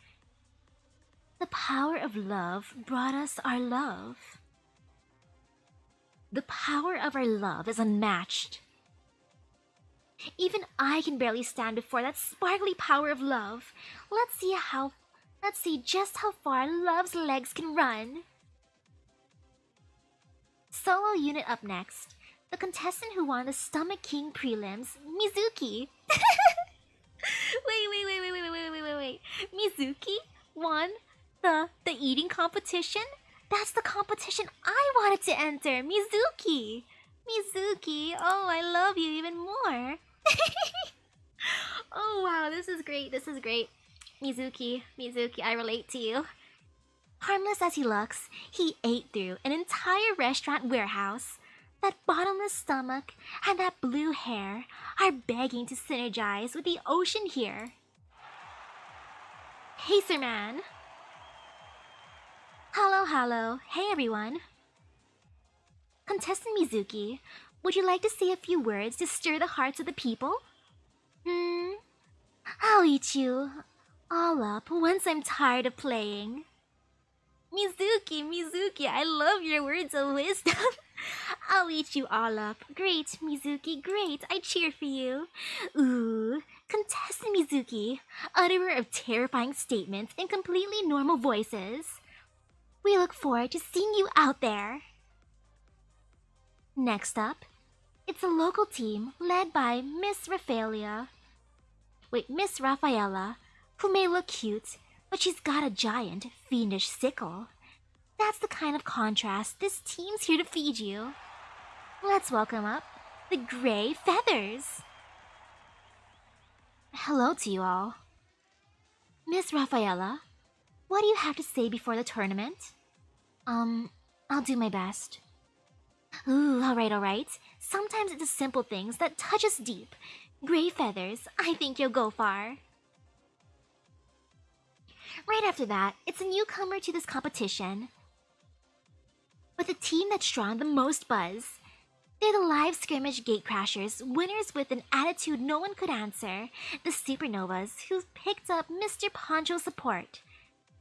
The power of love brought us our love. The power of our love is unmatched. Even I can barely stand before that sparkly power of love. Let's see just how far love's legs can run. Solo unit up next. The contestant who won the Stomach King prelims, Mizuki. Wait. Mizuki won the eating competition? That's the competition I wanted to enter. Mizuki, oh, I love you even more. Oh wow, this is great. Mizuki, I relate to you. Harmless as he looks, he ate through an entire restaurant warehouse. That bottomless stomach and that blue hair are begging to synergize with the ocean here. Pacerman! Hello. Hey everyone. Contestant Mizuki, would you like to say a few words to stir the hearts of the people? I'll eat you all up once I'm tired of playing. Mizuki, I love your words of wisdom. I'll eat you all up. Great, Mizuki, great. I cheer for you. Ooh, contestant Mizuki, utterer of terrifying statements in completely normal voices. We look forward to seeing you out there. Next up, it's a local team led by Miss Rafaela, who may look cute, but she's got a giant, fiendish sickle. That's the kind of contrast this team's here to feed you. Let's welcome up the Gray Feathers. Hello to you all. Miss Rafaela, what do you have to say before the tournament? I'll do my best. Ooh, alright. Sometimes it's the simple things that touch us deep. Gray Feathers, I think you'll go far. Right after that, it's a newcomer to this competition, but the team that's drawn the most buzz. They're the live scrimmage gatecrashers, winners with an attitude no one could answer, the Supernovas, who've picked up Mr. Poncho's support.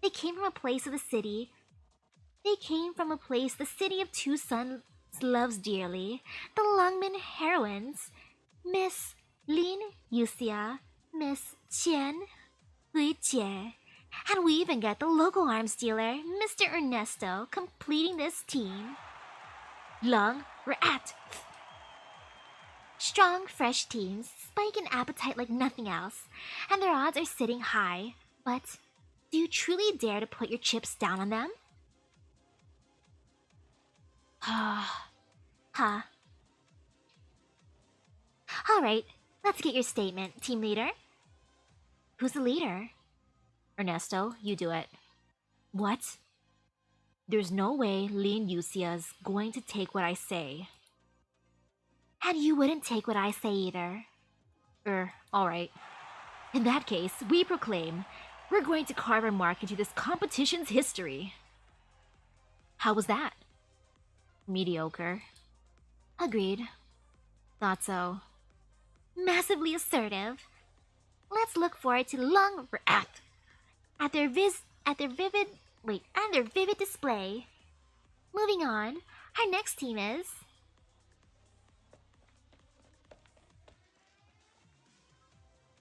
They came from a place the city of two sons loves dearly, the Lungmen heroines, Miss Lin Yuxia, Miss Qian Huijie, and we even get the local arms dealer, Mr. Ernesto, completing this team. Lung, we're at. Strong, fresh teams spike an appetite like nothing else, and their odds are sitting high. But do you truly dare to put your chips down on them? Alright, let's get your statement, team leader. Who's the leader? Ernesto, you do it. What? There's no way Lin Yuxia's going to take what I say. And you wouldn't take what I say either. Alright. In that case, we proclaim we're going to carve our mark into this competition's history. How was that? Mediocre. Agreed. Thought so. Massively assertive. Let's look forward to long wrath at their vivid display. Moving on, our next team is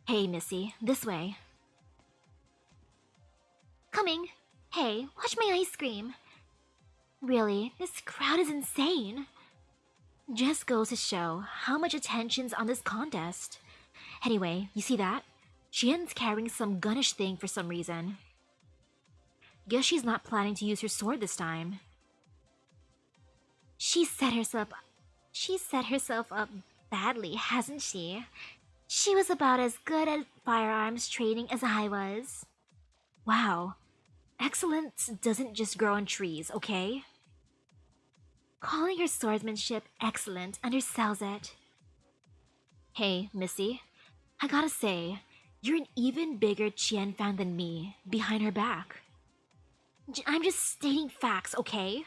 Hey, Missy, this way. Coming. Hey, watch my ice cream. Really, this crowd is insane. Just goes to show how much attention's on this contest. Anyway, you see that? Jian's carrying some gunnish thing for some reason. Guess she's not planning to use her sword this time. She set herself up badly, hasn't she? She was about as good at firearms training as I was. Wow. Excellence doesn't just grow on trees, okay? Calling her swordsmanship excellent undersells it. Hey, Missy. I gotta say, you're an even bigger Qian fan than me, behind her back. I'm just stating facts, okay?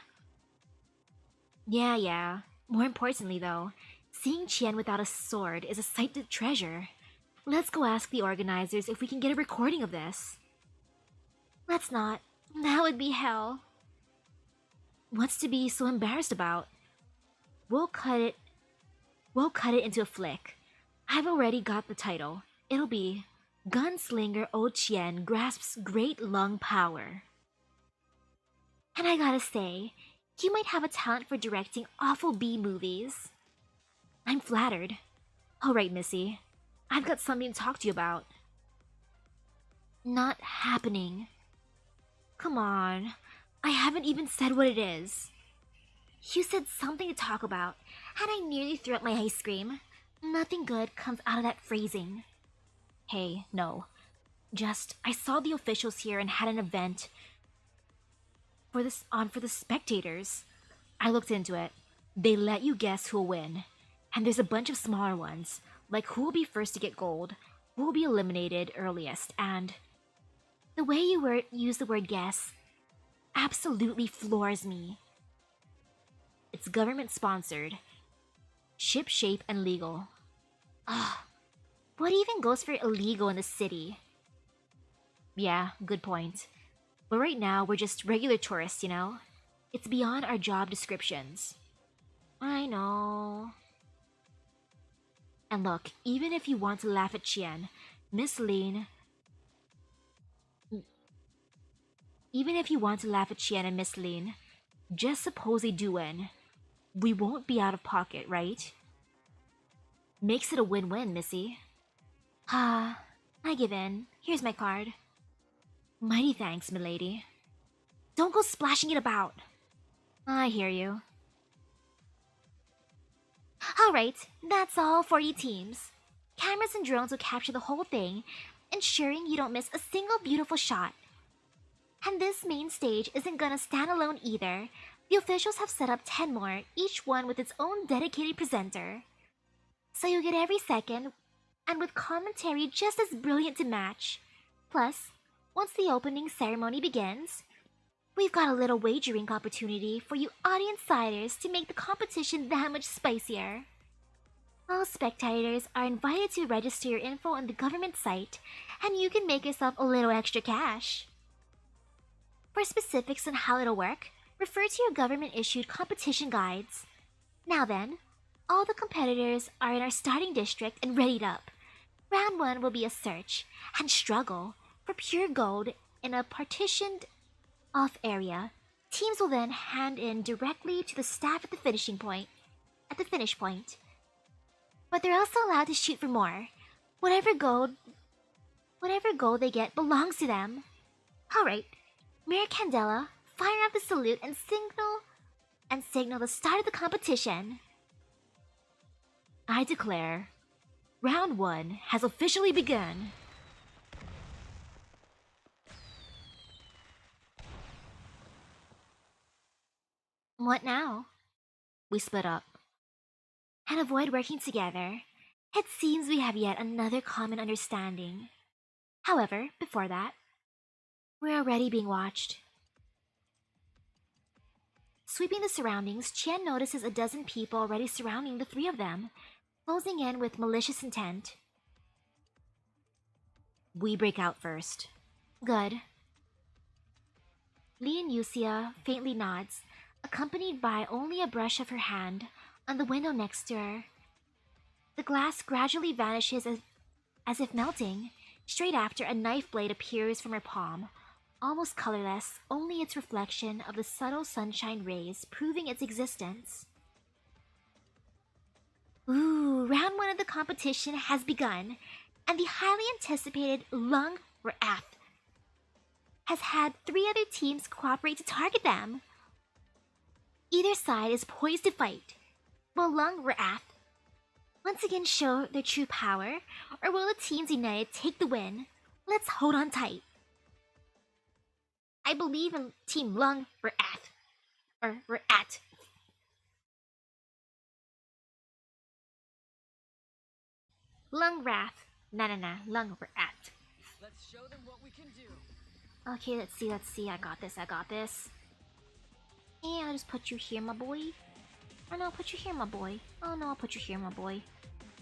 Yeah. More importantly, though, seeing Qian without a sword is a sight to treasure. Let's go ask the organizers if we can get a recording of this. Let's not. That would be hell. What's to be so embarrassed about? We'll cut it into a flick. I've already got the title. It'll be Gunslinger O Qian Grasps Great Lung Power. And I gotta say, you might have a talent for directing awful B movies. I'm flattered. Alright, Missy. I've got something to talk to you about. Not happening. Come on. I haven't even said what it is. You said something to talk about, and I nearly threw up my ice cream. Nothing good comes out of that phrasing. Hey, no. Just, I saw the officials here and had an event for the spectators. I looked into it. They let you guess who'll win. And there's a bunch of smaller ones, like who will be first to get gold, who will be eliminated earliest, and The way you use the word guess absolutely floors me. It's government sponsored, ship shape, and legal. Ugh. What even goes for illegal in the city? Yeah, good point. But right now, we're just regular tourists, you know? It's beyond our job descriptions. I know. And look, even if you want to laugh at Chien, Miss Lin... Even if you want to laugh at Chien and Miss Lin, just suppose they do win. We won't be out of pocket, right? Makes it a win-win, Missy. Ah, I give in. Here's my card. Mighty thanks, milady. Don't go splashing it about. I hear you. Alright, that's all 40 teams. Cameras and drones will capture the whole thing, ensuring you don't miss a single beautiful shot. And this main stage isn't gonna stand alone either. The officials have set up 10 more, each one with its own dedicated presenter. So you'll get every second, and with commentary just as brilliant to match. Plus, once the opening ceremony begins, we've got a little wagering opportunity for you audience-siders to make the competition that much spicier. All spectators are invited to register your info on the government site, and you can make yourself a little extra cash. For specifics on how it'll work, refer to your government-issued competition guides. Now then, all the competitors are in our starting district and readied up. Round 1 will be a search and struggle for pure gold in a partitioned off area. Teams will then hand in directly to the staff at the finish point. But they're also allowed to shoot for more. Whatever gold they get belongs to them. Alright, Mayor Candela, fire up the salute and signal the start of the competition. I declare, round 1 has officially begun. What now? We split up and avoid working together. It seems we have yet another common understanding. However, before that, we're already being watched. Sweeping the surroundings, Chien notices a dozen people already surrounding the three of them, closing in with malicious intent. We break out first. Good. Lee and Yusia faintly nods, accompanied by only a brush of her hand on the window next to her. The glass gradually vanishes as if melting. Straight after, a knife blade appears from her palm, almost colorless, only its reflection of the subtle sunshine rays proving its existence. Ooh, round 1 of the competition has begun, and the highly anticipated Lung Ra'ath has had 3 other teams cooperate to target them. Either side is poised to fight. Will Lung Ra'ath once again show their true power, or will the teams united take the win? Let's hold on tight. I believe in Team Lung Ra'ath. Or Ra'at. Lung Wrath. Nah. Lung Ra'at. Let's show them what we can do. Okay, let's see. I got this. Yeah, I'll just put you here, my boy. Oh no, I'll put you here, my boy. Oh no, I'll put you here, my boy.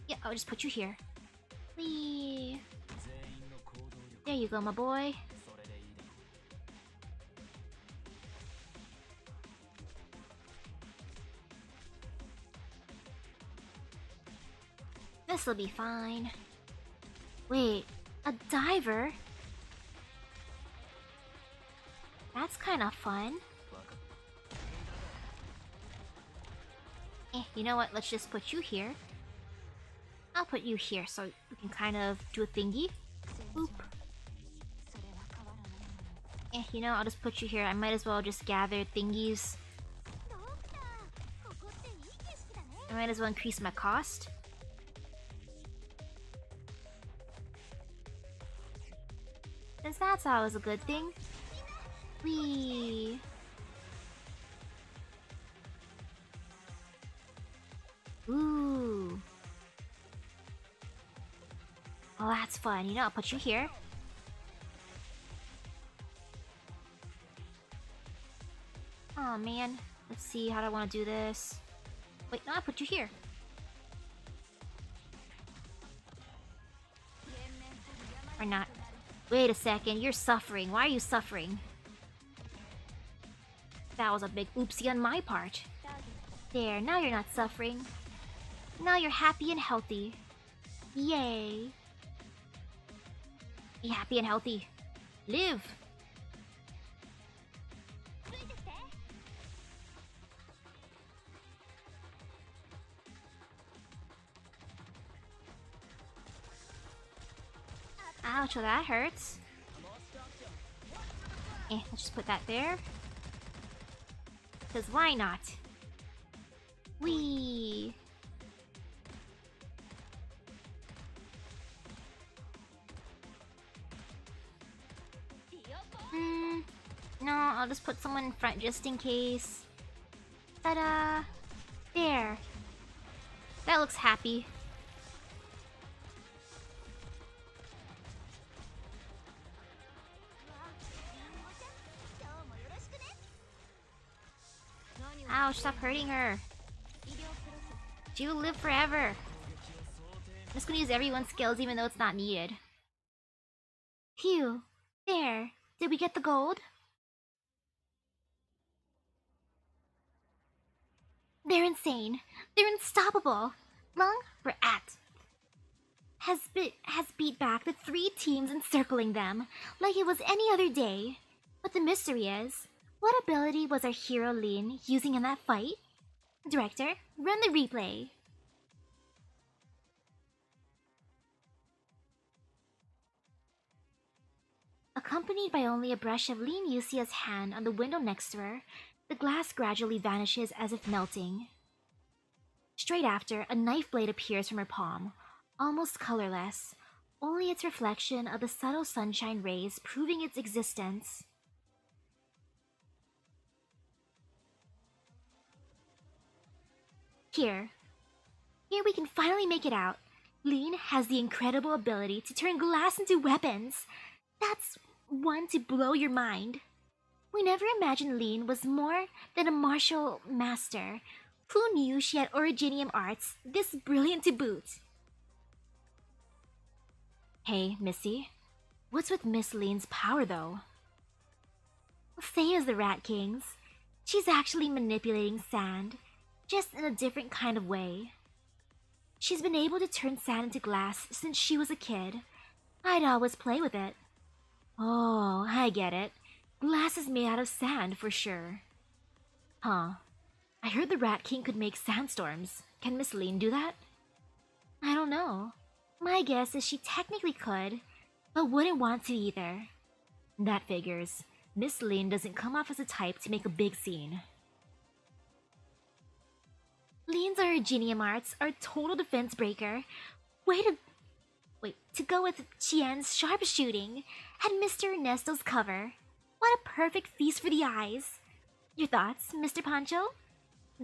Yeah, I'll just put you here. Whee. There you go, my boy. This'll be fine. Wait, a diver? That's kind of fun. You know what? Let's just put you here. I'll put you here so we can kind of do a thingy. Boop. You know, I'll just put you here. I might as well just gather thingies. I might as well increase my cost. Since that's always a good thing. Whee! Ooh. Oh, that's fun. You know, I'll put you here. Oh man. Let's see, how do I want to do this? Wait, no, I put you here. Or not. Wait a second, you're suffering. Why are you suffering? That was a big oopsie on my part. There, now you're not suffering. Now you're happy and healthy. Yay. Be happy and healthy. Live! Ouch, well that hurts. Let's just put that there. Cause why not? Whee! No, I'll just put someone in front just in case. Ta-da! There. That looks happy. Ouch, stop hurting her. She will live forever. I'm just gonna use everyone's skills even though it's not needed. Phew. There. Did we get the gold? They're insane. They're unstoppable. Lung, we're at. Has beat back the 3 teams encircling them like it was any other day. But the mystery is, what ability was our hero Lin using in that fight? Director, run the replay. Accompanied by only a brush of Lin Yuxia's hand on the window next to her, the glass gradually vanishes as if melting. Straight after, a knife blade appears from her palm, almost colorless, only its reflection of the subtle sunshine rays proving its existence. Here we can finally make it out. Lin has the incredible ability to turn glass into weapons. That's one to blow your mind. We never imagined Lin was more than a martial master. Who knew she had originium arts this brilliant to boot? Hey, Missy. What's with Miss Lin's power, though? Same as the Rat Kings. She's actually manipulating sand, just in a different kind of way. She's been able to turn sand into glass since she was a kid. I'd always play with it. Oh, I get it. Glass is made out of sand for sure. Huh. I heard the Rat King could make sandstorms. Can Miss Lin do that? I don't know. My guess is she technically could, but wouldn't want to either. That figures. Miss Lin doesn't come off as a type to make a big scene. Lin's originium arts are total defense breaker. To go with Qian's sharpshooting and Mr. Ernesto's cover. What a perfect feast for the eyes. Your thoughts, Mr. Pancho?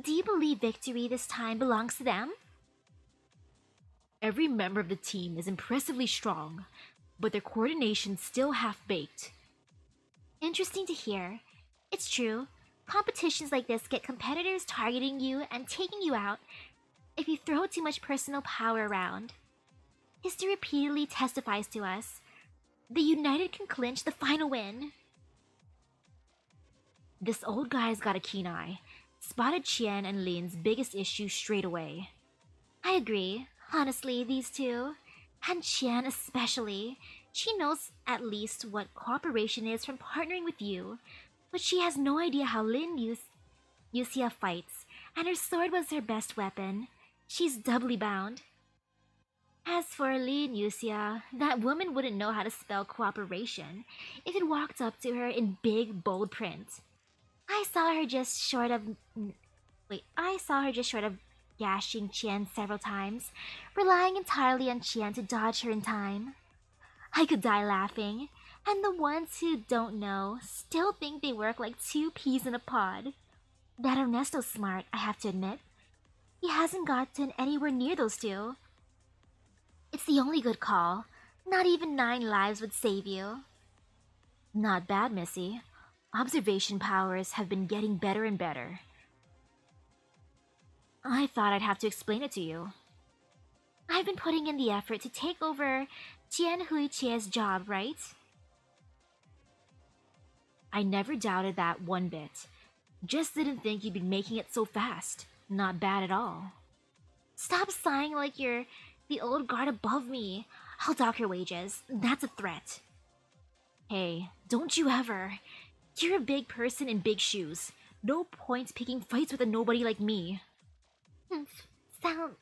Do you believe victory this time belongs to them? Every member of the team is impressively strong, but their coordination's still half-baked. Interesting to hear. It's true. Competitions like this get competitors targeting you and taking you out if you throw too much personal power around. History repeatedly testifies to us. The United can clinch the final win. This old guy's got a keen eye. Spotted Qian and Lin's biggest issue straight away. I agree. Honestly, these two. And Qian especially. She knows at least what cooperation is from partnering with you. But she has no idea how Lin Yuxia fights. And her sword was her best weapon. She's doubly bound. As for Lin Yuxia, that woman wouldn't know how to spell cooperation if it walked up to her in big, bold print. I saw her just short of gashing Qian several times, relying entirely on Qian to dodge her in time. I could die laughing, and the ones who don't know still think they work like 2 peas in a pod. That Ernesto's smart, I have to admit. He hasn't gotten anywhere near those two. It's the only good call. Not even 9 lives would save you. Not bad, Missy. observation powers have been getting better and better. I thought I'd have to explain it to you. I've been putting in the effort to take over Tian Huichie's job, right? I never doubted that one bit. Just didn't think you'd be making it so fast. Not bad at all. Stop sighing like you're the old guard above me. I'll dock your wages. That's a threat. Hey, don't you ever. You're a big person in big shoes. No point picking fights with a nobody like me.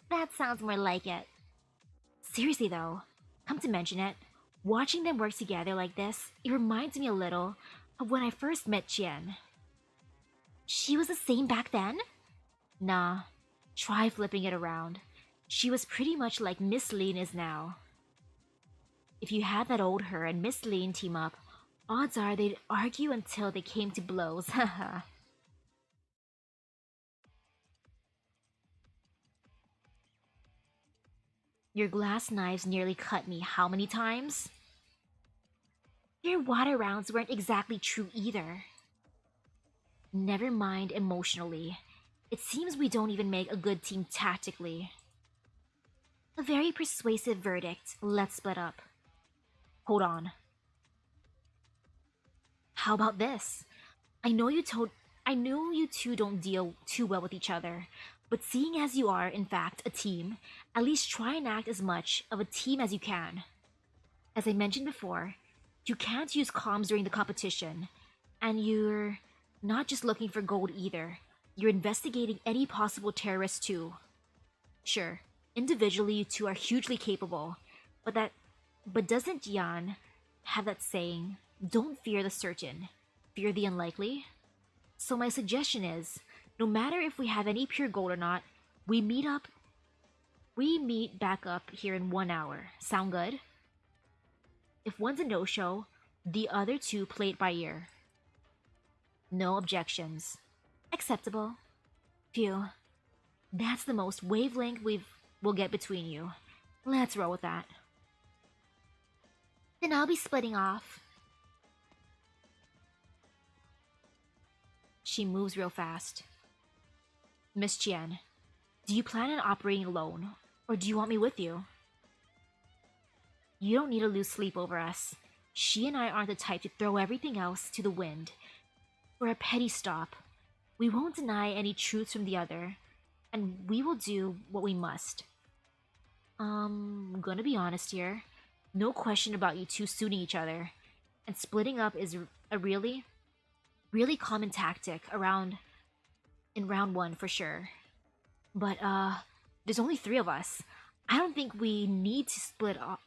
That sounds more like it. Seriously though, come to mention it, watching them work together like this, it reminds me a little of when I first met Chien. She was the same back then? Nah, try flipping it around. She was pretty much like Miss Lean is now. If you had that old her and Miss Lean team up, odds are they'd argue until they came to blows, haha. Your glass knives nearly cut me how many times? Your water rounds weren't exactly true either. Never mind emotionally. It seems we don't even make a good team tactically. A very persuasive verdict. Let's split up. Hold on. How about this? I know you two don't deal too well with each other, but seeing as you are, in fact, a team, at least try and act as much of a team as you can. As I mentioned before, you can't use comms during the competition, and you're not just looking for gold either. You're investigating any possible terrorists too. Sure, individually you two are hugely capable, but doesn't Yan have that saying, don't fear the certain, fear the unlikely? So my suggestion is, no matter if we have any pure gold or not, we meet back up here in 1 hour. Sound good? If one's a no-show, the other two play it by ear. No objections. Acceptable. Phew. That's the most wavelength we'll get between you. Let's roll with that. Then I'll be splitting off. She moves real fast. Miss Chien, do you plan on operating alone, or do you want me with you? You don't need to lose sleep over us. She and I aren't the type to throw everything else to the wind. We're a petty stop. We won't deny any truths from the other, and we will do what we must. I'm gonna be honest here. No question about you two suiting each other, and splitting up is a really common tactic in round 1 for sure. But there's only 3 of us. I don't think we need to split up.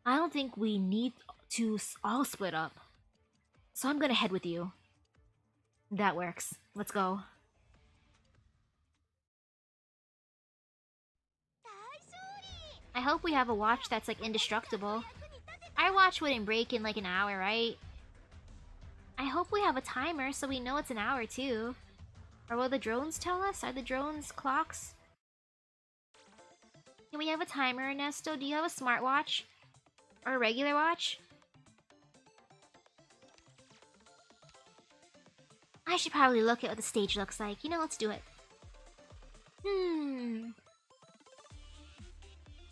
I don't think we need to all split up. So I'm gonna head with you. That works. Let's go. I hope we have a watch that's like indestructible. Our watch wouldn't break in like an hour, right? I hope we have a timer so we know it's an hour too. Or will the drones tell us? Are the drones clocks? Can we have a timer, Ernesto? Do you have a smartwatch? Or a regular watch? I should probably look at what the stage looks like. You know, let's do it.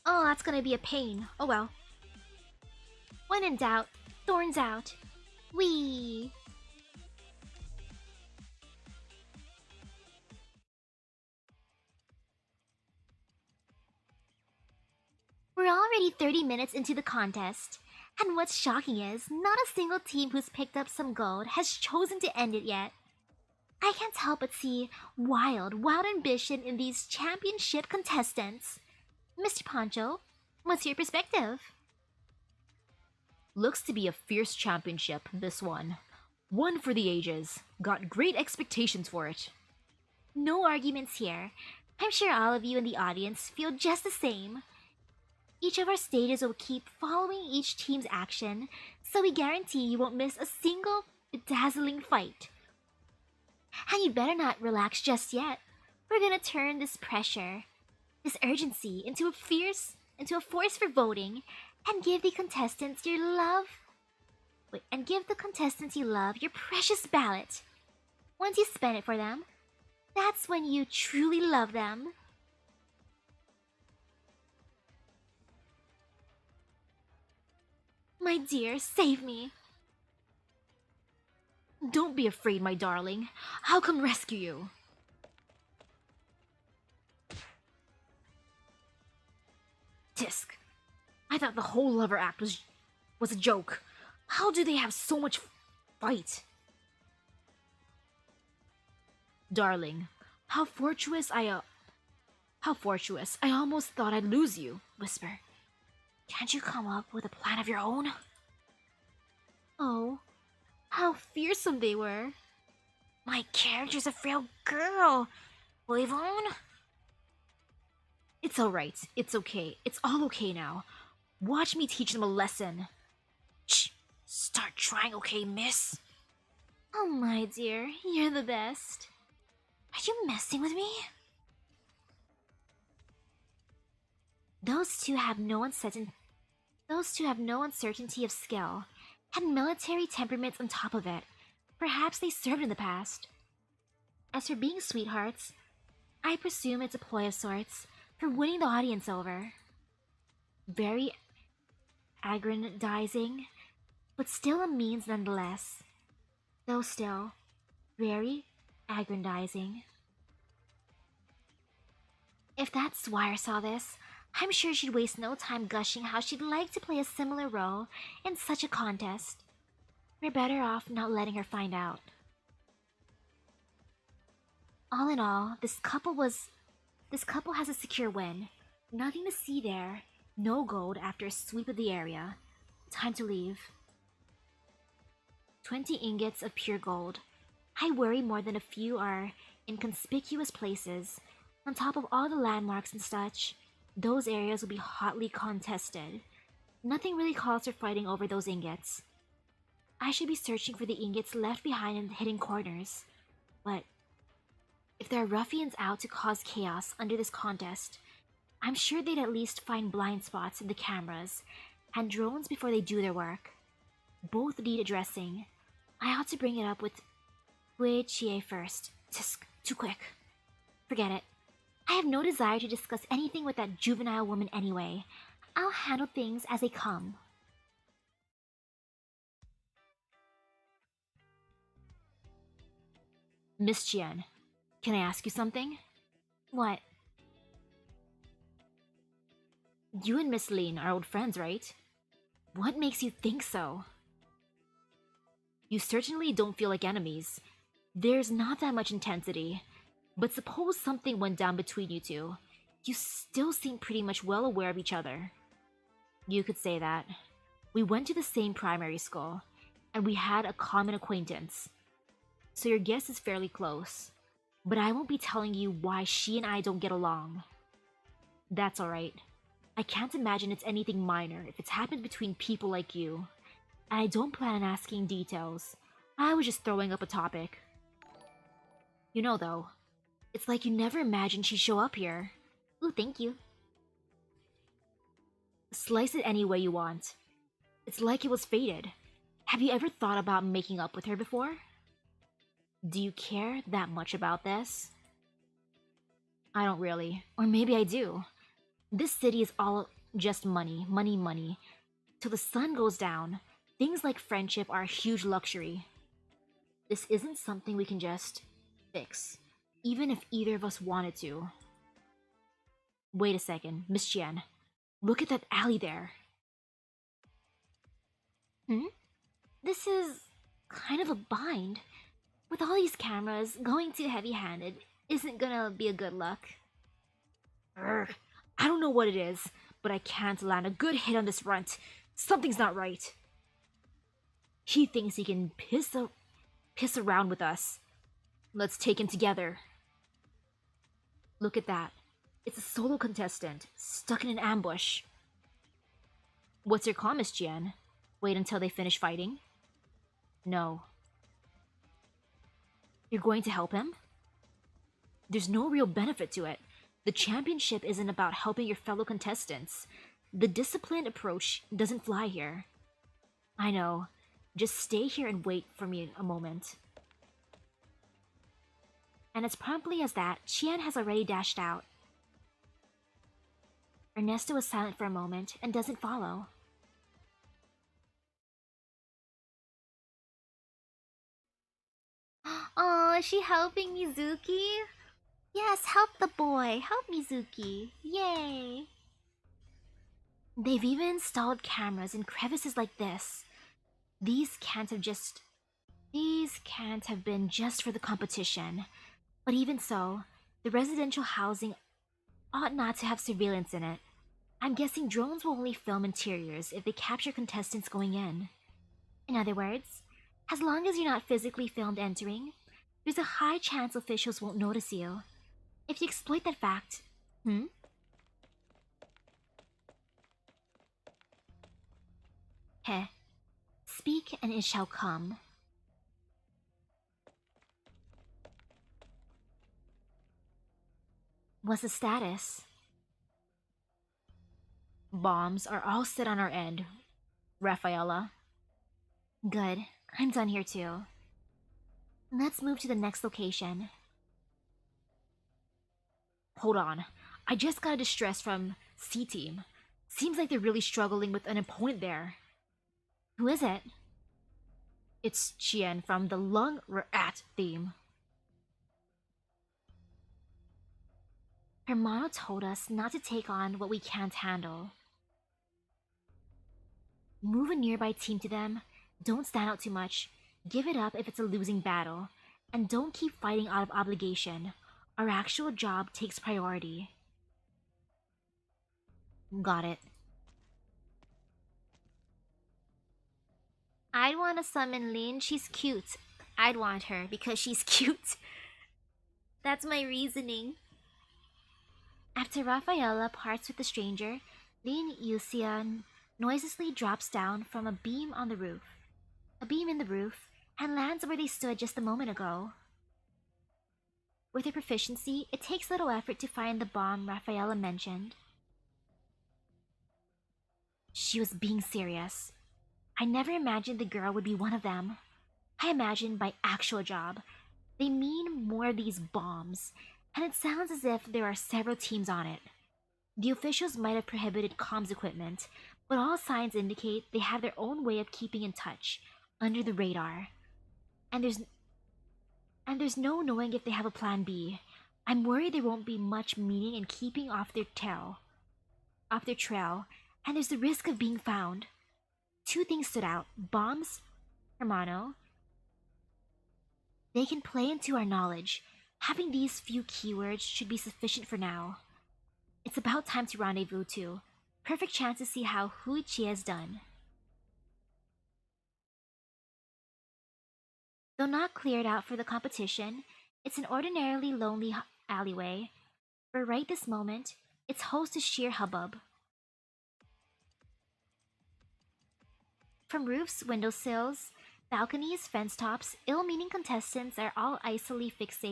Oh, that's gonna be a pain. Oh well. When in doubt, thorns out. Whee! We're already 30 minutes into the contest. And what's shocking is, not a single team who's picked up some gold has chosen to end it yet. I can't help but see wild ambition in these championship contestants. Mr. Poncho, what's your perspective? Looks to be a fierce championship, this one. One for the ages. Got great expectations for it. No arguments here. I'm sure all of you in the audience feel just the same. Each of our stages will keep following each team's action, so we guarantee you won't miss a single bedazzling fight. And you'd better not relax just yet. We're gonna turn this pressure, this urgency, into a force for voting, and give the contestants your love Wait, and give the contestants you love your precious ballot. Once you spend it for them, that's when you truly love them. My dear, save me. Don't be afraid, my darling. I'll come rescue you. Tisk. I thought the whole lover act was a joke. How do they have so much fight? Darling, how fortuitous I almost thought I'd lose you. Whisper. Can't you come up with a plan of your own? Oh, how fearsome they were. My character's a frail girl. Yvonne? It's alright. It's okay. It's all okay now. Watch me teach them a lesson. Shh. Start trying, okay, miss? Oh, my dear. You're the best. Are you messing with me? Those two have no uncertainty of skill, and military temperaments on top of it. Perhaps they served in the past. As for being sweethearts, I presume it's a ploy of sorts for winning the audience over. Very aggrandizing, but still a means nonetheless. Though still, very aggrandizing. If that Swire saw this, I'm sure she'd waste no time gushing how she'd like to play a similar role in such a contest. We're better off not letting her find out. All in all, this couple has a secure win. Nothing to see there. No gold after a sweep of the area. Time to leave. 20 ingots of pure gold. I worry more than a few are in conspicuous places. On top of all the landmarks and such, those areas will be hotly contested. Nothing really calls for fighting over those ingots. I should be searching for the ingots left behind in hidden corners. But if there are ruffians out to cause chaos under this contest, I'm sure they'd at least find blind spots in the cameras and drones before they do their work. Both need addressing. I ought to bring it up with Wei Chie first. Tisk, too quick. Forget it. I have no desire to discuss anything with that juvenile woman anyway. I'll handle things as they come. Miss Chien, can I ask you something? What? You and Miss Lin are old friends, right? What makes you think so? You certainly don't feel like enemies. There's not that much intensity. But suppose something went down between you two. You still seem pretty much well aware of each other. You could say that. We went to the same primary school, and we had a common acquaintance. So your guess is fairly close. But I won't be telling you why she and I don't get along. That's alright. I can't imagine it's anything minor if it's happened between people like you. And I don't plan on asking details. I was just throwing up a topic. You know though, it's like you never imagined she'd show up here. Ooh, thank you. Slice it any way you want. It's like it was fated. Have you ever thought about making up with her before? Do you care that much about this? I don't really. Or maybe I do. This city is all just money, money, money. Till the sun goes down, things like friendship are a huge luxury. This isn't something we can just fix, even if either of us wanted to. Wait a second, Miss Chien. Look at that alley there. This is kind of a bind. With all these cameras, going too heavy-handed isn't gonna be a good luck. Urgh. I don't know what it is, but I can't land a good hit on this runt. Something's not right. He thinks he can piss around with us. Let's take him together. Look at that. It's a solo contestant, stuck in an ambush. What's your call, Miss Chien? Wait until they finish fighting? No. You're going to help him? There's no real benefit to it. The championship isn't about helping your fellow contestants. The disciplined approach doesn't fly here. I know. Just stay here and wait for me a moment. And as promptly as that, Chien has already dashed out. Ernesto is silent for a moment and doesn't follow. Oh, is she helping Mizuki? Yes, help the boy. Help Mizuki. Yay. They've even installed cameras in crevices like this. These can't have been just for the competition. But even so, the residential housing ought not to have surveillance in it. I'm guessing drones will only film interiors if they capture contestants going in. In other words, as long as you're not physically filmed entering, there's a high chance officials won't notice you. If you exploit that fact... Heh. Speak and it shall come. What's the status? Bombs are all set on our end, Rafaela. Good. I'm done here too. Let's move to the next location. Hold on. I just got a distress from C-Team. Seems like they're really struggling with an opponent there. Who is it? It's Chien from the Lung Rat theme. Hermano told us not to take on what we can't handle. Move a nearby team to them, don't stand out too much, give it up if it's a losing battle, and don't keep fighting out of obligation. Our actual job takes priority. Got it. I'd want to summon Lin. She's cute. I'd want her because she's cute. That's my reasoning. After Rafaela parts with the stranger, Lin Yuxia noiselessly drops down from a beam in the roof, and lands where they stood just a moment ago. With her proficiency, it takes little effort to find the bomb Rafaela mentioned. She was being serious. I never imagined the girl would be one of them. I imagined by actual job. They mean more of these bombs, and it sounds as if there are several teams on it. The officials might have prohibited comms equipment, but all signs indicate they have their own way of keeping in touch, under the radar. And there's no knowing if they have a plan B. I'm worried there won't be much meaning in keeping off their trail, and there's the risk of being found. Two things stood out. Bombs, hermano. They can play into our knowledge. Having these few keywords should be sufficient for now. It's about time to rendezvous too. Perfect chance to see how Huichi has done. Though not cleared out for the competition, it's an ordinarily lonely alleyway, but right this moment, its host is sheer hubbub. From roofs, windowsills, balconies, fence tops, ill-meaning contestants are all icily fixed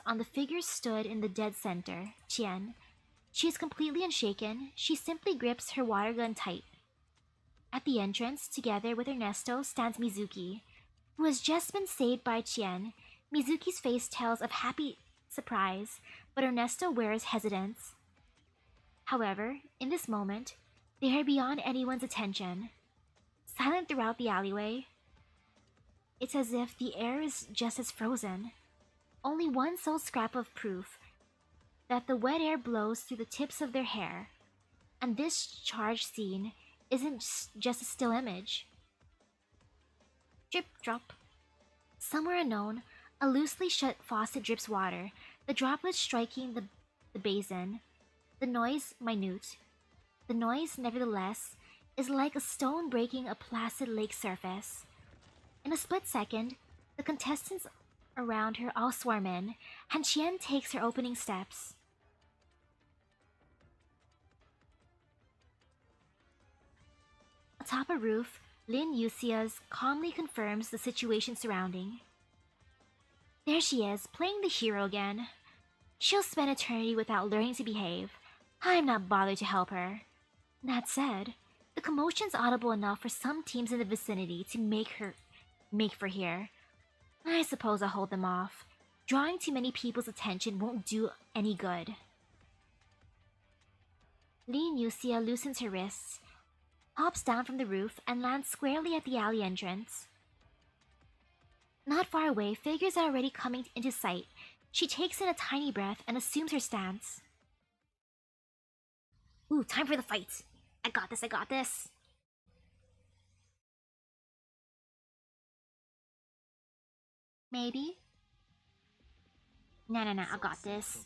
on the figure stood in the dead center, Chien. She is completely unshaken. She simply grips her water gun tight. At the entrance, together with Ernesto, stands Mizuki, who has just been saved by Chien. Mizuki's face tells of happy surprise, but Ernesto wears hesitance. However, in this moment, they are beyond anyone's attention. Silent throughout the alleyway, it's as if the air is just as frozen. Only one sole scrap of proof that the wet air blows through the tips of their hair, and this charged scene isn't just a still image. Drip drop. Somewhere unknown, a loosely shut faucet drips water, the droplets striking the basin. The noise minute. The noise, nevertheless, is like a stone breaking a placid lake surface. In a split second, the contestants around her all swarm in, and Chien takes her opening steps. Atop a roof, Lin Yuxia's calmly confirms the situation surrounding. There she is, playing the hero again. She'll spend eternity without learning to behave. I'm not bothered to help her. That said, The commotion's audible enough for some teams in the vicinity to make for here. I suppose I'll hold them off. Drawing too many people's attention won't do any good. Lin Yuxia loosens her wrists, hops down from the roof, and lands squarely at the alley entrance. Not far away, figures are already coming into sight. She takes in a tiny breath and assumes her stance. Ooh, time for the fight! I got this, I got this! Maybe? No, I got this.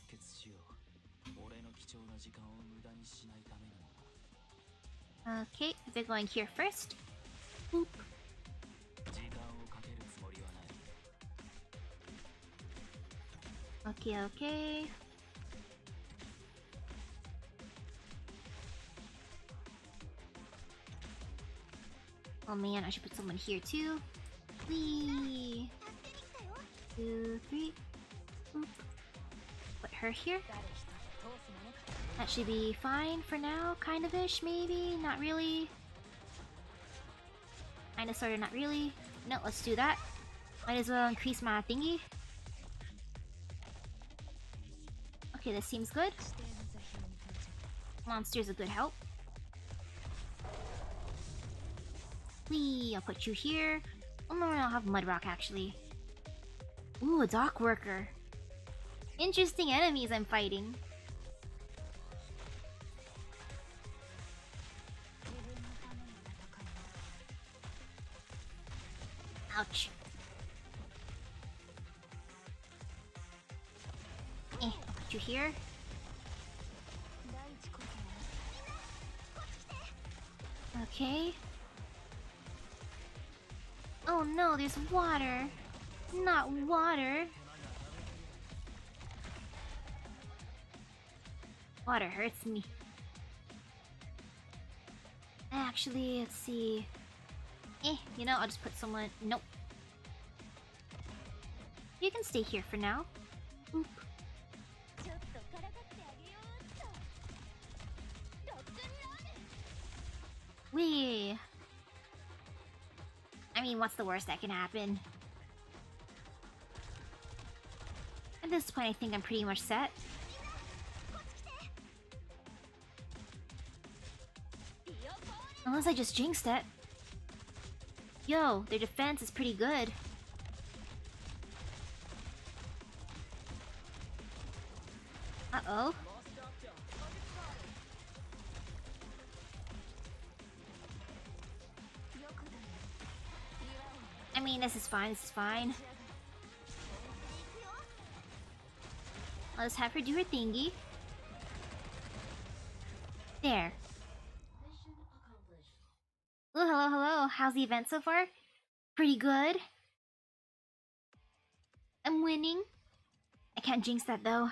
Okay, they're going here first. Boop. Okay. Oh man, I should put someone here too. 3, 2, 3. Boop. Put her here. That should be fine for now, kind of ish, maybe? Not really. Kinda, sorta, not really. No, let's do that. Might as well increase my thingy. Okay, this seems good. Monster's a good help. Whee, I'll put you here. Oh no, I'll have Mudrock actually. Ooh, a dock worker. Interesting enemies I'm fighting. Ouch. I'll put you here. Okay. Oh no, there's water. Not water. Water hurts me. Actually, let's see. You know, I'll just put someone... Nope. You can stay here for now. Oop. Wee. I mean, what's the worst that can happen? At this point, I think I'm pretty much set. Unless I just jinxed it. Yo, their defense is pretty good. Uh-oh. I mean, this is fine, I'll just have her do her thingy. There. Oh, hello. How's the event so far? Pretty good. I'm winning. I can't jinx that though.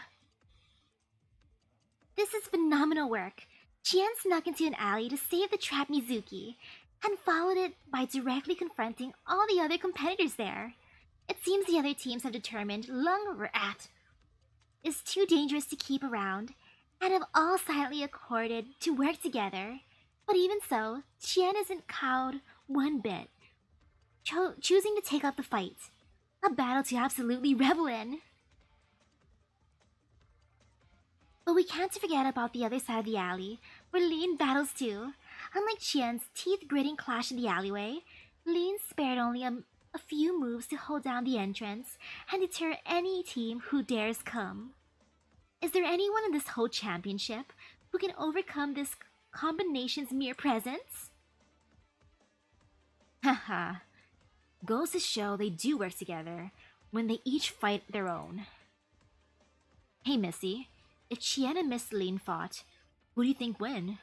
This is phenomenal work. Chien snuck into an alley to save the trapped Mizuki, and followed it by directly confronting all the other competitors there. It seems the other teams have determined Lung Rat is too dangerous to keep around, and have all silently accorded to work together. But even so, Chien isn't cowed one bit, choosing to take up the fight. A battle to absolutely revel in. But we can't forget about the other side of the alley, where Lin battles too. Unlike Chien's teeth-gritting clash in the alleyway, Lin spared only a few moves to hold down the entrance and deter any team who dares come. Is there anyone in this whole championship who can overcome this combination's mere presence? Haha. Goes to show they do work together when they each fight their own. Hey Missy, if Chien and Miss Lin fought, who do you think win?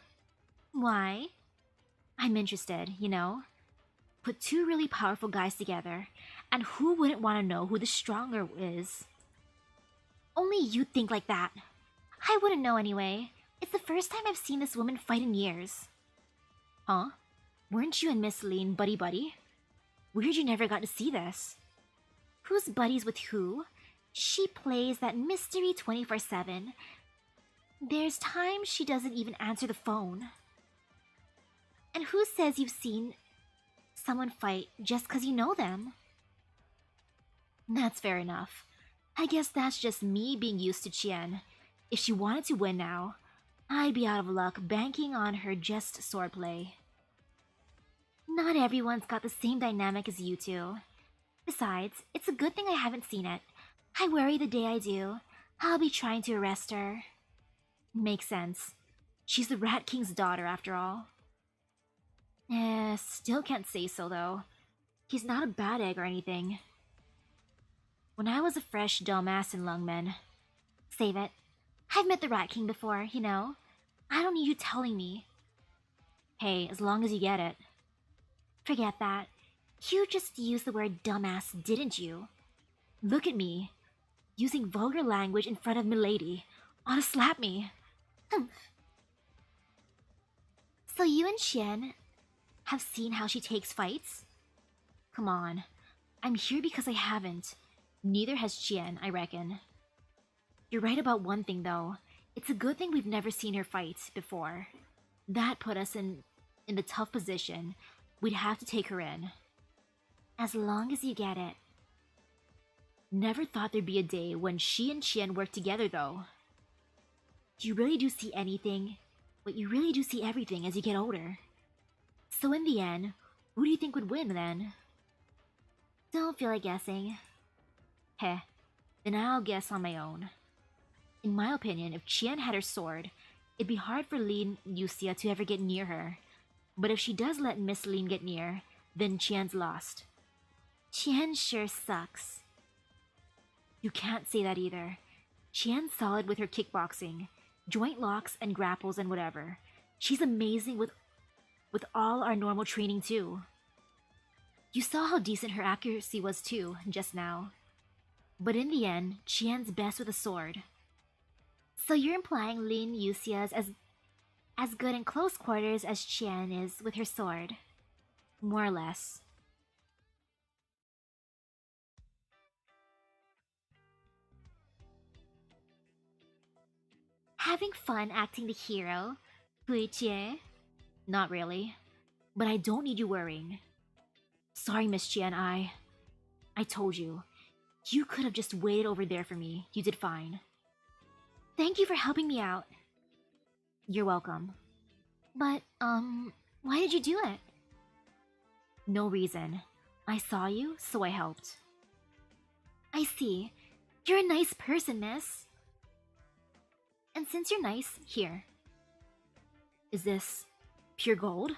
Why? I'm interested, you know? Put two really powerful guys together, and who wouldn't want to know who the stronger is? Only you'd think like that. I wouldn't know anyway. It's the first time I've seen this woman fight in years. Huh? Weren't you and Miss Lin buddy-buddy? Weird you never got to see this. Who's buddies with who? She plays that mystery 24/7. There's times she doesn't even answer the phone. And who says you've seen someone fight just because you know them? That's fair enough. I guess that's just me being used to Chien. If she wanted to win now, I'd be out of luck banking on her just swordplay. Not everyone's got the same dynamic as you two. Besides, it's a good thing I haven't seen it. I worry the day I do, I'll be trying to arrest her. Makes sense. She's the Rat King's daughter, after all. Still can't say so, though. He's not a bad egg or anything. When I was a fresh dumbass in Lungmen... Save it. I've met the Rat King before, you know. I don't need you telling me. Hey, as long as you get it. Forget that. You just used the word dumbass, didn't you? Look at me. Using vulgar language in front of milady. Ought to slap me. So you and Chien have seen how she takes fights? Come on. I'm here because I haven't. Neither has Chien, I reckon. You're right about one thing, though. It's a good thing we've never seen her fight before. That put us in the tough position. We'd have to take her in. As long as you get it. Never thought there'd be a day when she and Chien work together, though. You really do see anything, but you really do see everything as you get older. So in the end, who do you think would win, then? Don't feel like guessing. Heh, then I'll guess on my own. In my opinion, if Chien had her sword, it'd be hard for Lin Yuxia to ever get near her. But if she does let Miss Lin get near, then Chien's lost. Chien sure sucks. You can't say that either. Chien's solid with her kickboxing, joint locks and grapples and whatever. She's amazing with all our normal training too. You saw how decent her accuracy was too, just now. But in the end, Chien's best with a sword. So you're implying Lin Yuxia's as good in close quarters as Chien is with her sword. More or less. Having fun acting the hero, Puichie? Not really. But I don't need you worrying. Sorry, Miss Chien, I told you. You could have just waited over there for me. You did fine. Thank you for helping me out. You're welcome. But, why did you do it? No reason. I saw you, so I helped. I see. You're a nice person, miss. And since you're nice, here. Is this pure gold?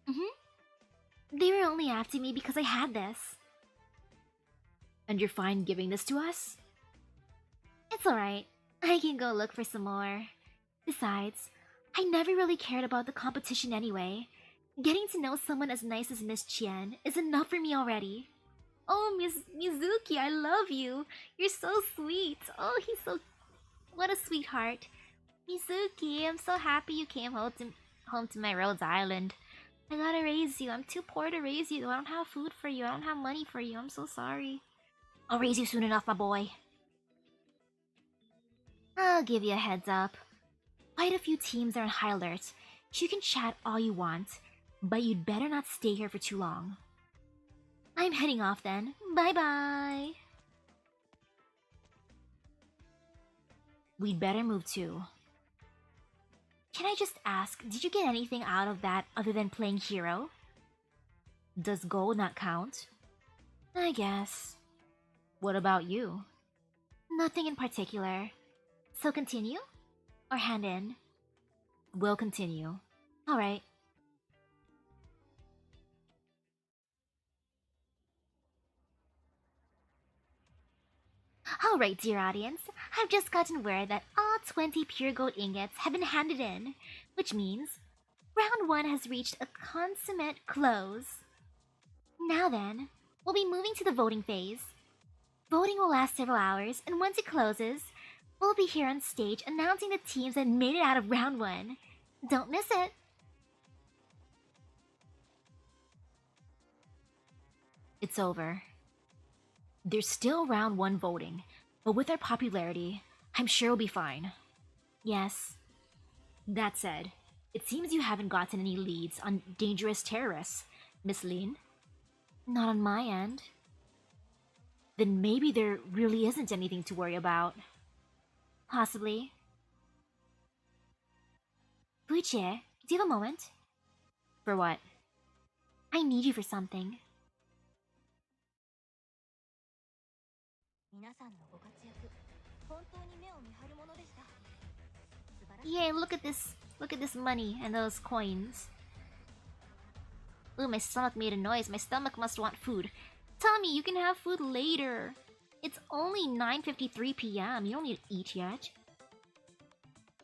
Mm-hmm. They were only after me because I had this. And you're fine giving this to us? It's alright. I can go look for some more. Besides, I never really cared about the competition anyway. Getting to know someone as nice as Miss Chien is enough for me already. Oh, Miss Mizuki, I love you. You're so sweet. Oh, he's so... What a sweetheart. Mizuki, I'm so happy you came home to my Rhodes Island. I gotta raise you. I'm too poor to raise you. I don't have food for you. I don't have money for you. I'm so sorry. I'll raise you soon enough, my boy. I'll give you a heads up. Quite a few teams are on high alert. You can chat all you want, but you'd better not stay here for too long. I'm heading off then. Bye-bye. We'd better move too. Can I just ask, did you get anything out of that other than playing hero? Does gold not count? I guess. What about you? Nothing in particular. So continue? Or hand in? We'll continue. Alright. Alright, dear audience, I've just gotten word that all 20 pure gold ingots have been handed in, which means round 1 has reached a consummate close. Now then, we'll be moving to the voting phase. Voting will last several hours, and once it closes, we'll be here on stage announcing the teams that made it out of round 1. Don't miss it! It's over. There's still round 1 voting, but with our popularity, I'm sure we'll be fine. Yes. That said, It seems you haven't gotten any leads on dangerous terrorists, Miss Lin. Not on my end. Then maybe there really isn't anything to worry about. Possibly. Fuichie, do you have a moment? For what? I need you for something. 皆さんのご活躍、本当に目を見張るものでした。素晴らしい。 Yay, look at this money and those coins. Ooh, my stomach made a noise. My stomach must want food. Tommy, you can have food later. It's only 9:53 p.m. You don't need to eat yet.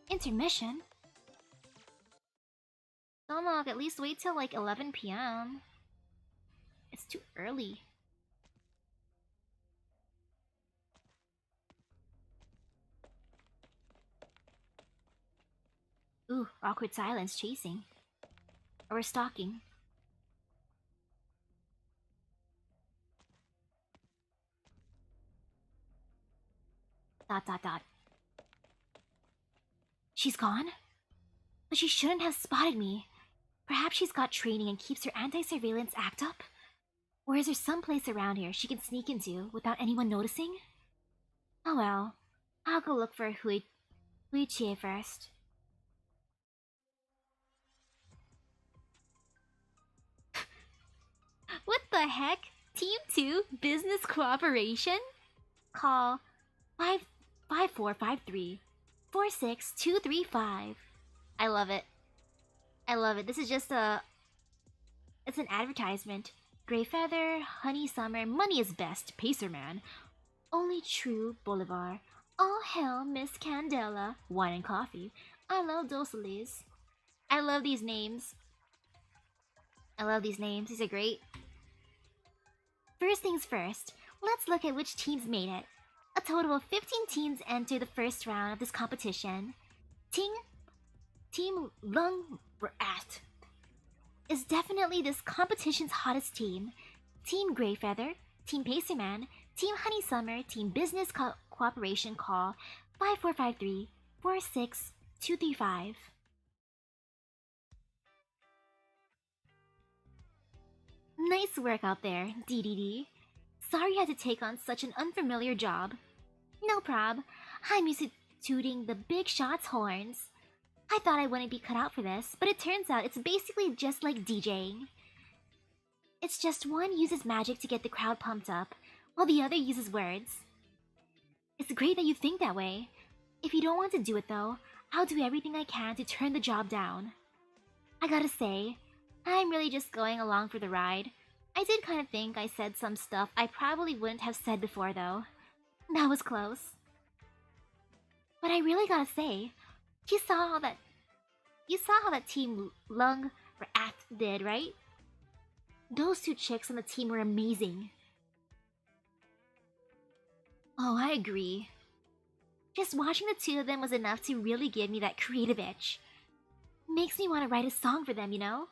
Intermission? Stomach, at least wait till like 11 p.m. It's too early. Ooh, awkward silence chasing. Or stalking. Dot dot dot. She's gone? But she shouldn't have spotted me. Perhaps she's got training and keeps her anti-surveillance act up? Or is there some place around here she can sneak into without anyone noticing? Oh well. I'll go look for Huichie first. What the heck? Team 2 business cooperation? Call 55453 46235. I love it. I love it. This is just it's an advertisement. Grey Feather, Honey Summer, Money is Best, Pacerman, Only True Bolivar, All Hail Miss Candela, Wine and Coffee. I love Dossoles. I love these names. I love these names. These are great. First things first, let's look at which teams made it. A total of 15 teams enter the first round of this competition. Team Lung Rat is definitely this competition's hottest team. Team Grey Feather, Team Pacerman, Team Honey Summer, Team Business Cooperation call 5453 46235. Nice work out there, DDD. Sorry you had to take on such an unfamiliar job. No prob. I'm used to tooting the big shots horns. I thought I wouldn't be cut out for this, but it turns out it's basically just like DJing. It's just one uses magic to get the crowd pumped up, while the other uses words. It's great that you think that way. If you don't want to do it though, I'll do everything I can to turn the job down. I gotta say, I'm really just going along for the ride. I did kind of think I said some stuff I probably wouldn't have said before though. That was close. But I really gotta say, you saw how that Team Lung Rat did, right? Those two chicks on the team were amazing. Oh, I agree. Just watching the two of them was enough to really give me that creative itch. Makes me want to write a song for them, you know?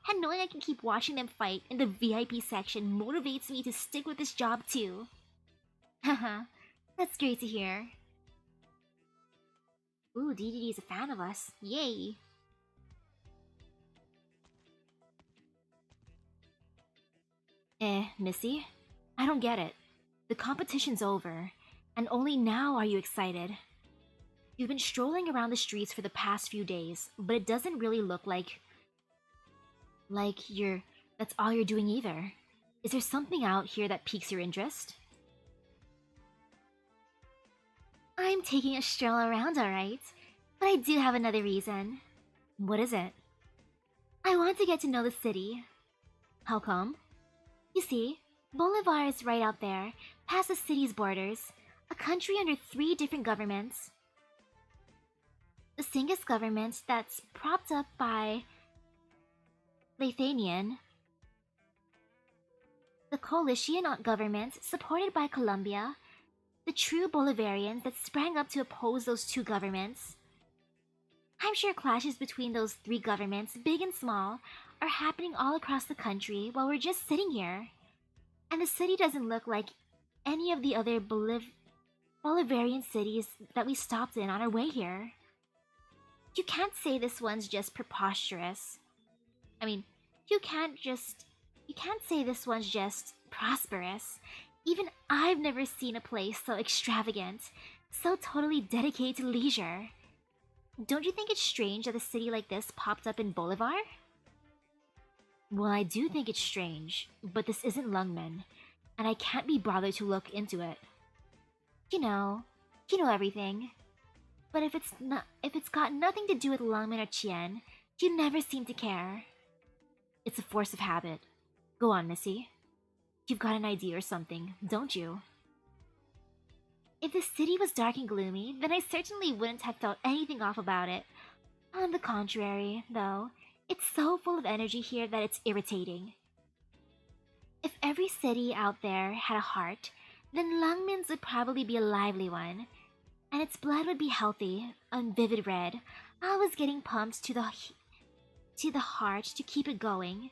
And knowing I can keep watching them fight in the VIP section motivates me to stick with this job too. Haha, that's great to hear. Ooh, DDD is a fan of us. Yay! Missy? I don't get it. The competition's over, and only now are you excited. You've been strolling around the streets for the past few days, but it doesn't really look like that's all you're doing either. Is there something out here that piques your interest? I'm taking a stroll around, alright. But I do have another reason. What is it? I want to get to know the city. How come? You see, Bolivar is right out there, past the city's borders. A country under 3 different governments. The Singus government that's propped up by Lithuanian. The coalition government supported by Colombia. The true Bolivarians that sprang up to oppose those 2 governments. I'm sure clashes between those 3 governments, big and small, are happening all across the country while we're just sitting here. And the city doesn't look like any of the other Bolivarian cities that we stopped in on our way here. you can't say this one's just preposterous. I mean, you can't say this one's just prosperous. Even I've never seen a place so extravagant, so totally dedicated to leisure. Don't you think it's strange that a city like this popped up in Bolivar? Well, I do think it's strange, but this isn't Lungmen, and I can't be bothered to look into it. You know everything. But if it's got nothing to do with Lungmen or Chien, you never seem to care. It's a force of habit. Go on, Missy. You've got an idea or something, don't you? If the city was dark and gloomy, then I certainly wouldn't have felt anything off about it. On the contrary, though, it's so full of energy here that it's irritating. If every city out there had a heart, then Lungmen's would probably be a lively one, and its blood would be healthy, a vivid red, always getting pumped to the heart to keep it going.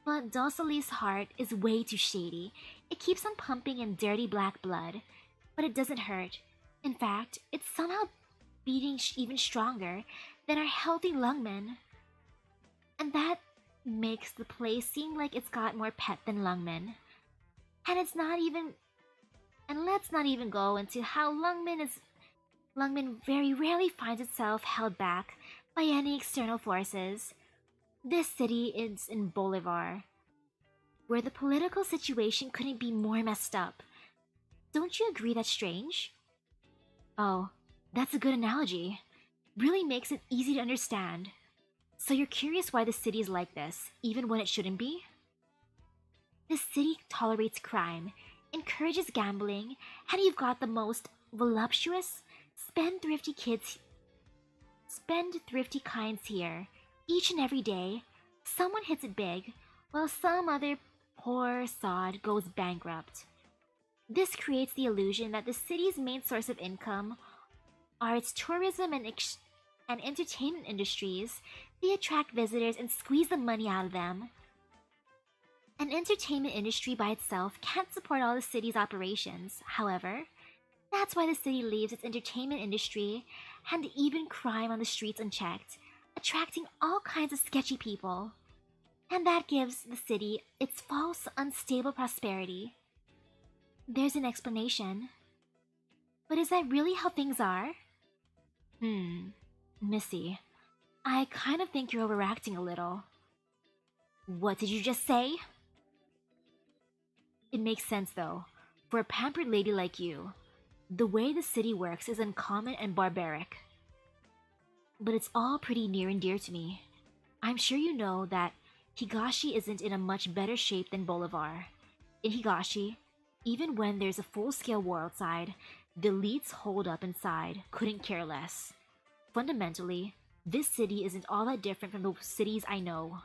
But Dossoles' heart is way too shady. It keeps on pumping in dirty black blood, but it doesn't hurt. In fact, it's somehow beating even stronger than our healthy Lungmen. And that makes the place seem like it's got more pep than Lungmen. And let's not even go into how Lungmen very rarely finds itself held back by any external forces. This city is in Bolivar, where the political situation couldn't be more messed up. Don't you agree that's strange? Oh, that's a good analogy. Really makes it easy to understand. So you're curious why the city is like this, even when it shouldn't be? The city tolerates crime, encourages gambling, and you've got the most voluptuous, spendthrifty kinds here. Each and every day, someone hits it big, while some other poor sod goes bankrupt. This creates the illusion that the city's main source of income are its tourism and entertainment industries. They attract visitors and squeeze the money out of them. An entertainment industry by itself can't support all the city's operations, however. That's why the city leaves its entertainment industry and even crime on the streets unchecked, attracting all kinds of sketchy people. And that gives the city its false, unstable prosperity. There's an explanation. But is that really how things are? Missy, I kind of think you're overacting a little. What did you just say? It makes sense though, for a pampered lady like you. The way the city works is uncommon and barbaric. But it's all pretty near and dear to me. I'm sure you know that Higashi isn't in a much better shape than Bolivar. In Higashi, even when there's a full-scale war outside, the elites holed up inside couldn't care less. Fundamentally, this city isn't all that different from the cities I know.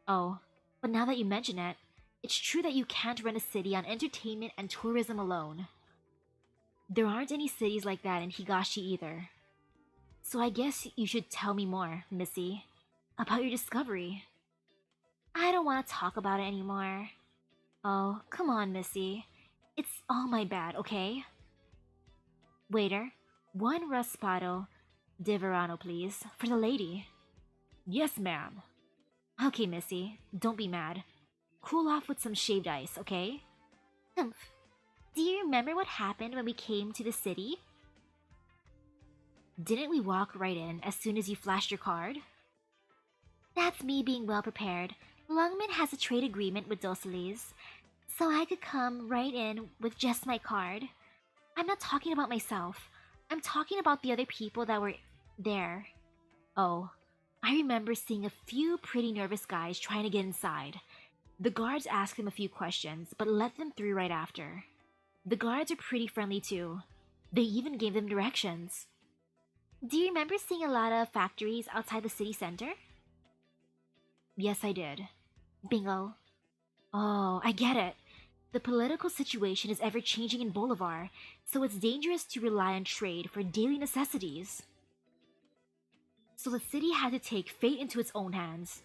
Oh, but now that you mention it, it's true that you can't run a city on entertainment and tourism alone. There aren't any cities like that in Higashi either. So I guess you should tell me more, Missy, about your discovery. I don't want to talk about it anymore. Oh, come on, Missy. It's all my bad, okay? Waiter, 1 raspado de verano, please, for the lady. Yes, ma'am. Okay, Missy, don't be mad. Cool off with some shaved ice, okay? Humph. Do you remember what happened when we came to the city? Didn't we walk right in as soon as you flashed your card? That's me being well prepared. Lungmen has a trade agreement with Dossoles, so I could come right in with just my card. I'm not talking about myself. I'm talking about the other people that were there. Oh, I remember seeing a few pretty nervous guys trying to get inside. The guards asked them a few questions, but let them through right after. The guards are pretty friendly too. They even gave them directions. Do you remember seeing a lot of factories outside the city center? Yes, I did. Bingo. Oh, I get it. The political situation is ever-changing in Bolivar, so it's dangerous to rely on trade for daily necessities. So the city had to take fate into its own hands.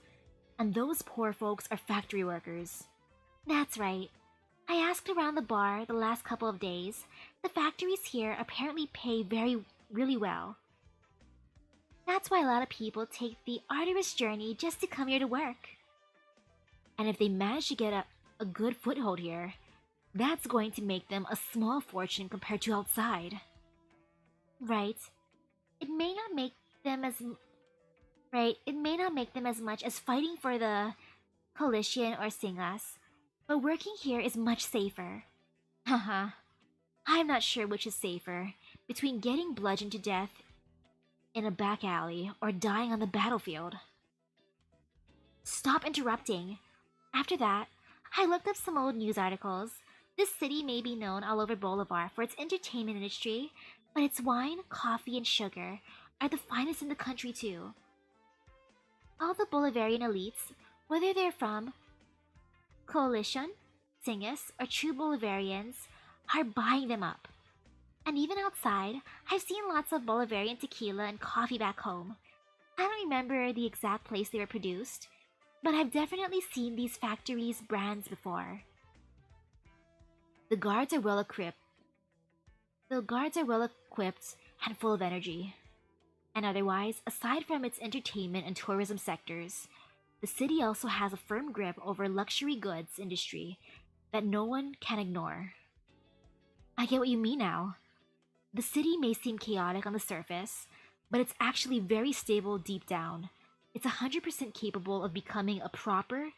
And those poor folks are factory workers. That's right. I asked around the bar the last couple of days. The factories here apparently pay really well. That's why a lot of people take the arduous journey just to come here to work. And if they manage to get a good foothold here, that's going to make them a small fortune compared to outside. Right. It may not make them as much as fighting for the coalition or Singas, but working here is much safer. Haha. I'm not sure which is safer, between getting bludgeoned to death in a back alley or dying on the battlefield. Stop interrupting. After that, I looked up some old news articles. This city may be known all over Bolivar for its entertainment industry, but its wine, coffee, and sugar are the finest in the country too. All the Bolivarian elites, whether they're from coalition, Singas, or true Bolivarians, are buying them up. And even outside, I've seen lots of Bolivarian tequila and coffee back home. I don't remember the exact place they were produced, but I've definitely seen these factories' brands before. The guards are well equipped and full of energy. And otherwise, aside from its entertainment and tourism sectors, the city also has a firm grip over luxury goods industry that no one can ignore. I get what you mean now. The city may seem chaotic on the surface, but it's actually very stable deep down. It's 100% capable of becoming a proper,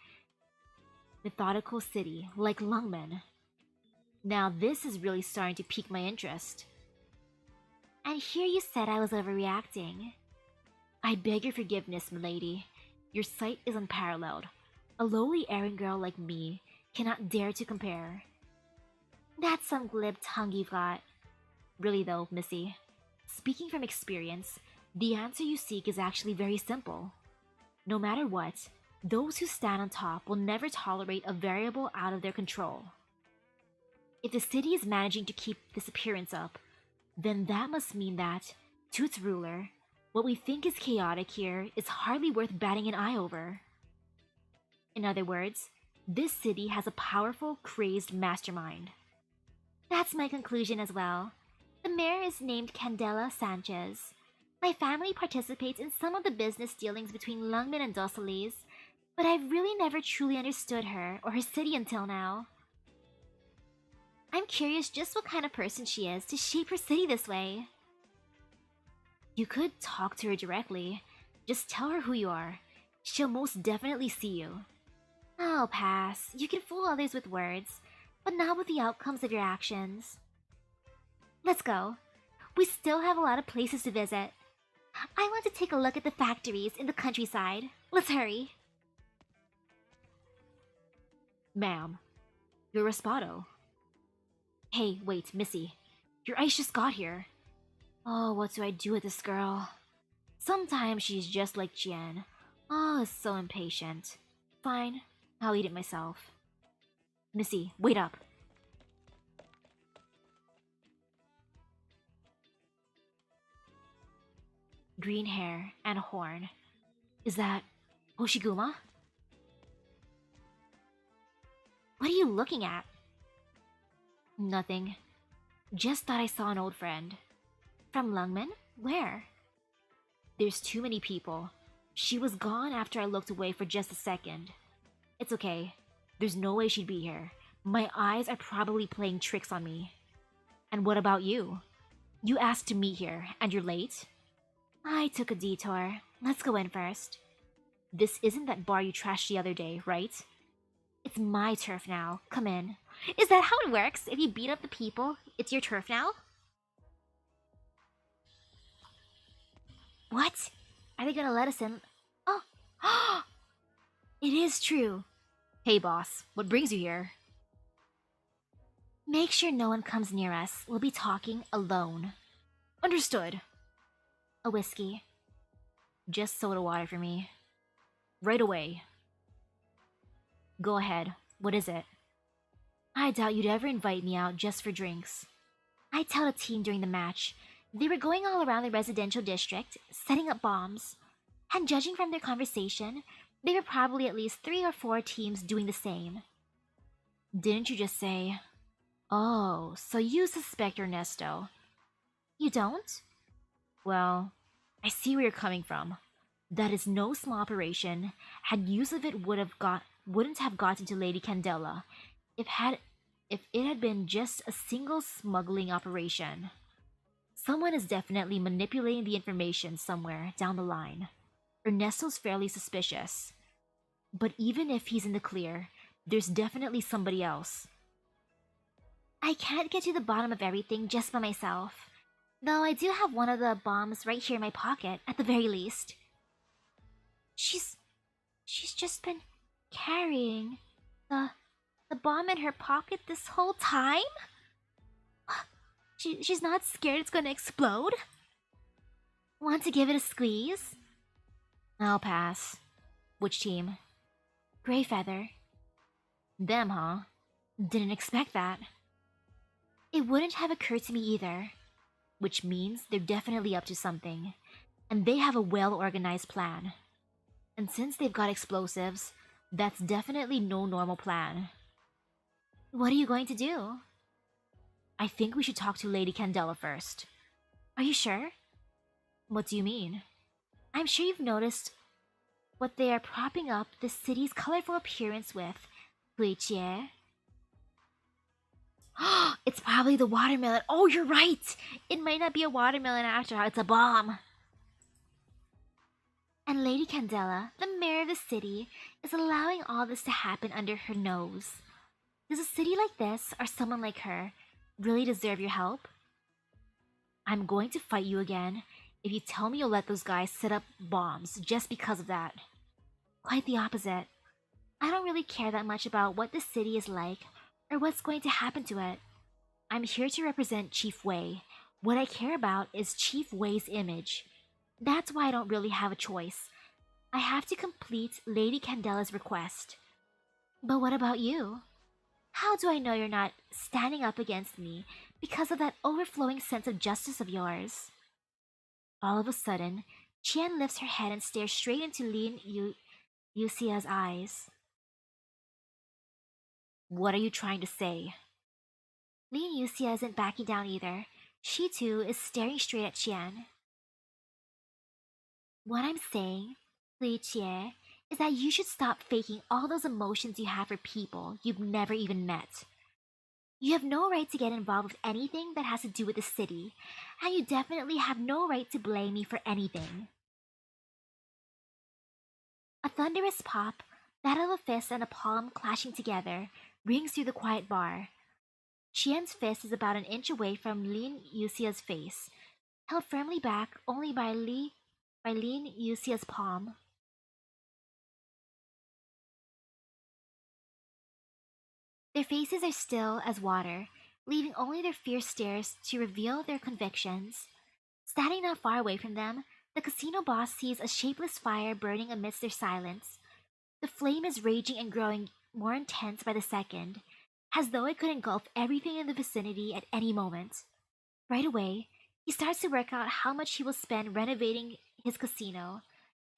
methodical city like Lungmen. Now this is really starting to pique my interest. And here you said I was overreacting. I beg your forgiveness, milady. Your sight is unparalleled. A lowly errand girl like me cannot dare to compare. That's some glib tongue you've got. Really though, Missy, speaking from experience, the answer you seek is actually very simple. No matter what, those who stand on top will never tolerate a variable out of their control. If the city is managing to keep this appearance up, then that must mean that, to its ruler, what we think is chaotic here is hardly worth batting an eye over. In other words, this city has a powerful, crazed mastermind. That's my conclusion as well. The mayor is named Candela Sanchez. My family participates in some of the business dealings between Lungmen and Dossoles, but I've really never truly understood her or her city until now. I'm curious just what kind of person she is to shape her city this way. You could talk to her directly. Just tell her who you are. She'll most definitely see you. I'll pass. You can fool others with words, but not with the outcomes of your actions. Let's go. We still have a lot of places to visit. I want to take a look at the factories in the countryside. Let's hurry. Ma'am, you're Raspado. Hey, wait, Missy. Your ice just got here. Oh, what do I do with this girl? Sometimes she's just like Jian. Oh, so impatient. Fine, I'll eat it myself. Missy, wait up. Green hair and a horn. Is that Hoshiguma? What are you looking at? Nothing. Just thought I saw an old friend. From Lungmen? Where? There's too many people. She was gone after I looked away for just a second. It's okay. There's no way she'd be here. My eyes are probably playing tricks on me. And what about you? You asked to meet here, and you're late? I took a detour. Let's go in first. This isn't that bar you trashed the other day, right? It's my turf now. Come in. Is that how it works? If you beat up the people, it's your turf now? What? Are they gonna let us in? Oh! It is true. Hey boss, what brings you here? Make sure no one comes near us. We'll be talking alone. Understood. A whiskey. Just soda water for me. Right away. Go ahead. What is it? I doubt you'd ever invite me out just for drinks. I tell the team during the match. They were going all around the residential district, setting up bombs. And judging from their conversation, there were probably at least 3 or 4 teams doing the same. Didn't you just say, oh, so you suspect Ernesto? You don't? Well, I see where you're coming from. That is no small operation. Had use of it wouldn't have gotten to Lady Candela if it had been just a single smuggling operation. Someone is definitely manipulating the information somewhere down the line. Ernesto's fairly suspicious. But even if he's in the clear, there's definitely somebody else. I can't get to the bottom of everything just by myself. Though I do have one of the bombs right here in my pocket, at the very least. She's just been carrying the bomb in her pocket this whole time? She's not scared it's gonna explode? Want to give it a squeeze? I'll pass. Which team? Greyfeather. Them, huh? Didn't expect that. It wouldn't have occurred to me either. Which means they're definitely up to something. And they have a well-organized plan. And since they've got explosives, that's definitely no normal plan. What are you going to do? I think we should talk to Lady Candela first. Are you sure? What do you mean? I'm sure you've noticed what they are propping up the city's colorful appearance with, Huichie. It's probably the watermelon. Oh, you're right! It might not be a watermelon after all, it's a bomb. And Lady Candela, the mayor of the city, is allowing all this to happen under her nose. Does a city like this, or someone like her, really deserve your help? I'm going to fight you again if you tell me you'll let those guys set up bombs just because of that. Quite the opposite. I don't really care that much about what the city is like or what's going to happen to it. I'm here to represent Chief Wei. What I care about is Chief Wei's image. That's why I don't really have a choice. I have to complete Lady Candela's request. But what about you? How do I know you're not standing up against me because of that overflowing sense of justice of yours? All of a sudden, Qian lifts her head and stares straight into Lin Yuxia's eyes. What are you trying to say? Lin Yuxia isn't backing down either. She too is staring straight at Qian. What I'm saying, Li Qie, is that you should stop faking all those emotions you have for people you've never even met. You have no right to get involved with anything that has to do with the city, and you definitely have no right to blame me for anything. A thunderous pop, that of a fist and a palm clashing together, rings through the quiet bar. Qian's fist is about an inch away from Lin Yuxia's face, held firmly back only by Lin Yuxia's palm. Their faces are still as water, leaving only their fierce stares to reveal their convictions. Standing not far away from them, the casino boss sees a shapeless fire burning amidst their silence. The flame is raging and growing more intense by the second, as though it could engulf everything in the vicinity at any moment. Right away, he starts to work out how much he will spend renovating his casino,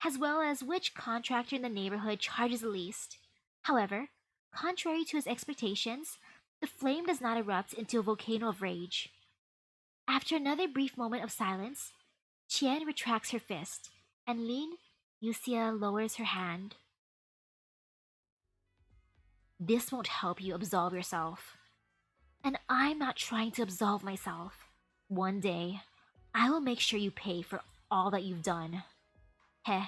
as well as which contractor in the neighborhood charges the least. However, contrary to his expectations, the flame does not erupt into a volcano of rage. After another brief moment of silence, Qian retracts her fist, and Lin Yuxia lowers her hand. This won't help you absolve yourself. And I'm not trying to absolve myself. One day, I will make sure you pay for all that you've done. Heh.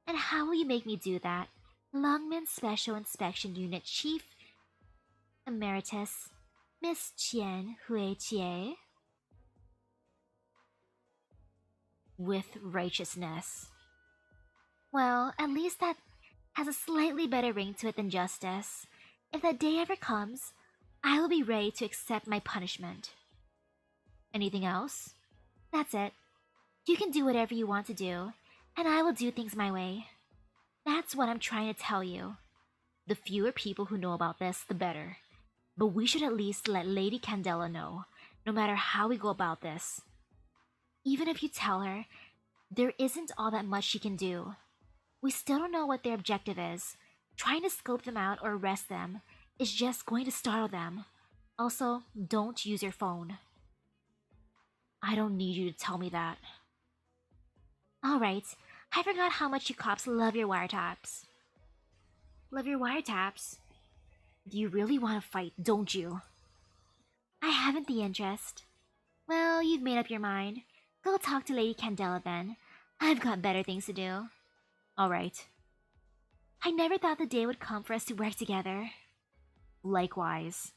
And how will you make me do that? Lungman Special Inspection Unit Chief Emeritus, Miss Qian Huichie? With righteousness. Well, at least that has a slightly better ring to it than justice. If that day ever comes, I will be ready to accept my punishment. Anything else? That's it. You can do whatever you want to do, and I will do things my way. That's what I'm trying to tell you. The fewer people who know about this, the better. But we should at least let Lady Candela know, no matter how we go about this. Even if you tell her, there isn't all that much she can do. We still don't know what their objective is. Trying to scope them out or arrest them is just going to startle them. Also, don't use your phone. I don't need you to tell me that. Alright, I forgot how much you cops love your wiretaps. Love your wiretaps? You really want to fight, don't you? I haven't the interest. Well, you've made up your mind. Go talk to Lady Candela then. I've got better things to do. Alright. I never thought the day would come for us to work together. Likewise.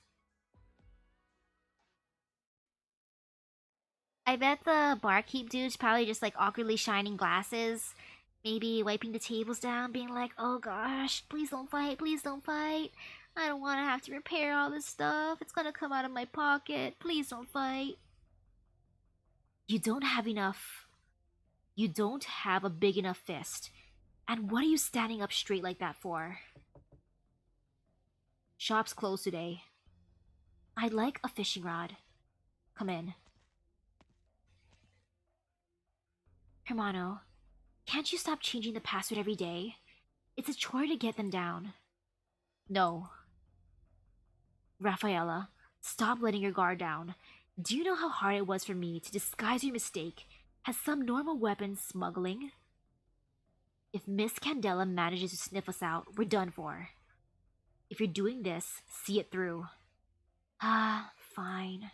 I bet the barkeep dude's probably just like awkwardly shining glasses, maybe wiping the tables down, being like, oh gosh, please don't fight, please don't fight. I don't want to have to repair all this stuff. It's gonna come out of my pocket. Please don't fight. You don't have enough. You don't have a big enough fist. And what are you standing up straight like that for? Shop's closed today. I'd like a fishing rod. Come in. Hermano, can't you stop changing the password every day? It's a chore to get them down. No. Rafaela, stop letting your guard down. Do you know how hard it was for me to disguise your mistake as some normal weapon smuggling? If Miss Candela manages to sniff us out, we're done for. If you're doing this, see it through. Ah, fine.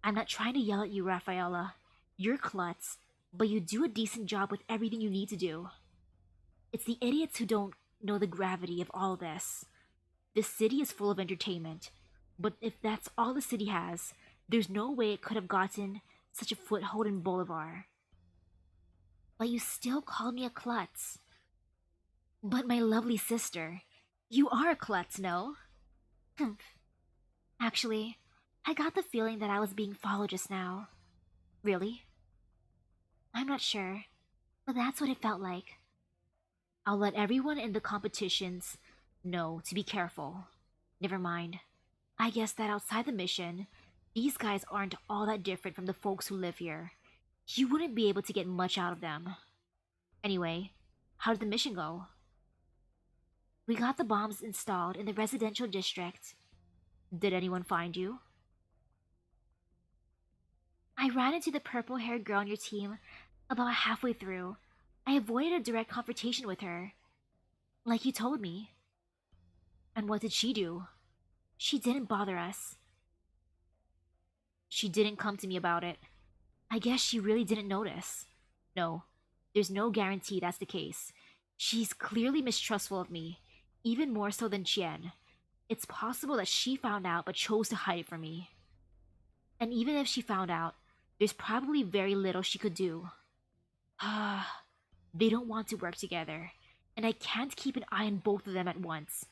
I'm not trying to yell at you, Rafaela. You're klutz, but you do a decent job with everything you need to do. It's the idiots who don't know the gravity of all this. This city is full of entertainment, but if that's all the city has, there's no way it could have gotten such a foothold in Bolivar. But you still call me a klutz. But my lovely sister, you are a klutz, no? Humph. Actually, I got the feeling that I was being followed just now. Really? I'm not sure, but that's what it felt like. I'll let everyone in the competitions know to be careful. Never mind. I guess that outside the mission, these guys aren't all that different from the folks who live here. You wouldn't be able to get much out of them. Anyway, how did the mission go? We got the bombs installed in the residential district. Did anyone find you? I ran into the purple-haired girl on your team about halfway through. I avoided a direct confrontation with her. Like you told me. And what did she do? She didn't bother us. She didn't come to me about it. I guess she really didn't notice. No, there's no guarantee that's the case. She's clearly mistrustful of me, even more so than Chien. It's possible that she found out but chose to hide it from me. And even if she found out, there's probably very little she could do. They don't want to work together, and I can't keep an eye on both of them at once.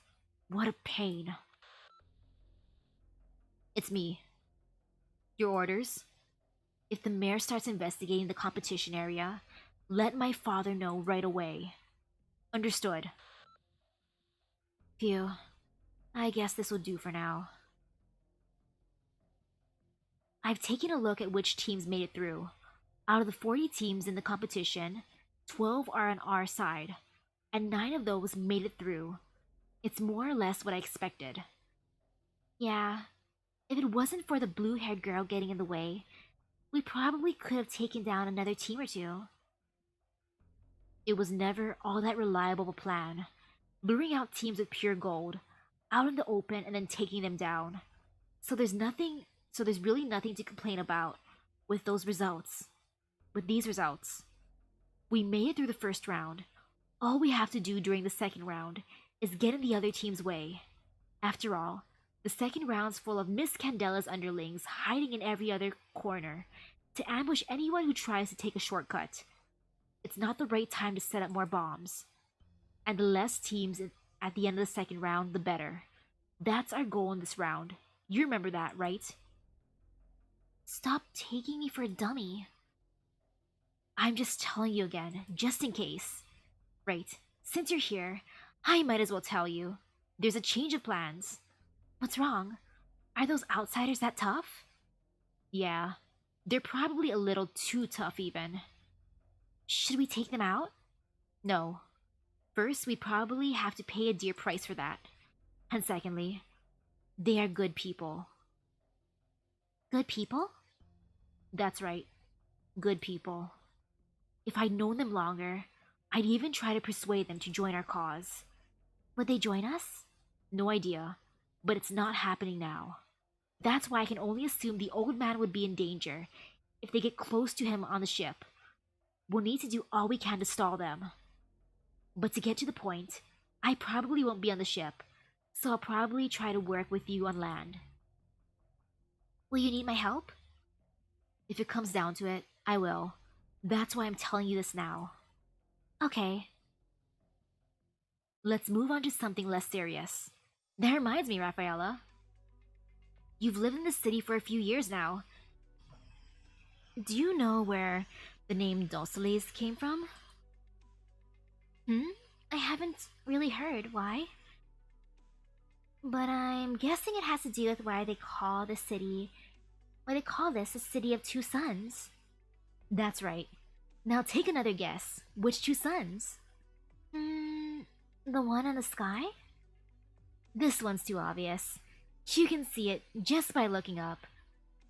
What a pain. It's me. Your orders? If the mayor starts investigating the competition area, let my father know right away. Understood. Phew. I guess this will do for now. I've taken a look at which teams made it through. Out of the 40 teams in the competition, 12 are on our side, and 9 of those made it through. It's more or less what I expected. Yeah, if it wasn't for the blue-haired girl getting in the way, we probably could have taken down another team or two. It was never all that reliable a plan, luring out teams with pure gold, out in the open and then taking them down. So there's really nothing to complain about with those results. With these results. We made it through the first round. All we have to do during the second round is get in the other team's way. After all, the second round's full of Miss Candela's underlings hiding in every other corner to ambush anyone who tries to take a shortcut. It's not the right time to set up more bombs. And the less teams at the end of the second round, the better. That's our goal in this round. You remember that, right? Stop taking me for a dummy. I'm just telling you again, just in case. Right, since you're here, I might as well tell you. There's a change of plans. What's wrong? Are those outsiders that tough? Yeah, they're probably a little too tough even. Should we take them out? No. First, we'd probably have to pay a dear price for that. And secondly, they are good people. Good people? That's right. Good people. If I'd known them longer, I'd even try to persuade them to join our cause. Would they join us? No idea, but it's not happening now. That's why I can only assume the old man would be in danger if they get close to him on the ship. We'll need to do all we can to stall them. But to get to the point, I probably won't be on the ship, so I'll probably try to work with you on land. Will you need my help? If it comes down to it, I will. That's why I'm telling you this now. Okay. Let's move on to something less serious. That reminds me, Rafaela. You've lived in this city for a few years now. Do you know where the name Dossoles came from? I haven't really heard. Why? But I'm guessing it has to do with why they call this a city of two suns. That's right. Now take another guess. Which two suns? The one in the sky? This one's too obvious. You can see it just by looking up.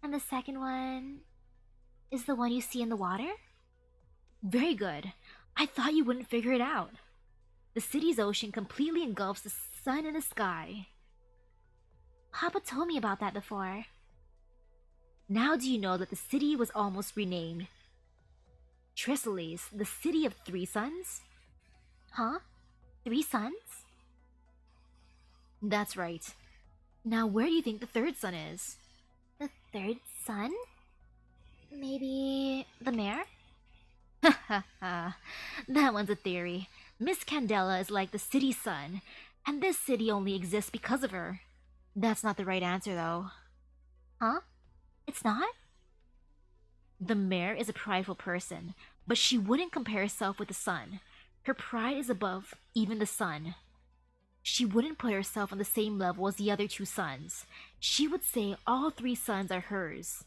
And the second one is the one you see in the water? Very good. I thought you wouldn't figure it out. The city's ocean completely engulfs the sun and the sky. Papa told me about that before. Now do you know that the city was almost renamed Dossoles, the city of three suns? Huh? 3 suns? That's right. Now where do you think the third sun is? The third sun? Maybe the mare? Ha ha ha. That one's a theory. Miss Candela is like the city's sun, and this city only exists because of her. That's not the right answer, though. Huh? It's not? The mare is a prideful person, but she wouldn't compare herself with the sun. Her pride is above even the sun. She wouldn't put herself on the same level as the other 2 suns. She would say all 3 suns are hers.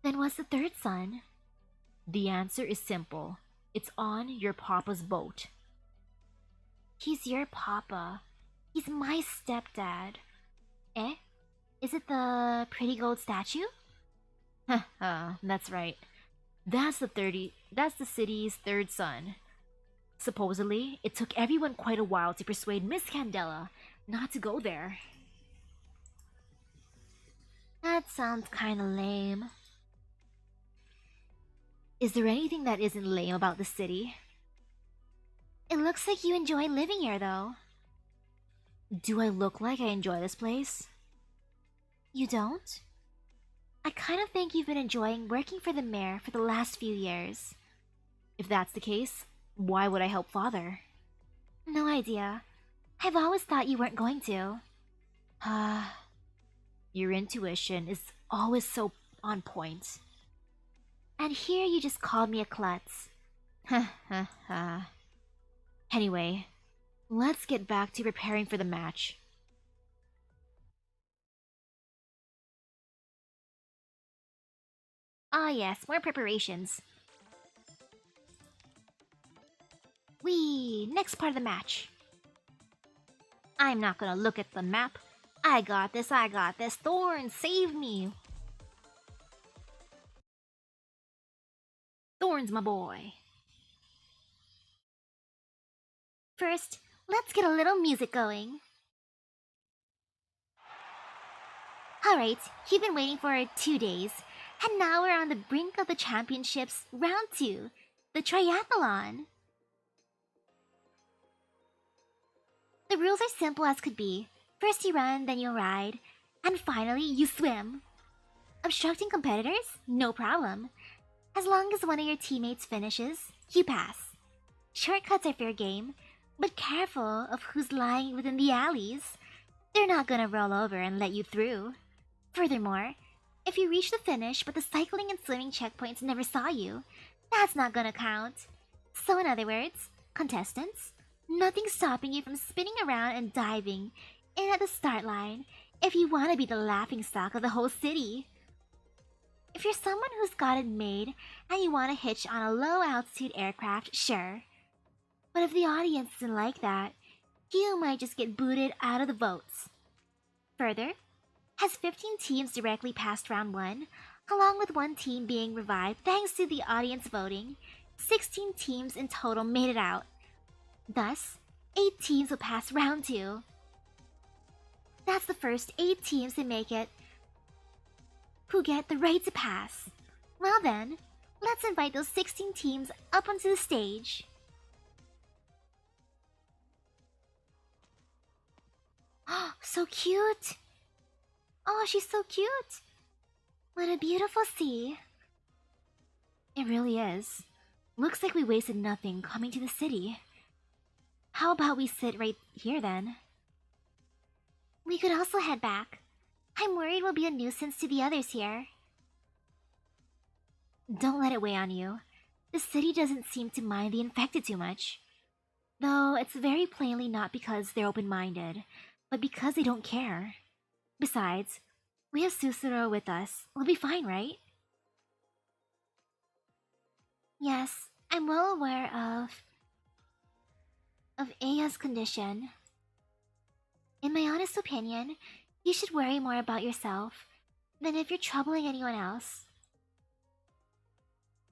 Then what's the third sun? The answer is simple. It's on your papa's boat. He's your papa. He's my stepdad. Eh? Is it the pretty gold statue? That's right. That's the city's third sun. Supposedly, it took everyone quite a while to persuade Miss Candela not to go there. That sounds kinda lame. Is there anything that isn't lame about the city? It looks like you enjoy living here, though. Do I look like I enjoy this place? You don't? I kind of think you've been enjoying working for the mayor for the last few years. If that's the case, why would I help Father? No idea. I've always thought you weren't going to. Your intuition is always so on point. And here you just called me a klutz. Anyway, let's get back to preparing for the match. Ah yes, more preparations. Next part of the match. I'm not gonna look at the map. I got this. Thorn, save me. Thorn's my boy. First, let's get a little music going. Alright, you've been waiting for 2 days, and now we're on the brink of the championships round 2, the triathlon. The rules are simple as could be. First you run, then you ride, and finally you swim. Obstructing competitors? No problem. As long as one of your teammates finishes, you pass. Shortcuts are fair game, but careful of who's lying within the alleys. They're not gonna roll over and let you through. Furthermore, if you reach the finish but the cycling and swimming checkpoints never saw you, that's not gonna count. So in other words, contestants, nothing's stopping you from spinning around and diving in at the start line if you want to be the laughingstock of the whole city. If you're someone who's got it made and you want to hitch on a low-altitude aircraft, sure. But if the audience isn't like that, you might just get booted out of the votes. Further, has 15 teams directly passed round 1, along with one team being revived thanks to the audience voting, 16 teams in total made it out. Thus, 8 teams will pass round 2. That's the first 8 teams to make it who get the right to pass. Well then, let's invite those 16 teams up onto the stage. Oh, so cute! Oh, she's so cute! What a beautiful sea. It really is. Looks like we wasted nothing coming to the city. How about we sit right here then? We could also head back. I'm worried we'll be a nuisance to the others here. Don't let it weigh on you. The city doesn't seem to mind the infected too much. Though it's very plainly not because they're open-minded, but because they don't care. Besides, we have Susuro with us. We'll be fine, right? Yes, I'm well aware of Aya's condition. In my honest opinion, you should worry more about yourself than if you're troubling anyone else.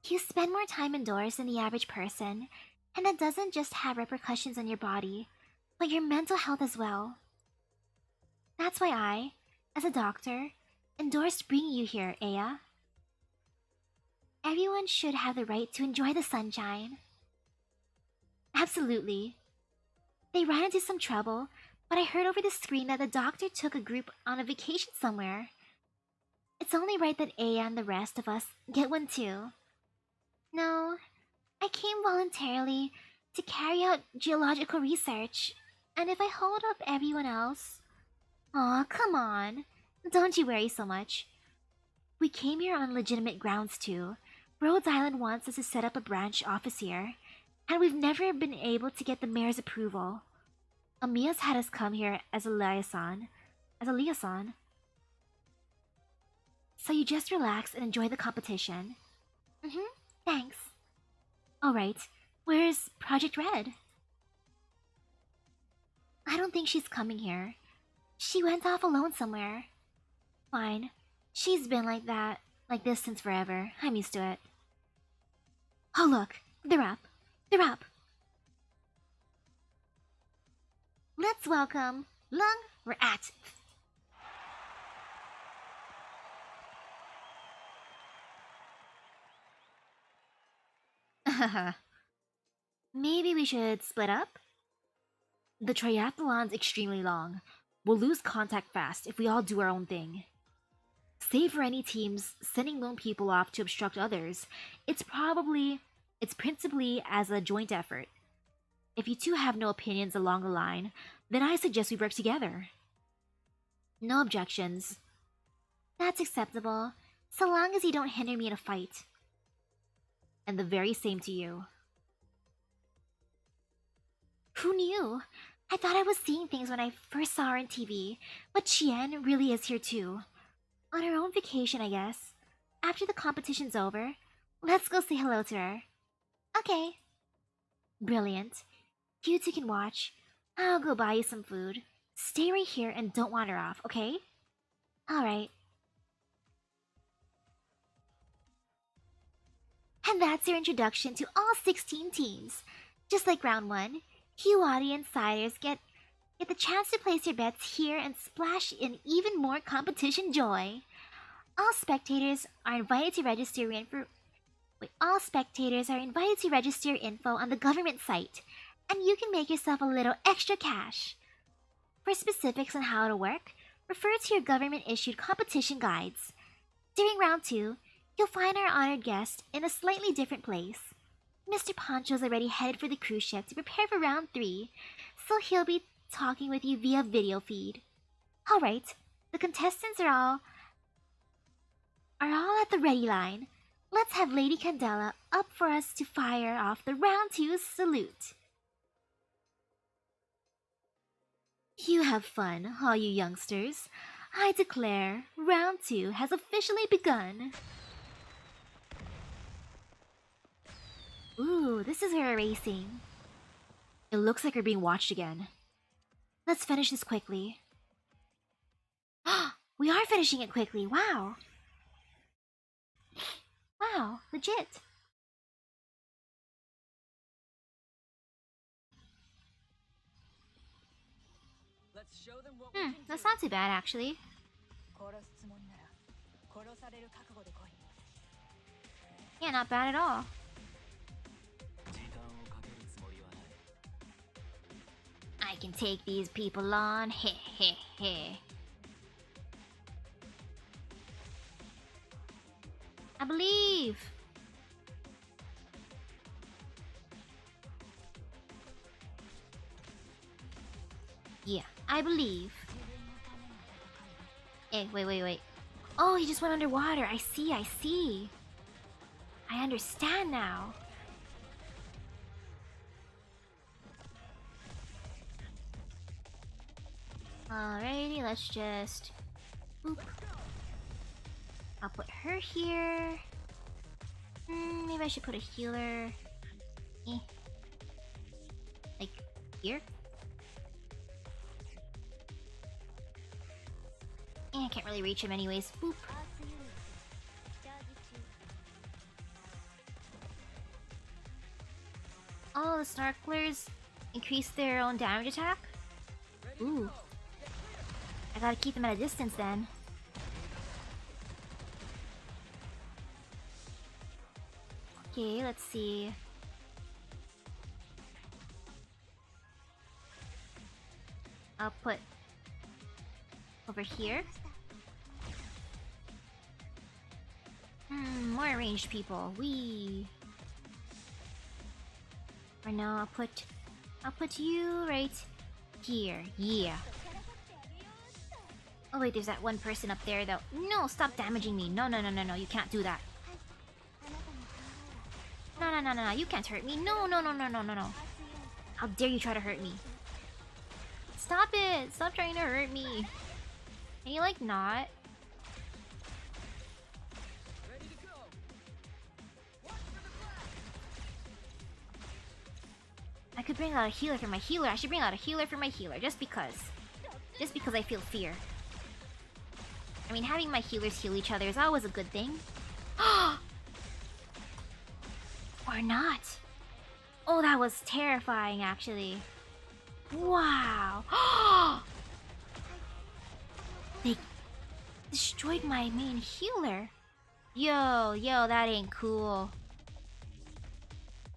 You spend more time indoors than the average person, and that doesn't just have repercussions on your body, but your mental health as well. That's why I, as a doctor, endorsed bringing you here, Aya. Everyone should have the right to enjoy the sunshine. Absolutely. They ran into some trouble, but I heard over the screen that the doctor took a group on a vacation somewhere. It's only right that Aya and the rest of us get one too. No, I came voluntarily to carry out geological research, and if I hold up everyone else... Aw, come on. Don't you worry so much. We came here on legitimate grounds too. Rhodes Island wants us to set up a branch office here, and we've never been able to get the mayor's approval. Amiya's had us come here as a liaison. So you just relax and enjoy the competition. Thanks. Alright, where's Project Red? I don't think she's coming here. She went off alone somewhere. Fine. She's been like this since forever. I'm used to it. Oh look, they're up. They're up. Let's welcome Lung Rat. Maybe we should split up? The triathlon's extremely long. We'll lose contact fast if we all do our own thing. Save for any teams sending lone people off to obstruct others, it's principally as a joint effort. If you two have no opinions along the line, then I suggest we work together. No objections. That's acceptable, so long as you don't hinder me in a fight. And the very same to you. Who knew? I thought I was seeing things when I first saw her on TV, but Chien really is here too. On her own vacation, I guess. After the competition's over, let's go say hello to her. Okay. Brilliant. You two can watch. I'll go buy you some food. Stay right here and don't wander off, okay? Alright. And that's your introduction to all 16 teams. Just like round 1, you audience-siders get the chance to place your bets here and splash in even more competition joy. All spectators are invited to register your info on the government site, and you can make yourself a little extra cash. For specifics on how it'll work, refer to your government-issued competition guides. During round 2, you'll find our honored guest in a slightly different place. Mr. Poncho's already headed for the cruise ship to prepare for round 3, so he'll be talking with you via video feed. Alright, the contestants are all at the ready line. Let's have Lady Candela up for us to fire off the round 2 salute. You have fun, all you youngsters. I declare, round 2 has officially begun. Ooh, this is where we're racing. It looks like we're being watched again. Let's finish this quickly. We are finishing it quickly, wow! Wow, legit. That's not too bad actually. 殺すつもりなら殺される覚悟で来い。 Yeah, not bad at all. 時間をかけるつもりはない I can take these people on. Heh heh heh. I believe. Yeah, I believe. Hey, wait. Oh, he just went underwater. I see. I understand now. Alrighty, let's just... Boop. I'll put her here. Maybe I should put a healer... Like, here? I can't really reach him anyways. Boop. Oh, the snorkelers increase their own damage attack? Ooh. I gotta keep them at a distance then. Okay, let's see. I'll put over here. More ranged people. Wee. Or no, I'll put you right here. Yeah. Oh wait, there's that one person up there though. No, stop damaging me. No, you can't do that. No, you can't hurt me. No. How dare you try to hurt me? Stop it! Stop trying to hurt me. Can you like not? I could bring out a healer for my healer. I should bring out a healer for my healer just because. Just because I feel fear. I mean, having my healers heal each other is always a good thing. Or not. Oh, that was terrifying, actually. Wow. They destroyed my main healer. Yo, that ain't cool.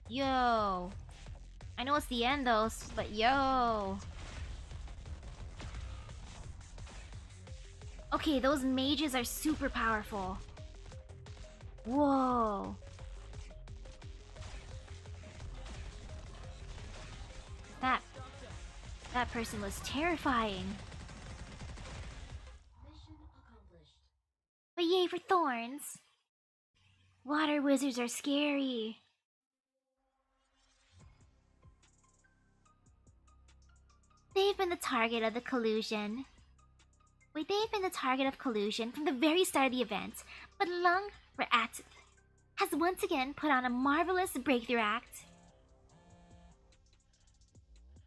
Yo. I know it's the end though, but yo. Okay, those mages are super powerful. Whoa. That person was terrifying. But yay for thorns. Water wizards are scary. They've been the target of the collusion. Wait, they've been the target of collusion from the very start of the event, but Lung Rat has once again put on a marvelous breakthrough act.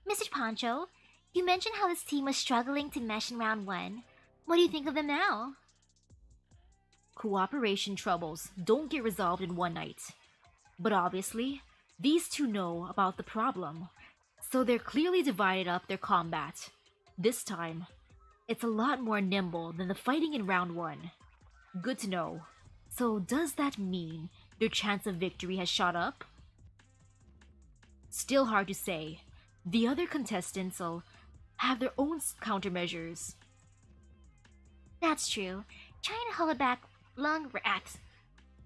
Mr. Poncho, you mentioned how this team was struggling to mesh in round 1. What do you think of them now? Cooperation troubles don't get resolved in one night. But obviously, these two know about the problem, so they're clearly divided up their combat. This time, it's a lot more nimble than the fighting in round 1. Good to know. So does that mean their chance of victory has shot up? Still hard to say. The other contestants will have their own countermeasures. That's true. Trying to hold back Lung Rat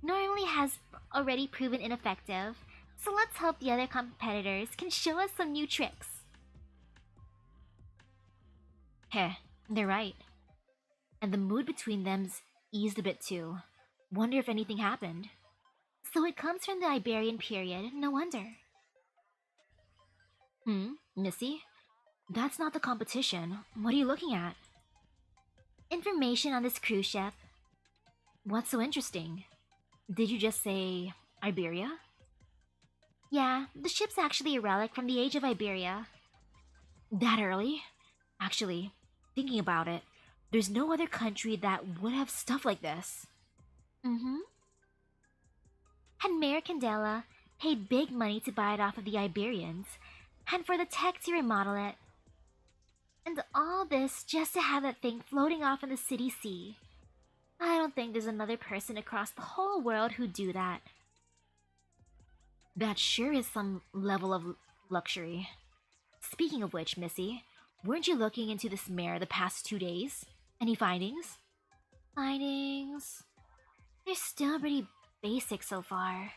normally has already proven ineffective, so let's hope the other competitors can show us some new tricks. Heh, they're right. And the mood between them's eased a bit too. Wonder if anything happened. So it comes from the Iberian period, no wonder. Missy? That's not the competition. What are you looking at? Information on this cruise ship. What's so interesting? Did you just say Iberia? Yeah, the ship's actually a relic from the age of Iberia. That early? Actually, thinking about it, there's no other country that would have stuff like this. And Mayor Candela paid big money to buy it off of the Iberians, and for the tech to remodel it. And all this just to have that thing floating off in the city sea. I don't think there's another person across the whole world who'd do that. That sure is some level of luxury. Speaking of which, Missy, weren't you looking into this mare the past 2 days? Any findings? Findings? They're still pretty basic so far.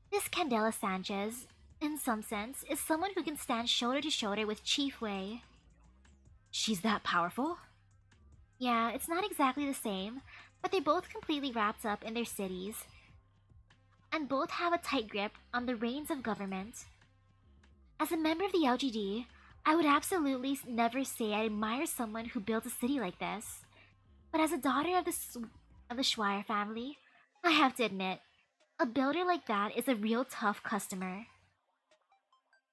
This Candela Sanchez, in some sense, is someone who can stand shoulder to shoulder with Chief Wei. She's that powerful? Yeah, it's not exactly the same, but they're both completely wrapped up in their cities. And both have a tight grip on the reins of government. As a member of the LGD, I would absolutely never say I admire someone who built a city like this. But as a daughter of the Schweier family, I have to admit, a builder like that is a real tough customer.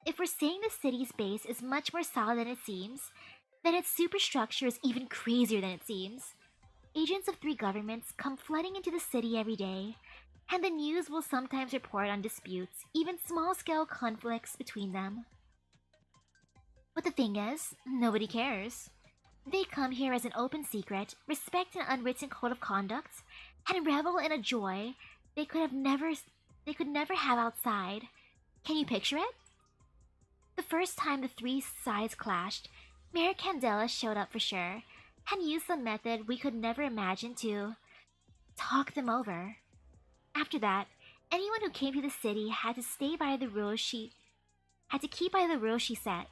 If we're saying the city's base is much more solid than it seems, then its superstructure is even crazier than it seems. Agents of 3 governments come flooding into the city every day, and the news will sometimes report on disputes, even small-scale conflicts between them. But the thing is, nobody cares. They come here as an open secret, respect an unwritten code of conduct, and revel in a joy they could never have outside. Can you picture it? The first time the 3 sides clashed, Mayor Candela showed up for sure, and used some method we could never imagine to talk them over. After that, anyone who came to the city had to keep by the rules she set.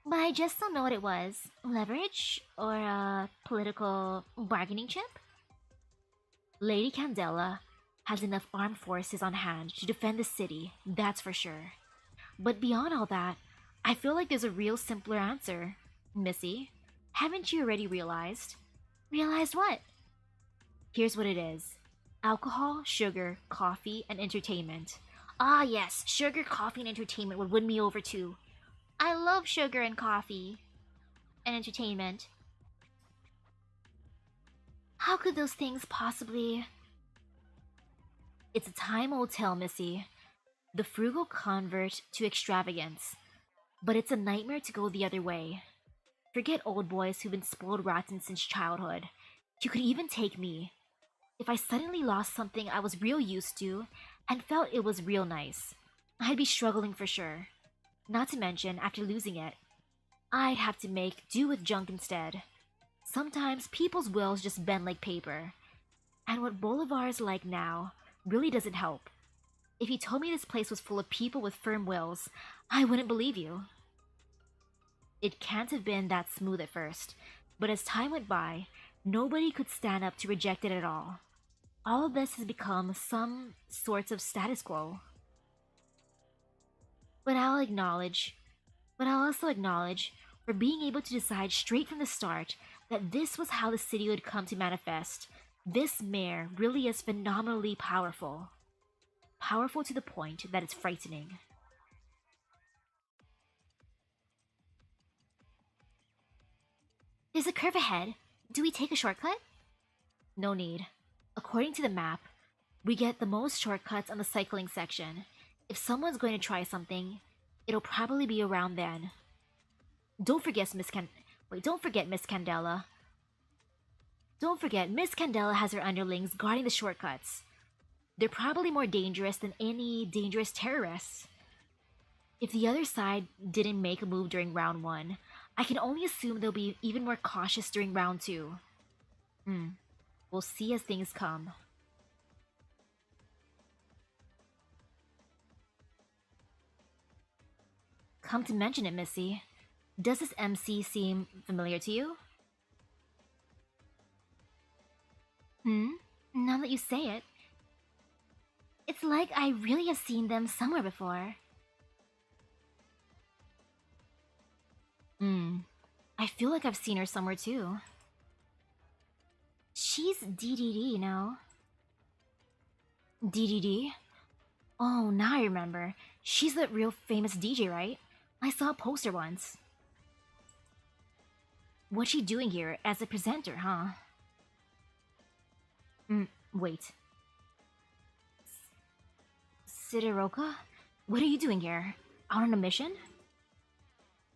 But I just don't know what it was. Leverage? Or a political bargaining chip? Lady Candela has enough armed forces on hand to defend the city, that's for sure. But beyond all that, I feel like there's a real simpler answer. Missy, haven't you already realized? Realized what? Here's what it is. Alcohol, sugar, coffee, and entertainment. Ah yes, sugar, coffee, and entertainment would win me over too. I love sugar and coffee. And entertainment. How could those things possibly... It's a time will tell, Missy. The frugal convert to extravagance. But it's a nightmare to go the other way. Forget old boys who've been spoiled rotten since childhood. You could even take me. If I suddenly lost something I was real used to, and felt it was real nice, I'd be struggling for sure. Not to mention, after losing it, I'd have to make do with junk instead. Sometimes people's wills just bend like paper. And what Bolivar's like now really doesn't help. If you told me this place was full of people with firm wills, I wouldn't believe you. It can't have been that smooth at first, but as time went by, nobody could stand up to reject it at all. All of this has become some sorts of status quo. But I'll also acknowledge for being able to decide straight from the start that this was how the city would come to manifest. This mare really is phenomenally powerful. Powerful to the point that it's frightening. There's a curve ahead. Do we take a shortcut? No need. According to the map, we get the most shortcuts on the cycling section. If someone's going to try something, it'll probably be around then. Don't forget Miss Candela. Don't forget, Miss Candela has her underlings guarding the shortcuts. They're probably more dangerous than any dangerous terrorists. If the other side didn't make a move during round 1, I can only assume they'll be even more cautious during round 2. We'll see as things come. Come to mention it, Missy. Does this MC seem familiar to you? Now that you say it, it's like I really have seen them somewhere before. I feel like I've seen her somewhere too. She's DDD, you know. DDD? Oh, now I remember. She's that real famous DJ, right? I saw a poster once. What's she doing here as a presenter, huh? Wait. Sidoroka? What are you doing here? Out on a mission?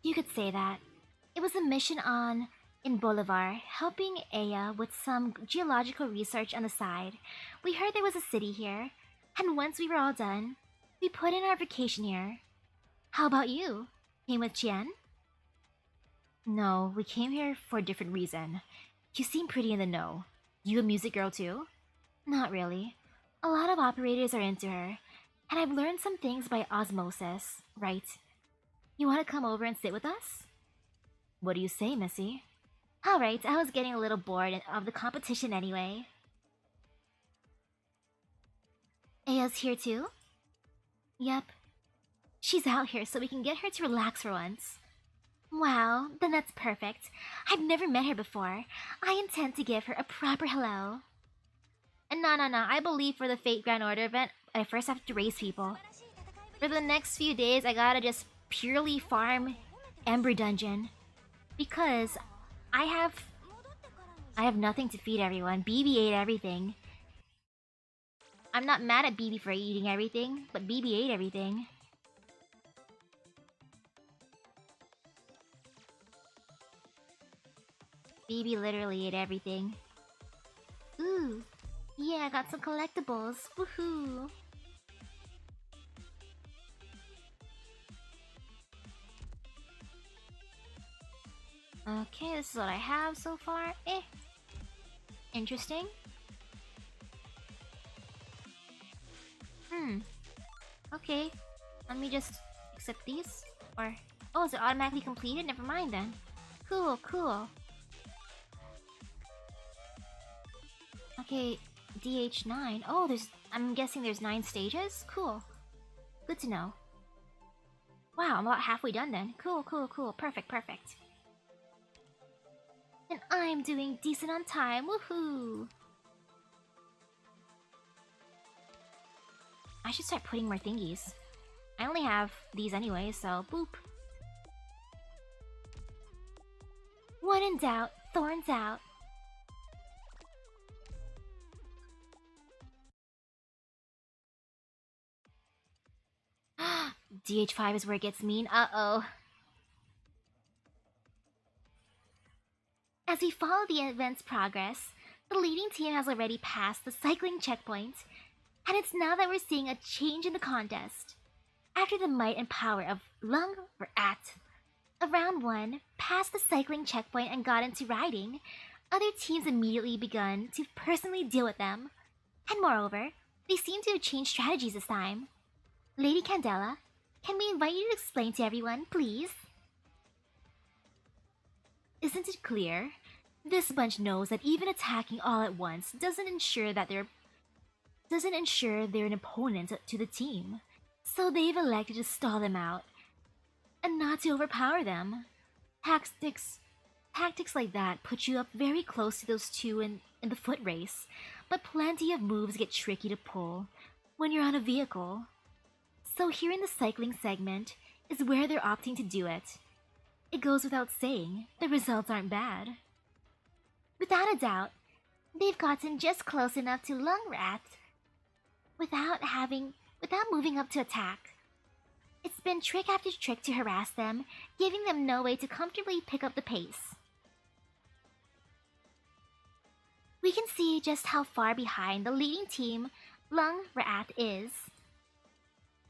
You could say that. It was a mission in Bolivar, helping Aya with some geological research on the side. We heard there was a city here, and once we were all done, we put in our vacation here. How about you? Came with Chien? No, we came here for a different reason. You seem pretty in the know. You a music girl too? Not really. A lot of operators are into her, and I've learned some things by osmosis, right? You want to come over and sit with us? What do you say, Missy? Alright, I was getting a little bored of the competition anyway. Aya's here too? Yep. She's out here so we can get her to relax for once. Wow, then that's perfect. I've never met her before. I intend to give her a proper hello. And no, I believe for the Fate Grand Order event, I first have to raise people. For the next few days, I gotta just purely farm Ember Dungeon. Because I have nothing to feed everyone. BB ate everything. I'm not mad at BB for eating everything, but BB ate everything. BB literally ate everything. Ooh, yeah, I got some collectibles. Woohoo! Okay, this is what I have so far. Interesting. Okay. Let me just accept these. Or... oh, is it automatically completed? Never mind then. Cool. Okay, DH9. Oh, I'm guessing there's 9 stages? Cool. Good to know. Wow, I'm about halfway done then. Cool. Perfect. And I'm doing decent on time. Woohoo! I should start putting more thingies. I only have these anyway, so boop. When in doubt, thorns out. DH5 is where it gets mean. Uh-oh. As we follow the event's progress, the leading team has already passed the cycling checkpoint, and it's now that we're seeing a change in the contest. After the might and power of Lung Rat of round 1 passed the cycling checkpoint and got into riding, other teams immediately begun to personally deal with them. And moreover, they seem to have changed strategies this time. Lady Candela, can we invite you to explain to everyone, please? Isn't it clear? This bunch knows that even attacking all at once doesn't ensure they're an opponent to the team. So they've elected to stall them out and not to overpower them. Tactics like that put you up very close to those two in the foot race, but plenty of moves get tricky to pull when you're on a vehicle. So here in the cycling segment is where they're opting to do it. It goes without saying, the results aren't bad. Without a doubt, they've gotten just close enough to Lung Rat without moving up to attack. It's been trick after trick to harass them, giving them no way to comfortably pick up the pace. We can see just how far behind the leading team, Lung Rat, is.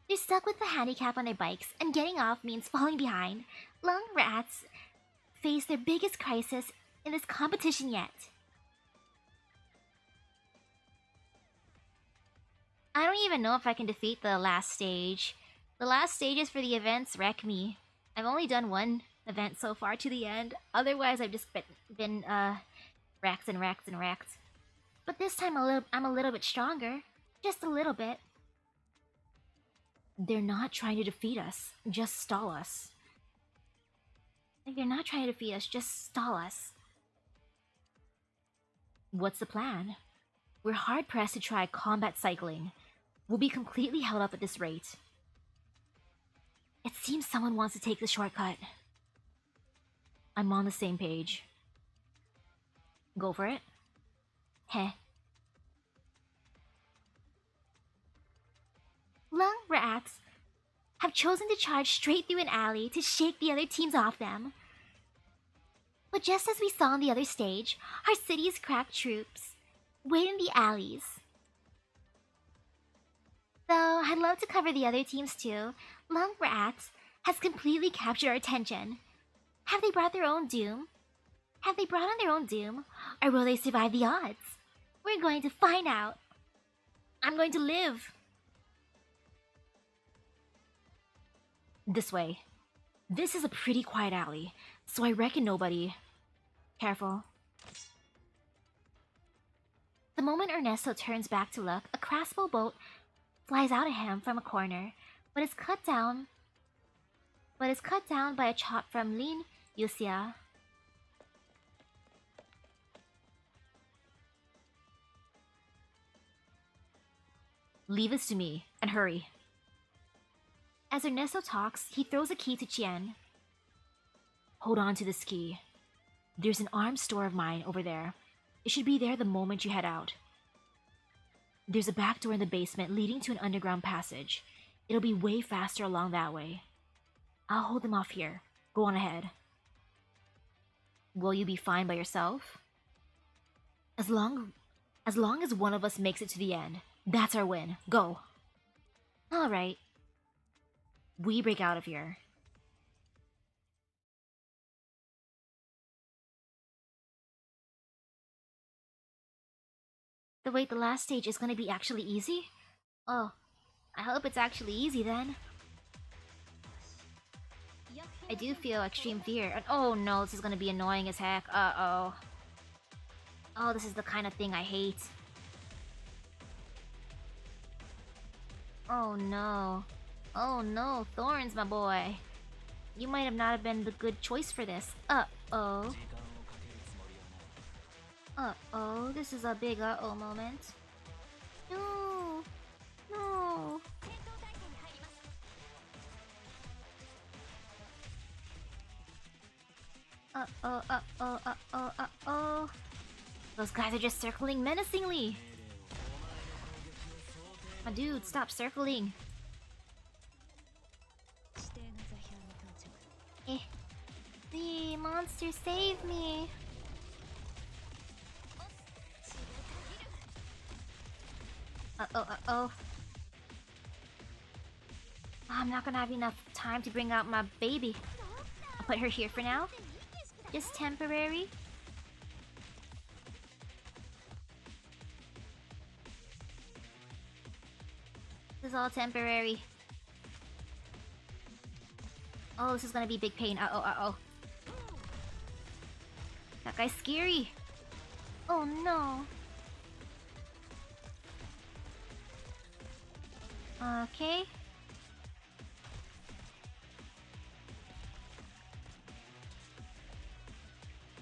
They're stuck with the handicap on their bikes, and getting off means falling behind. Lung Rats face their biggest crisis in this competition yet. I don't even know if I can defeat the last stage. The last stages for the events wreck me. I've only done one event so far to the end. Otherwise, I've just been wrecked. But this time I'm a little bit stronger. Just a little bit. They're not trying to defeat us, just stall us. They're not trying to defeat us, just stall us. What's the plan? We're hard-pressed to try combat cycling. We'll be completely held up at this rate. It seems someone wants to take the shortcut. I'm on the same page. Go for it? Heh. Lung Rats have chosen to charge straight through an alley to shake the other teams off them. But just as we saw on the other stage, our city's crack troops wait in the alleys. Though I'd love to cover the other teams too, Lung Rat has completely captured our attention. Have they brought their own doom? Have they brought on their own doom? Or will they survive the odds? We're going to find out. I'm going to live. This way. This is a pretty quiet alley, so I reckon nobody... Careful. The moment Ernesto turns back to look, a crossbow bolt flies out at him from a corner, but is cut down by a shot from Lin Yuxia. Leave this to me, and hurry. As Ernesto talks, he throws a key to Chien. Hold on to this key. There's an arms store of mine over there. It should be there the moment you head out. There's a back door in the basement leading to an underground passage. It'll be way faster along that way. I'll hold them off here. Go on ahead. Will you be fine by yourself? As long as one of us makes it to the end, that's our win. Go. All right. We break out of here. But wait, the last stage is gonna be actually easy? Oh, I hope it's actually easy then. I do feel extreme fear. And oh no, this is gonna be annoying as heck. Uh-oh. Oh, this is the kind of thing I hate. Oh no. Oh no, Thorns, my boy. You might have not have been the good choice for this. Uh-oh. Uh-oh, this is a big uh-oh moment. No! No! Uh-oh, uh-oh, uh-oh, uh-oh. Those guys are just circling menacingly. My dude, stop circling. Eh. The monster, save me. Uh-oh, uh-oh. I'm not gonna have enough time to bring out my baby. I'll put her here for now. Just temporary. This is all temporary. Oh, this is gonna be big pain. Uh-oh, uh-oh. That guy's scary. Oh no. Okay.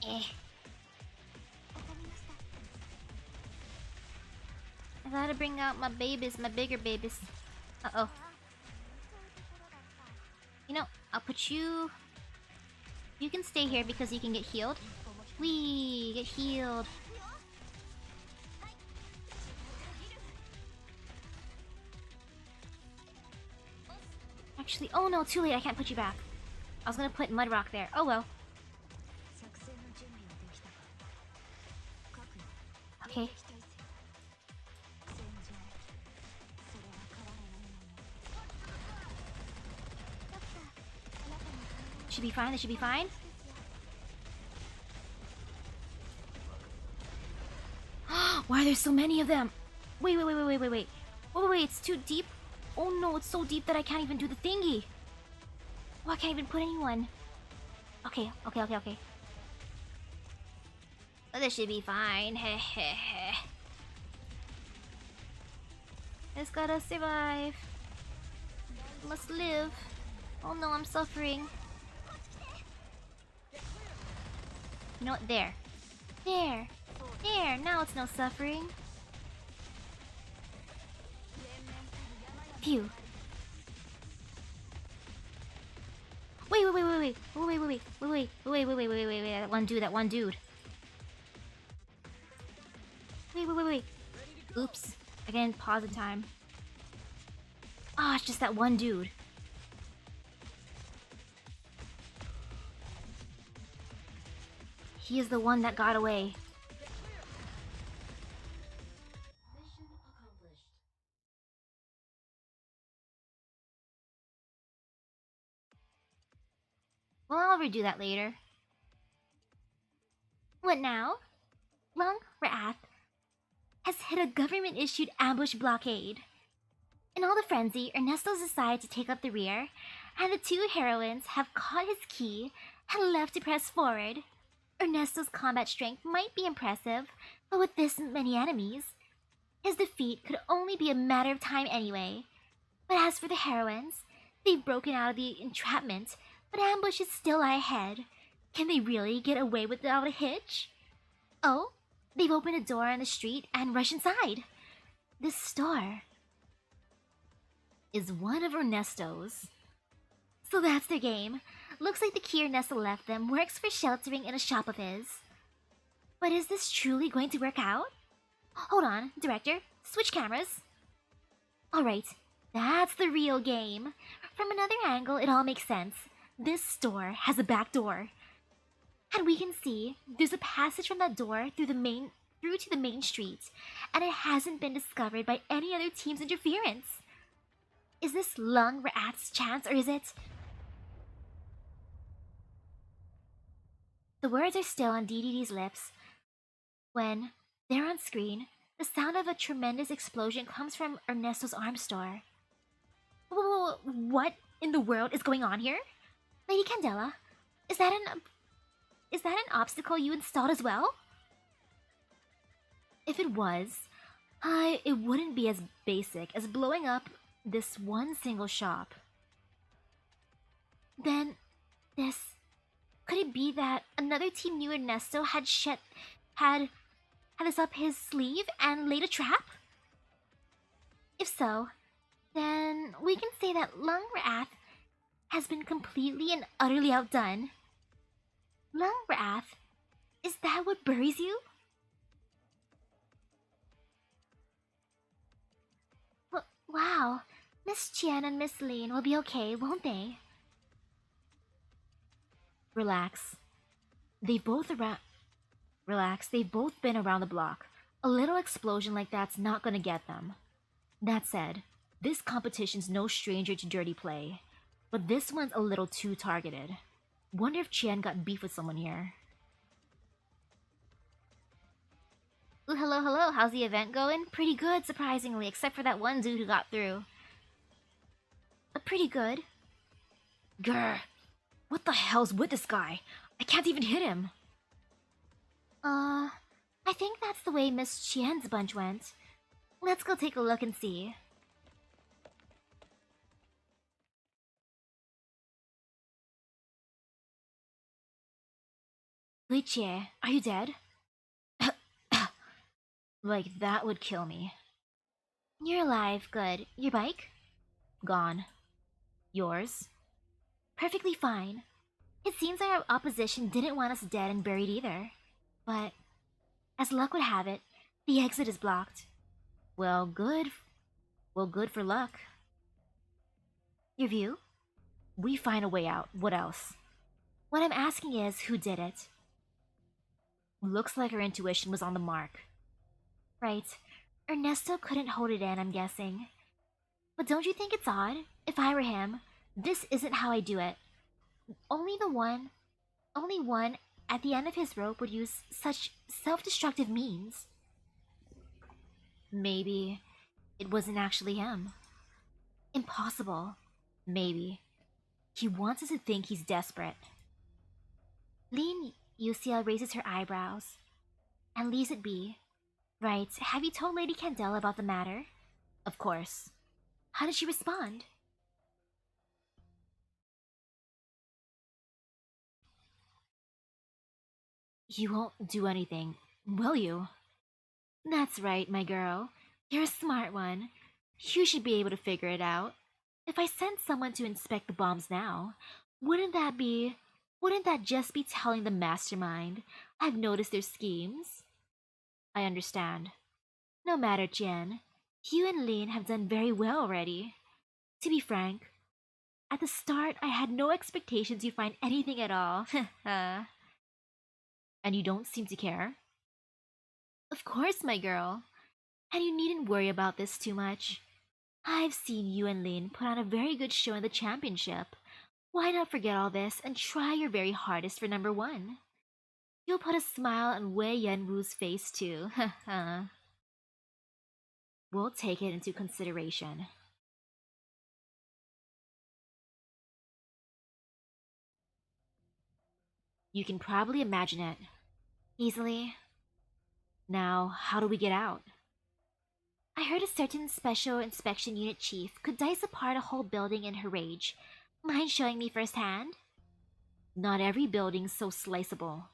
Eh. I gotta bring out my babies, my bigger babies. Uh-oh. You know, I'll put you... You can stay here because you can get healed. Whee! Get healed. Actually, oh no, too late. I can't put you back. I was gonna put Mudrock there. Oh well. Okay. Should be fine. They should be fine. Why are there so many of them? Wait. Wait, it's too deep. Oh no, it's so deep that I can't even do the thingy. Oh, I can't even put anyone. Okay. Oh, this should be fine. Just gotta survive. Must live. Oh no, I'm suffering. You know what? There. Now it's no suffering. Phew. Wait. That one dude. Wait. Oops. Again, pause in time. Ah, it's just that one dude. he is the one that got away. Mission accomplished. Well, I'll redo that later. What now? Lung Wrath has hit a government-issued ambush blockade. In all the frenzy, Ernesto's decided to take up the rear, and the two heroines have caught his key and left to press forward. Ernesto's combat strength might be impressive, but with this many enemies, his defeat could only be a matter of time anyway. But as for the heroines, they've broken out of the entrapment, but ambushes still lie ahead. Can they really get away without a hitch? Oh, they've opened a door on the street and rush inside. This store is one of Ernesto's. So that's their game. Looks like the key Ernesto left them works for sheltering in a shop of his. But is this truly going to work out? Hold on, director. Switch cameras. Alright, that's the real game. From another angle, it all makes sense. This store has a back door. And we can see there's a passage from that door through to the main street, and it hasn't been discovered by any other team's interference. Is this Lung Wrath's chance, or is it? The words are still on DDD's lips when, there on screen, the sound of a tremendous explosion comes from Ernesto's arms store. What in the world is going on here? Lady Candela, is that an obstacle you installed as well? If it was, it wouldn't be as basic as blowing up this one single shop. Then, could it be that another team knew Ernesto had this up his sleeve and laid a trap? If so, then we can say that Lung Wrath has been completely and utterly outdone. Lung Wrath? Is that what buries you? Wow, Miss Chen and Miss Lin will be okay, won't they? Relax. They've both been around the block. A little explosion like that's not gonna get them. That said, this competition's no stranger to dirty play. But this one's a little too targeted. Wonder if Chen got beef with someone here. Ooh, hello, how's the event going? Pretty good, surprisingly, except for that one dude who got through. Pretty good. Grr. What the hell's with this guy? I can't even hit him. I think that's the way Miss Qian's bunch went. Let's go take a look and see. Li Jie, are you dead? Like, that would kill me. You're alive, good. Your bike? Gone. Yours? Perfectly fine. It seems our opposition didn't want us dead and buried either. But, as luck would have it, the exit is blocked. Well, good for luck. Your view? We find a way out. What else? What I'm asking is, who did it? Looks like our intuition was on the mark. Right. Ernesto couldn't hold it in, I'm guessing. But don't you think it's odd? If I were him, this isn't how I do it. Only one at the end of his rope would use such self-destructive means. Maybe it wasn't actually him. Impossible. Maybe. He wants us to think he's desperate. Lin Yusia raises her eyebrows and leaves it be. Right, have you told Lady Candela about the matter? Of course. How did she respond? You won't do anything, will you? That's right, my girl. You're a smart one. You should be able to figure it out. If I sent someone to inspect the bombs now, wouldn't that just be telling the mastermind I've noticed their schemes? I understand. No matter, Jen. You and Lin have done very well already. To be frank, at the start I had no expectations you'd find anything at all. And you don't seem to care? Of course, my girl. And you needn't worry about this too much. I've seen you and Lin put on a very good show in the championship. Why not forget all this and try your very hardest for number 1? You'll put a smile on Wei Yanwu's face too. We'll take it into consideration. You can probably imagine it. Easily. Now, how do we get out? I heard a certain special inspection unit chief could dice apart a whole building in her rage. Mind showing me firsthand? Not every building's so sliceable.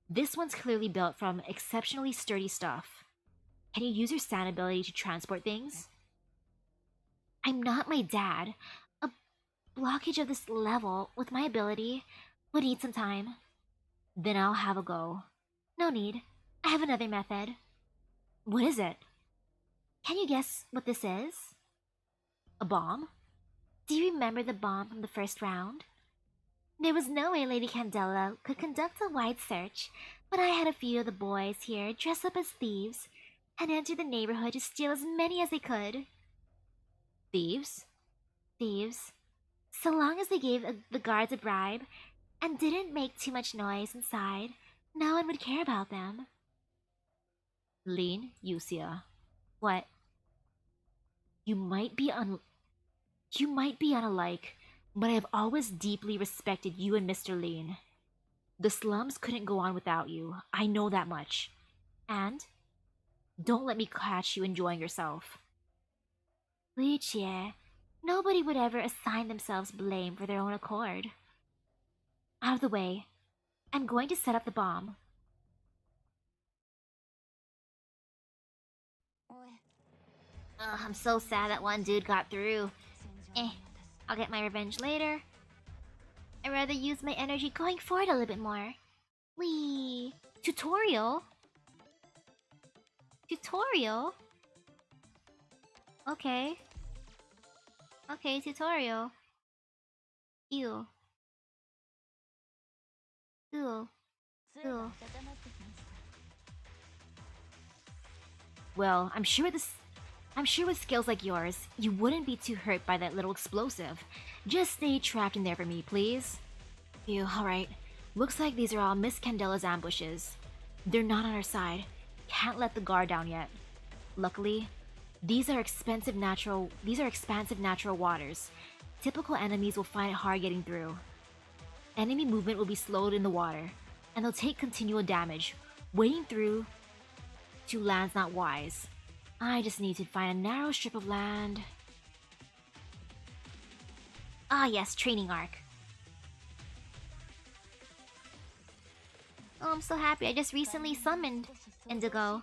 This one's clearly built from exceptionally sturdy stuff. Can you use your sand ability to transport things? I'm not my dad. A blockage of this level with my ability would need some time. Then I'll have a go. No need. I have another method. What is it? Can you guess what this is? A bomb? Do you remember the bomb from the first round? There was no way Lady Candela could conduct a wide search, but I had a few of the boys here dress up as thieves and enter the neighborhood to steal as many as they could. Thieves? Thieves. So long as they gave the guards a bribe and didn't make too much noise inside, no one would care about them. Lin, Yusia. What? You might be unlike, but I have always deeply respected you and Mr. Lin. The slums couldn't go on without you. I know that much. And don't let me catch you enjoying yourself. Li Jie, nobody would ever assign themselves blame for their own accord. Out of the way. I'm going to set up the bomb. Ugh, I'm so sad that one dude got through. I'll get my revenge later. I'd rather use my energy going forward a little bit more. Wee! Tutorial? Tutorial? Okay. Okay, tutorial. Ew. Ew. Ew. Well, I'm sure with skills like yours, you wouldn't be too hurt by that little explosive. Just stay trapped in there for me, please. Ew, alright. Looks like these are all Miss Candela's ambushes. They're not on our side. Can't let the guard down yet. Luckily, these are expansive natural waters. Typical enemies will find it hard getting through. Enemy movement will be slowed in the water, and they'll take continual damage. Wading through to land's not wise. I just need to find a narrow strip of land. Ah yes, training arc. Oh, I'm so happy. I just recently summoned Indigo.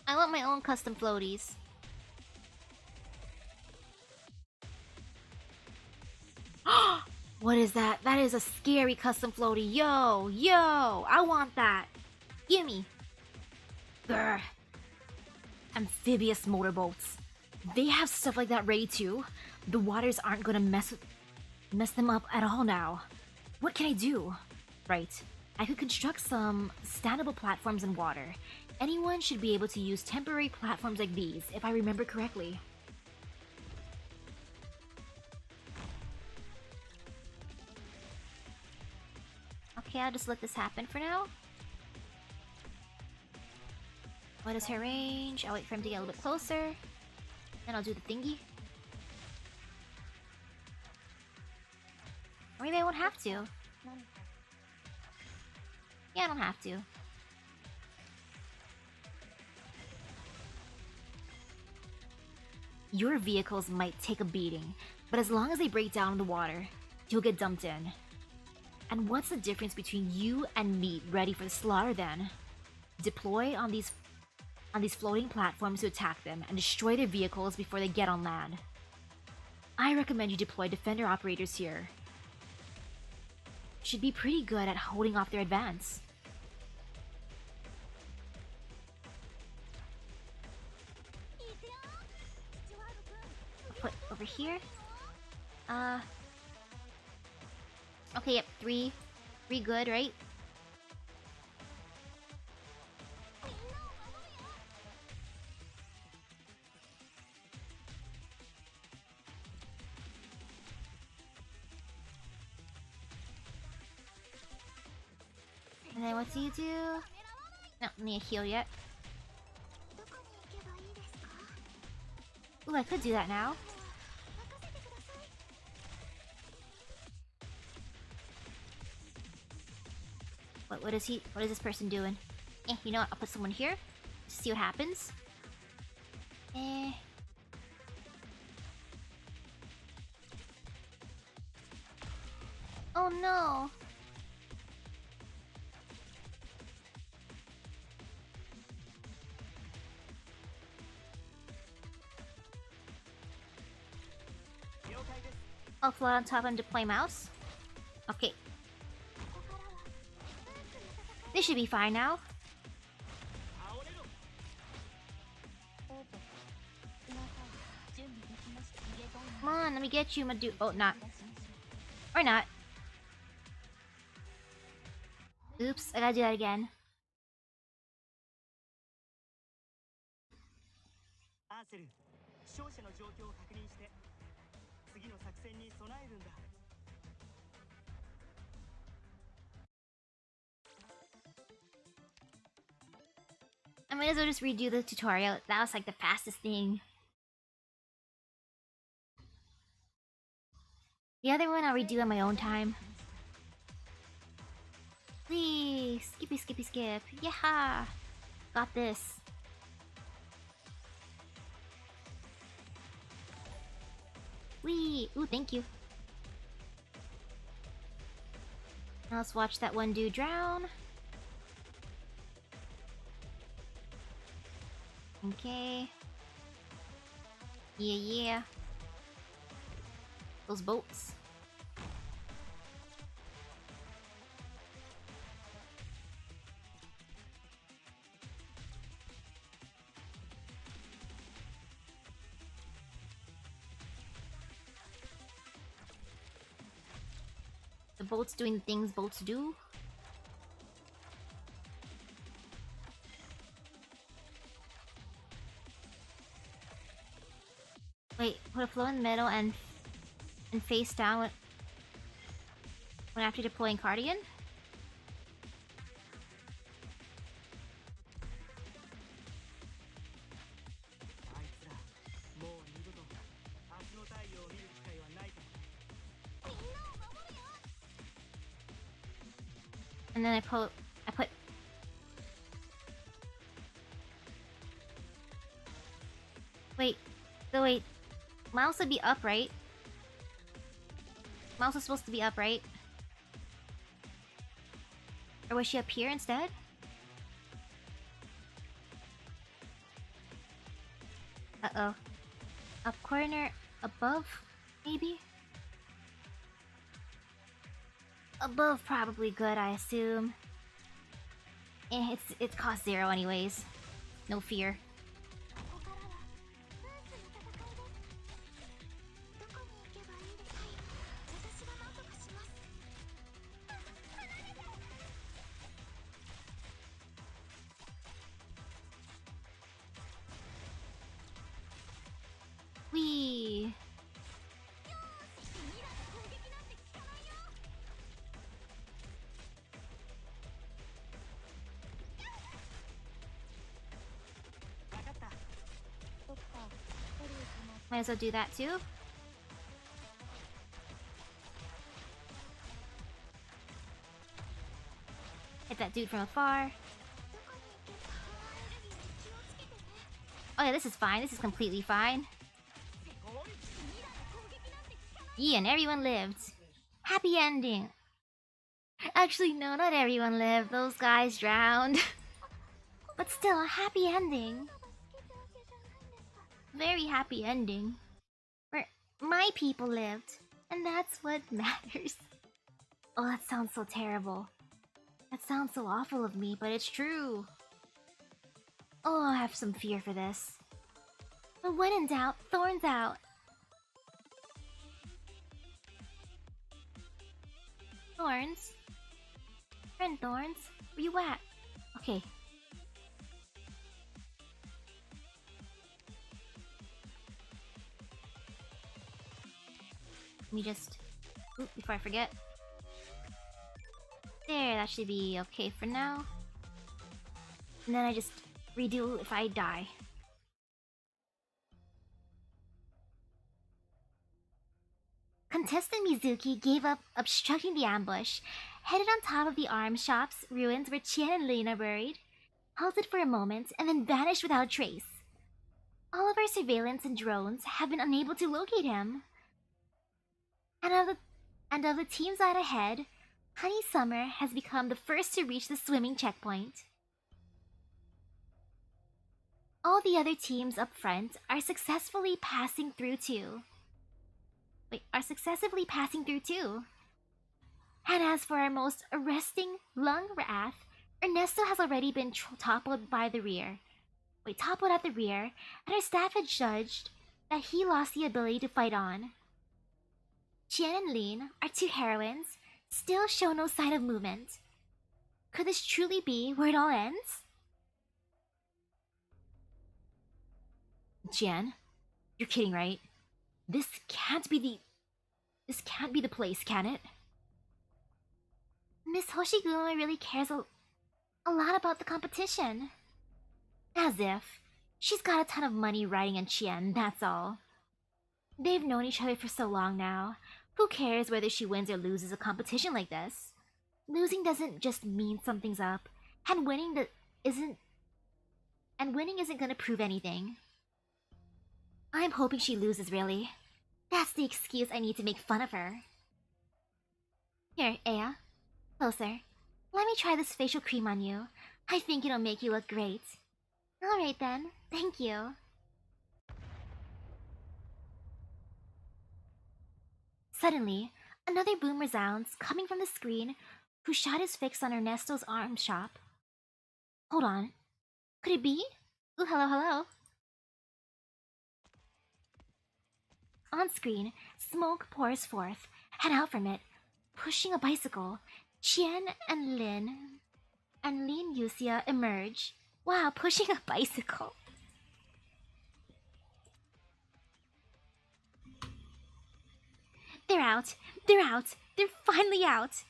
I want my own custom floaties. What is that? That is a scary custom floaty. Yo, I want that. Gimme. Grr. Amphibious motorboats. They have stuff like that ready too. The waters aren't gonna mess them up at all now. What can I do? Right. I could construct some standable platforms in water. Anyone should be able to use temporary platforms like these, if I remember correctly. Okay, I'll just let this happen for now. What is her range? I'll wait for him to get a little bit closer. Then I'll do the thingy. Or maybe I won't have to. Yeah, I don't have to. Your vehicles might take a beating, but as long as they break down in the water, you'll get dumped in. And what's the difference between you and meat ready for the slaughter then? Deploy on these floating platforms to attack them and destroy their vehicles before they get on land. I recommend you deploy defender operators here. Should be pretty good at holding off their advance. I'll put over here. Okay, yep, three. Three good, right? And then what's he do? No, need to heal yet. Ooh, I could do that now. What is this person doing? You know what? I'll put someone here. See what happens. Oh no! I'll float on top and deploy mouse. Okay. This should be fine now. Come on, let me get you, my dude. Oh, not. Or not. Oops, I gotta do that again. I might as well just redo the tutorial. That was like the fastest thing. The other one I'll redo on my own time. Please! Skippy, skippy, skip. Yeah! Got this. Wee! Ooh, thank you. Now let's watch that one dude drown. Okay. Yeah. Those boats. The boat's doing the things boats do. Wait, put a flow in the middle and face down when after deploying Cardigan? And then I put Wait, mouse would be up, right? Mouse is supposed to be up, right? Or was she up here instead? Uh-oh. Up corner above, maybe? Above probably good, I assume. It costs 0 anyways. No fear. Wee. Might as well do that too. Hit that dude from afar. Oh yeah, this is fine. This is completely fine. Yeah, and everyone lived. Happy ending. Actually, no, not everyone lived. Those guys drowned. But still, a happy ending. Very happy ending. Where my people lived. And that's what matters. Oh, that sounds so terrible. That sounds so awful of me, but it's true. Oh, I have some fear for this. But when in doubt, thorns out. Thorns? Friend Thorns? Where you at? Okay. Let me just... Oop, before I forget. There, that should be okay for now. And then I just redo if I die. Contestant Mizuki gave up obstructing the ambush, headed on top of the arms shop's ruins where Chien and Lin are buried, halted for a moment, and then vanished without trace. All of our surveillance and drones have been unable to locate him. And of the teams out ahead, Honey Summer has become the first to reach the swimming checkpoint. All the other teams up front are successively passing through too. And as for our most arresting Lung Wrath, Ernesto has already been toppled at the rear, and our staff had judged that he lost the ability to fight on. Chien and Lin, our two heroines, still show no sign of movement. Could this truly be where it all ends? Chien, you're kidding, right? This can't be the place, can it? Miss Hoshiguma really cares a lot about the competition. As if. She's got a ton of money riding on Chien, that's all. They've known each other for so long now. Who cares whether she wins or loses a competition like this? Losing doesn't just mean something's up, and winning isn't gonna prove anything. I'm hoping she loses, really. That's the excuse I need to make fun of her. Here, Aya. Closer. Let me try this facial cream on you. I think it'll make you look great. Alright then. Thank you. Suddenly, another boom resounds, coming from the screen, whose shot is fixed on Ernesto's arm shop. Hold on. Could it be? Ooh, hello. On screen, smoke pours forth, and out from it, pushing a bicycle, Chien and Lin Yusia emerge. Wow, pushing a bicycle. They're out. They're finally out.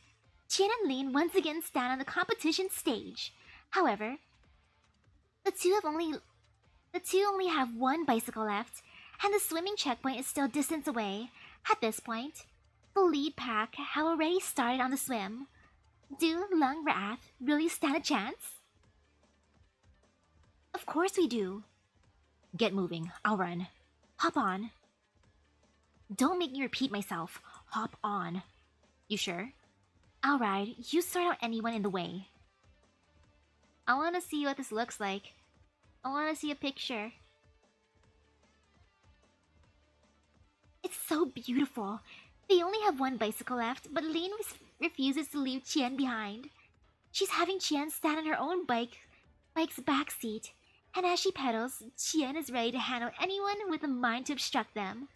Chien and Lin once again stand on the competition stage. However, the two only have one bicycle left, and the swimming checkpoint is still distance away. At this point, the lead pack have already started on the swim. Do Lung Wrath really stand a chance? Of course we do. Get moving, I'll run. Hop on. Don't make me repeat myself. Hop on. You sure? I'll ride. You sort out anyone in the way. I want to see what this looks like. I want to see a picture. It's so beautiful. They only have one bicycle left, but Lin refuses to leave Chien behind. She's having Chien stand on her own bike's back seat, and as she pedals, Chien is ready to handle anyone with a mind to obstruct them.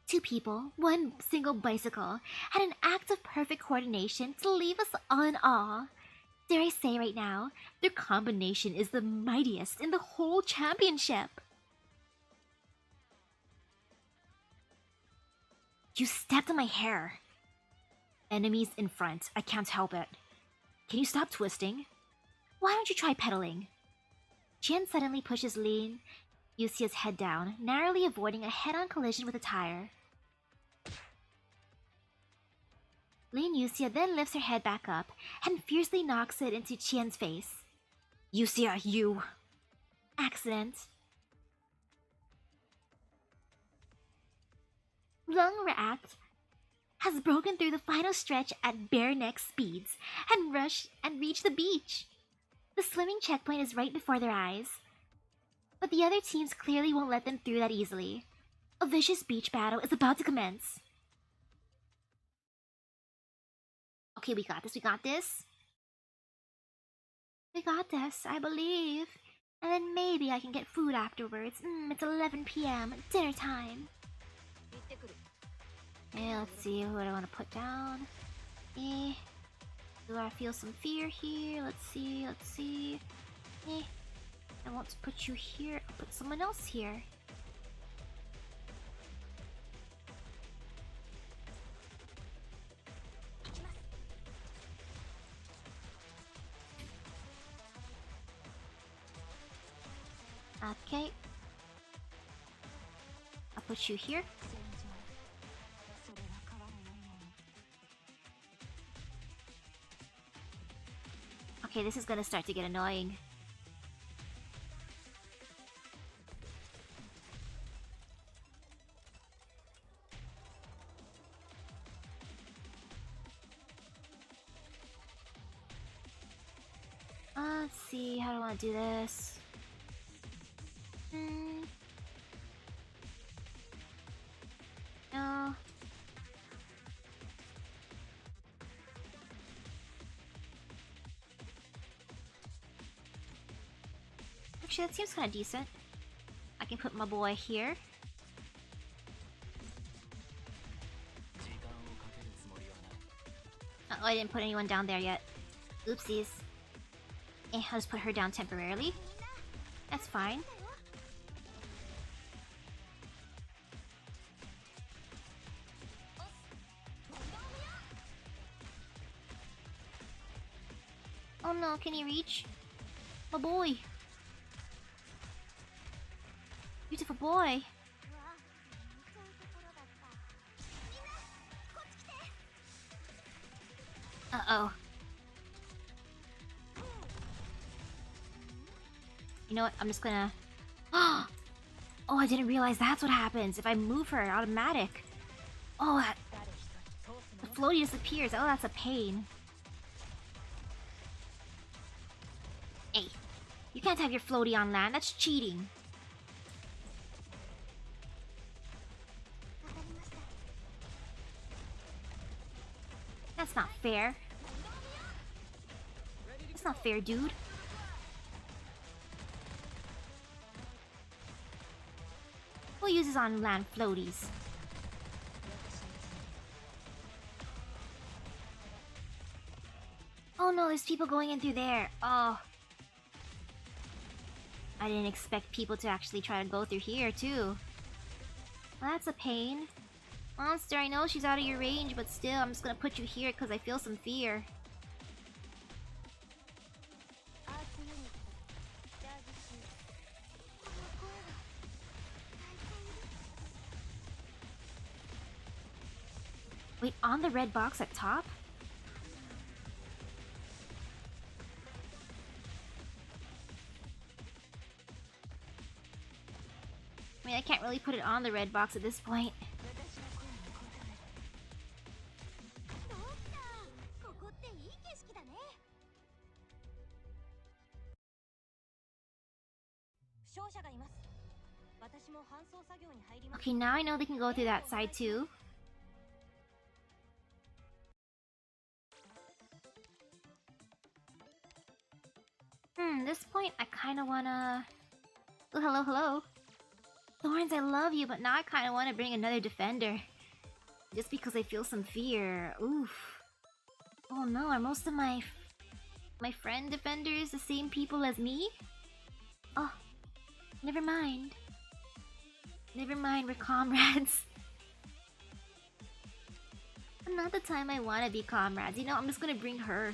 Two people, one single bicycle, and an act of perfect coordination to leave us all in awe. Dare I say right now, their combination is the mightiest in the whole championship. You stepped on my hair. Enemies in front, I can't help it. Can you stop twisting? Why don't you try pedaling? Chien suddenly pushes Lin Yusia's head down, narrowly avoiding a head-on collision with a tire. Lin Yusia then lifts her head back up and fiercely knocks it into Chien's face. Yusia, you... Accident. Lung Wrath has broken through the final stretch at bare neck speeds and reached the beach. The swimming checkpoint is right before their eyes. But the other teams clearly won't let them through that easily. A vicious beach battle is about to commence. Okay, we got this. We got this, I believe. And then maybe I can get food afterwards. It's 11 p.m. Dinner time. Okay, let's see who I want to put down. Eh. Do I feel some fear here? Let's see, let's see. Eh. I want to put you here. I'll put someone else here. Okay. I'll put you here. Okay, this is gonna start to get annoying. Let's see, how do I want to do this? No. Actually, that seems kind of decent. I can put my boy here. Uh oh, I didn't put anyone down there yet. Oopsies. I'll just put her down temporarily. That's fine. Oh no, can he reach? Oh boy. Beautiful boy. Uh-oh. You know what? I'm just gonna... Oh, I didn't realize that's what happens if I move her automatic. Oh, the floaty disappears. Oh, that's a pain. Hey, you can't have your floaty on land. That's cheating. That's not fair. That's not fair, dude. Who uses on land floaties? Oh no, there's people going in through there. Oh. I didn't expect people to actually try to go through here, too. Well, that's a pain. Monster, I know she's out of your range, but still, I'm just gonna put you here because I feel some fear. Wait, on the red box at top? I mean, I can't really put it on the red box at this point. Okay, now I know they can go through that side too. This point I kinda wanna... Oh, hello, hello. Thorns, I love you, but now I kinda wanna bring another defender. Just because I feel some fear. Oof. Oh no, are most of my friend defenders the same people as me? Oh, never mind. Never mind, we're comrades. Not the time I wanna be comrades. You know, I'm just gonna bring her.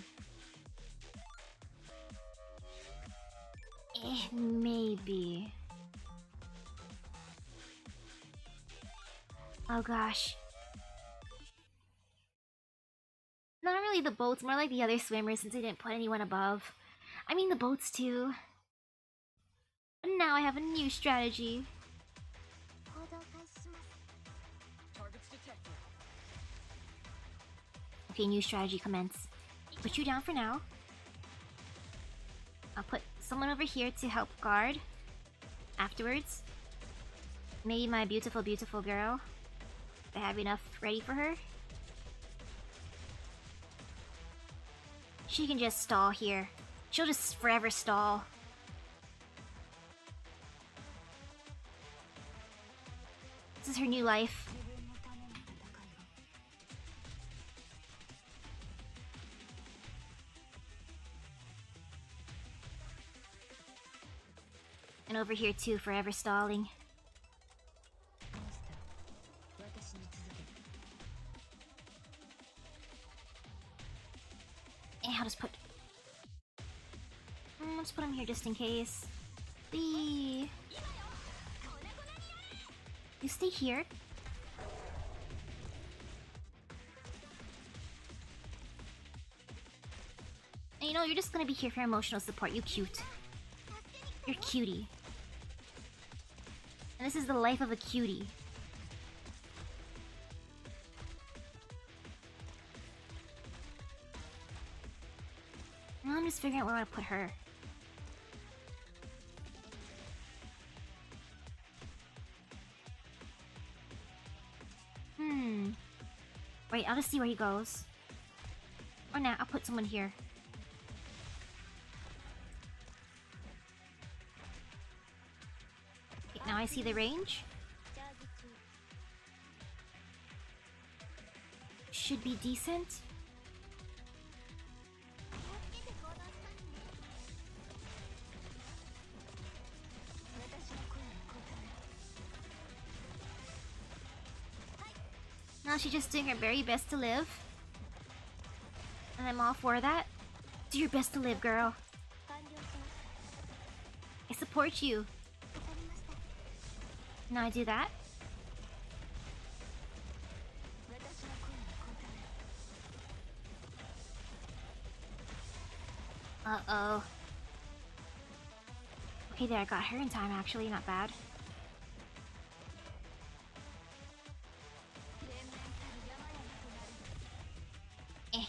Maybe. Oh gosh. Not really the boats, more like the other swimmers since I didn't put anyone above. I mean the boats too. And now I have a new strategy. Okay, new strategy commence. Put you down for now. I'll put someone over here to help guard. Afterwards, maybe my beautiful, beautiful girl. I have enough ready for her. She can just stall here. She'll just forever stall. This is her new life. And over here too, forever stalling. モンスター、私に続け。 And I'll just put... let's put him here just in case. You stay here. And you know, you're just gonna be here for emotional support. You cute. You're cutie. And this is the life of a cutie. Now I'm just figuring out where I want to put her. Wait, I'll just see where he goes. Or nah, I'll put someone here. Okay, now I see the range. Should be decent. Now she's just doing her very best to live. And I'm all for that. Do your best to live, girl. I support you. Now I do that. Uh-oh. Okay, there, I got her in time, actually. Not bad.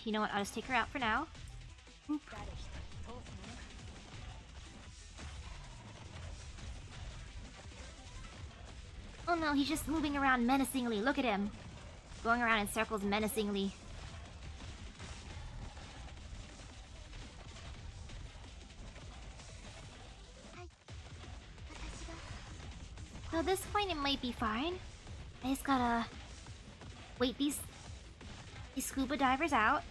You know what? I'll just take her out for now. Oop. Oh no, he's just moving around menacingly. Look at him. Going around in circles menacingly. So at this point it might be fine. I just gotta wait these scuba divers out.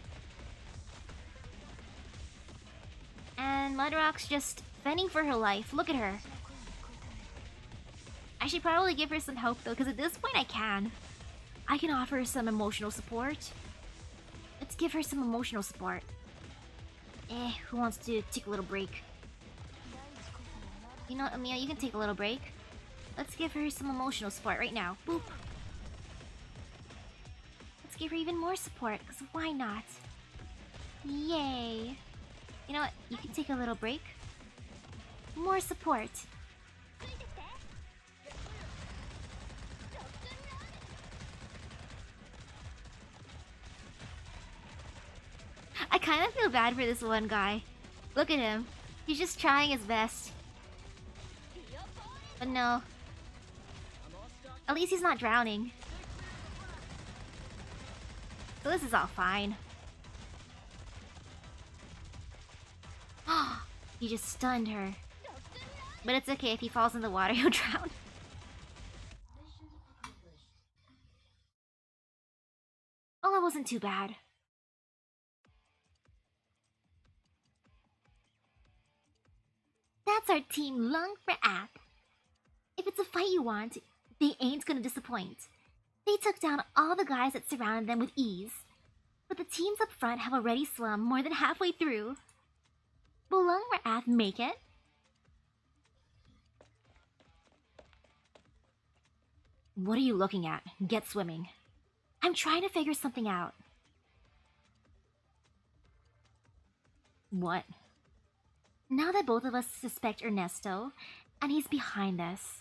And Mudrock's just fending for her life. Look at her. I should probably give her some help though, because at this point I can. I can offer her some emotional support. Let's give her some emotional support. Who wants to take a little break? You know what, Amiya, you can take a little break. Let's give her some emotional support right now. Boop. Let's give her even more support, because why not? Yay. You know what? You can take a little break. More support. I kind of feel bad for this one guy. Look at him. He's just trying his best. But no. At least he's not drowning. So this is all fine. He just stunned her. But it's okay, if he falls in the water, he'll drown. Oh, that wasn't too bad. That's our team Lung for app. If it's a fight you want, they ain't gonna disappoint. They took down all the guys that surrounded them with ease. But the teams up front have already swum more than halfway through. Will Lung for app make it? What are you looking at? Get swimming. I'm trying to figure something out. What? Now that both of us suspect Ernesto, and he's behind us,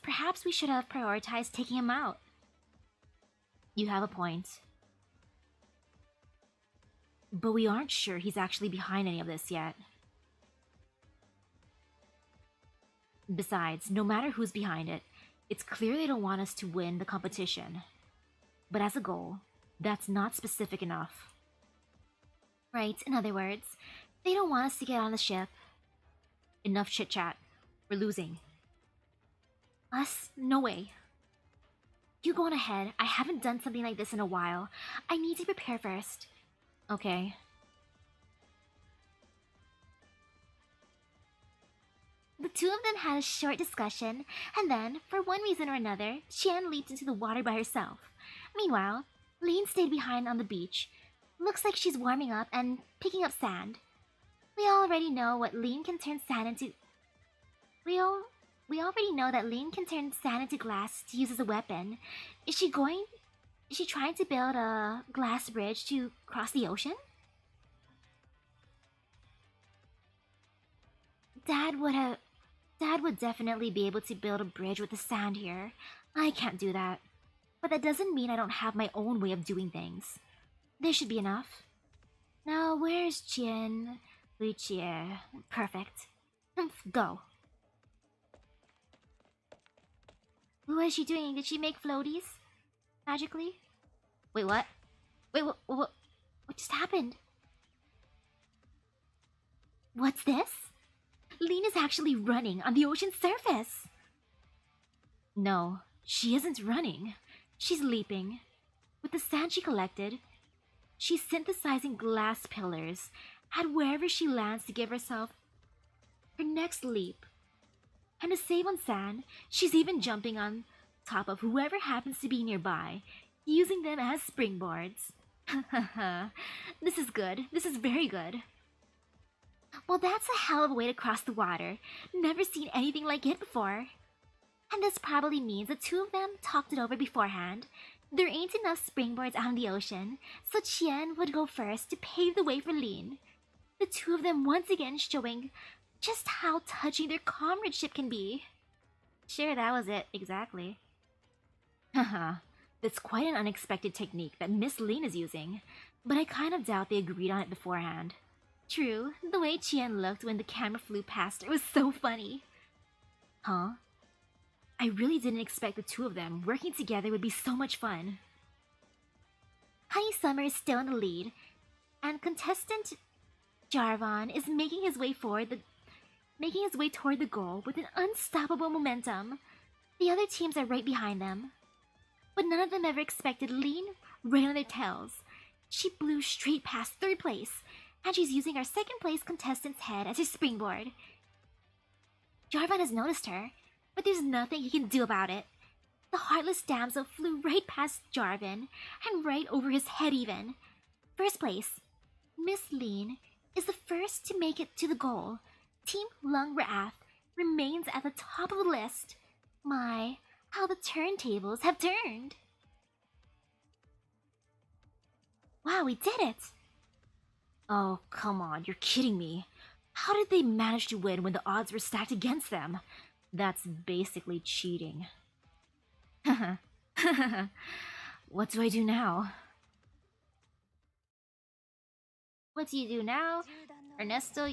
perhaps we should have prioritized taking him out. You have a point. But we aren't sure he's actually behind any of this yet. Besides, no matter who's behind it, it's clear they don't want us to win the competition. But as a goal, that's not specific enough. Right, in other words, they don't want us to get on the ship. Enough chit-chat. We're losing. Us? No way. You go on ahead. I haven't done something like this in a while. I need to prepare first. Okay. The two of them had a short discussion, and then, for one reason or another, Qian leaped into the water by herself. Meanwhile, Lin stayed behind on the beach. Looks like she's warming up and picking up sand. We already know what Lin can turn sand into. We already know that Lin can turn sand into glass to use as a weapon. Is she trying to build a glass bridge to cross the ocean? Dad would definitely be able to build a bridge with the sand here. I can't do that. But that doesn't mean I don't have my own way of doing things. There should be enough. Now, where's Qian? Lucia. Perfect. Go. What is she doing? Did she make floaties? Magically? Wait, what? Wait, what just happened? What's this? Lin is actually running on the ocean's surface! No, she isn't running. She's leaping. With the sand she collected, she's synthesizing glass pillars at wherever she lands to give herself her next leap. And to save on sand, she's even jumping on top of whoever happens to be nearby, using them as springboards. This is good. This is very good. Well, that's a hell of a way to cross the water. Never seen anything like it before. And this probably means the two of them talked it over beforehand. There ain't enough springboards out in the ocean, so Qian would go first to pave the way for Lin. The two of them once again showing just how touching their comradeship can be. Sure, that was it, exactly. Haha, that's quite an unexpected technique that Miss Lin is using, but I kind of doubt they agreed on it beforehand. True, the way Qian looked when the camera flew past her was so funny. Huh? I really didn't expect the two of them working together would be so much fun. Honey Summer is still in the lead, and contestant Jarvan is making his way toward the goal with an unstoppable momentum. The other teams are right behind them. But none of them ever expected Lin right on their tails. She blew straight past third place, and she's using our second place contestant's head as her springboard. Jarvan has noticed her, but there's nothing he can do about it. The heartless damsel flew right past Jarvan, and right over his head even. First place, Miss Lin is the first to make it to the goal. Team Lung Ra'ath remains at the top of the list. My, how the turntables have turned. Wow, we did it! Oh, come on, you're kidding me. How did they manage to win when the odds were stacked against them? That's basically cheating. What do I do now? What do you do now? Ernesto,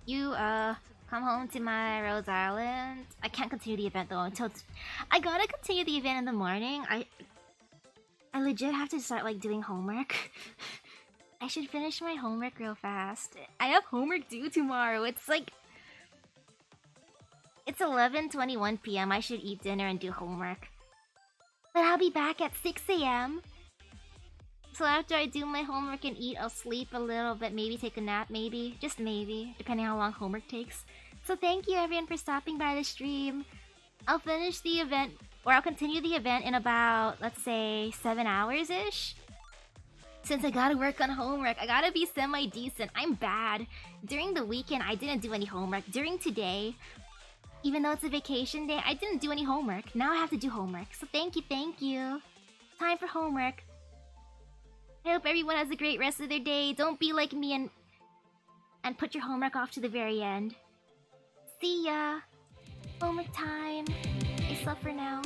you, come home to my Rose Island. I can't continue the event though until I gotta continue the event in the morning. I legit have to start, like, doing homework. I should finish my homework real fast. I have homework due tomorrow. It's 11:21 p.m. I should eat dinner and do homework. But I'll be back at 6 a.m. So after I do my homework and eat, I'll sleep a little bit, maybe take a nap, maybe. Just maybe, depending on how long homework takes. So thank you everyone for stopping by the stream. I'll finish the event, or I'll continue the event in about, let's say, 7 hours-ish. Since I gotta work on homework, I gotta be semi-decent. I'm bad. During the weekend, I didn't do any homework. During today, even though it's a vacation day, I didn't do any homework. Now I have to do homework. So thank you. Time for homework. I hope everyone has a great rest of their day. Don't be like me and put your homework off to the very end. See ya! Homework time. I suffer now.